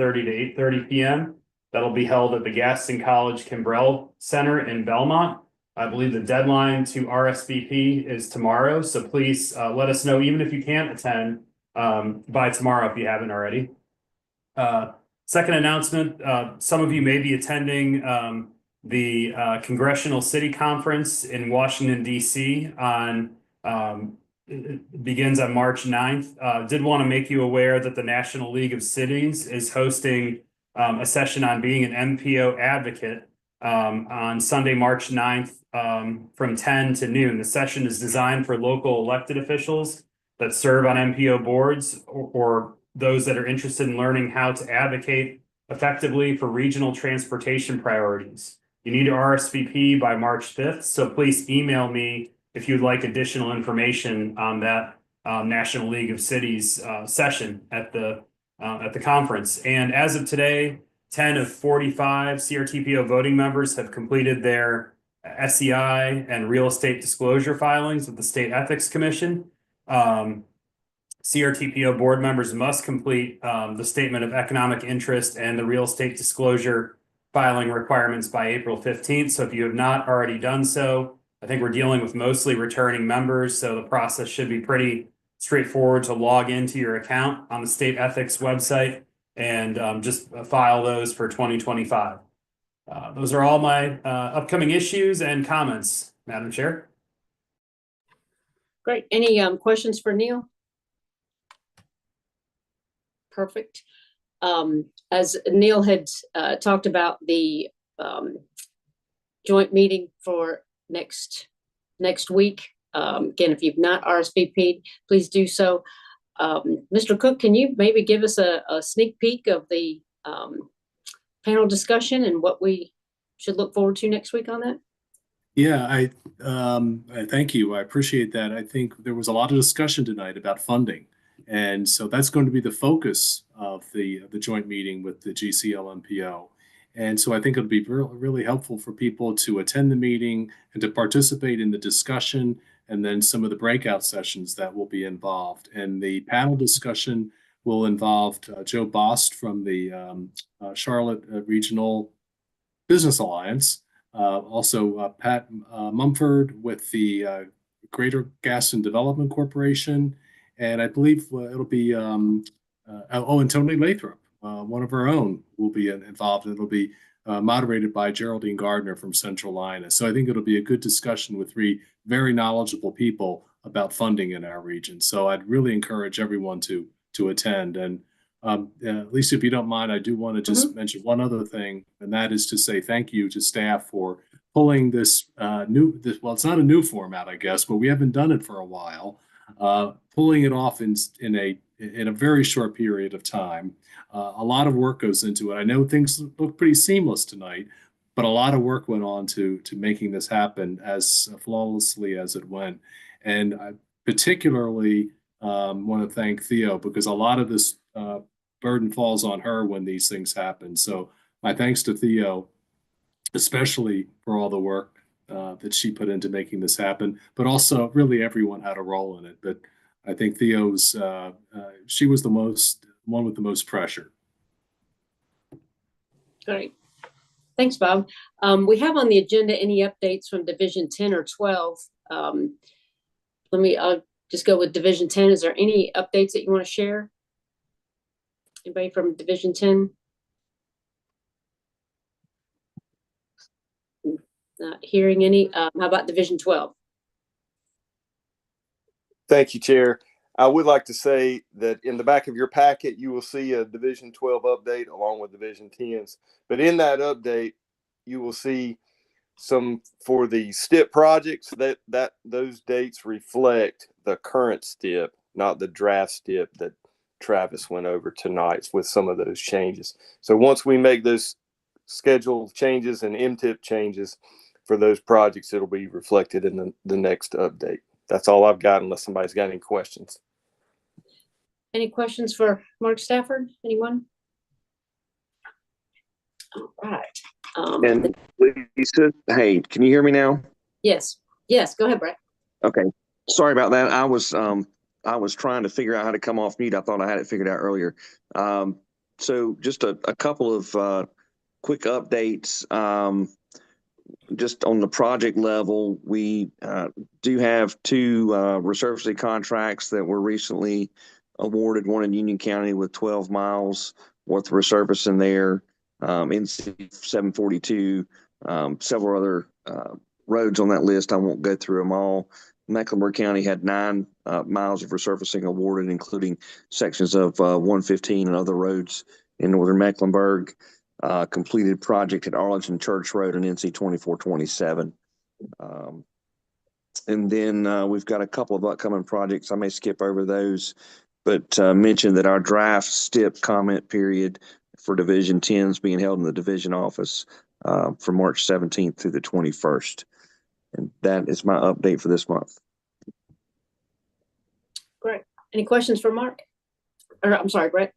to 8:30 p.m. That'll be held at the Gaston College Kimbrell Center in Belmont. I believe the deadline to RSVP is tomorrow, so please let us know, even if you can't attend, by tomorrow if you haven't already. Second announcement, some of you may be attending the Congressional City Conference in Washington, D.C. It begins on March 9th. Did want to make you aware that the National League of Cities is hosting a session on being an MPO advocate on Sunday, March 9th from 10 to noon. The session is designed for local elected officials that serve on MPO boards or those that are interested in learning how to advocate effectively for regional transportation priorities. You need to RSVP by March 5th, so please email me if you'd like additional information on that National League of Cities session at the conference. And as of today, 10 of 45 CRTPO voting members have completed their SEI and real estate disclosure filings with the State Ethics Commission. CRTPO board members must complete the statement of economic interest and the real estate disclosure filing requirements by April 15th. So if you have not already done so, I think we're dealing with mostly returning members, so the process should be pretty straightforward to log into your account on the state ethics website and just file those for 2025. Those are all my upcoming issues and comments, Madam Chair. Great. Any questions for Neil? Perfect. As Neil had talked about the joint meeting for next week. Again, if you've not RSVP'd, please do so. Mr. Cook, can you maybe give us a sneak peek of the panel discussion and what we should look forward to next week on that? Yeah, I thank you. I appreciate that. I think there was a lot of discussion tonight about funding. And so that's going to be the focus of the joint meeting with the GCL-MPO. And so I think it'll be really helpful for people to attend the meeting and to participate in the discussion and then some of the breakout sessions that will be involved. And the panel discussion will involve Joe Bost from the Charlotte Regional Business Alliance, also Pat Mumford with the Greater Gaston Development Corporation, and I believe it'll be, and Tony Lathrop, one of our own, will be involved. It'll be moderated by Geraldine Gardner from Central Line. So I think it'll be a good discussion with three very knowledgeable people about funding in our region. So I'd really encourage everyone to attend. And Lisa, if you don't mind, I do want to just mention one other thing, and that is to say thank you to staff for pulling this well, it's not a new format, I guess, but we haven't done it for a while. Pulling it off in a very short period of time. A lot of work goes into it. I know things look pretty seamless tonight, but a lot of work went on to making this happen as flawlessly as it went. And I particularly want to thank Theo, because a lot of this burden falls on her when these things happen. So my thanks to Theo, especially for all the work that she put into making this happen, but also really everyone had a role in it. But I think Theo's, she was the one with the most pressure. Great. Thanks, Bob. We have on the agenda any updates from Division 10 or 12. I'll just go with Division 10. Is there any updates that you want to share? Anybody from Division 10? Not hearing any. How about Division 12? Thank you, Chair. I would like to say that in the back of your packet, you will see a Division 12 update along with Division 10s. But in that update, you will see for the STIP projects, that those dates reflect the current STIP, not the draft STIP that Travis went over tonight with some of those changes. So once we make those schedule changes and MTIP changes for those projects, it'll be reflected in the next update. That's all I've got, unless somebody's got any questions. Any questions for Mark Stafford? Anyone? All right. And Lisa, hey, can you hear me now? Yes. Yes. Go ahead, Brett. Okay. Sorry about that. I was trying to figure out how to come off mute. I thought I had it figured out earlier. So just a couple of quick updates. Just on the project level, we do have two resurfacing contracts that were recently awarded, one in Union County with 12 miles worth of resurfacing there, NC 742, several other roads on that list. I won't go through them all. Mecklenburg County had 9 miles of resurfacing awarded, including sections of 115 and other roads in northern Mecklenburg. Completed project at Arlington Church Road and NC 2427. And then we've got a couple of upcoming projects. I may skip over those, but mention that our draft STIP comment period for Division 10 is being held in the division office from March 17th through the 21st. And that is my update for this month. Great. Any questions for Mark? Or I'm sorry, Brett.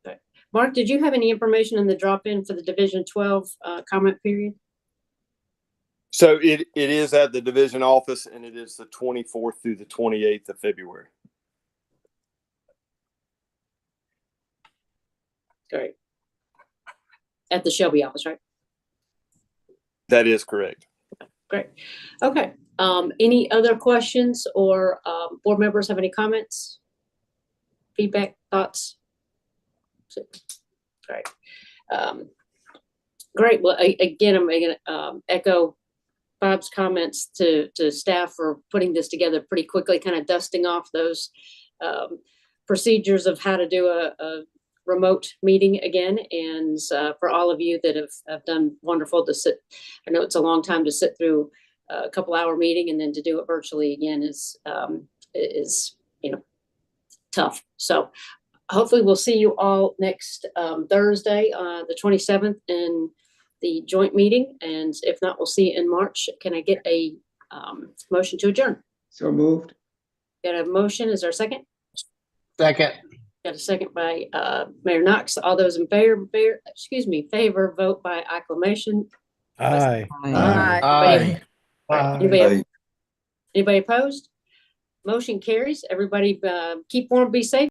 Okay. Mark, did you have any information in the drop-in for the Division 12 comment period? So it is at the division office, and it is the 24th through the 28th of February. Great. At the Shelby office, right? That is correct. Great. Okay. Any other questions or board members have any comments, feedback, thoughts? Great. Great. Well, again, I'm going to echo Bob's comments to staff for putting this together pretty quickly, kind of dusting off those procedures of how to do a remote meeting again. And for all of you that have done wonderful to sit, I know it's a long time to sit through a couple-hour meeting, and then to do it virtually again is tough. So hopefully we'll see you all next Thursday, the 27th, in the joint meeting. And if not, we'll see you in March. Can I get a motion to adjourn? So moved. Got a motion. Is there a second? Second. Got a second by Mayor Knox. All those in favor, vote by acclamation. Aye. Aye. Anybody opposed? Motion carries. Everybody keep warm, be safe.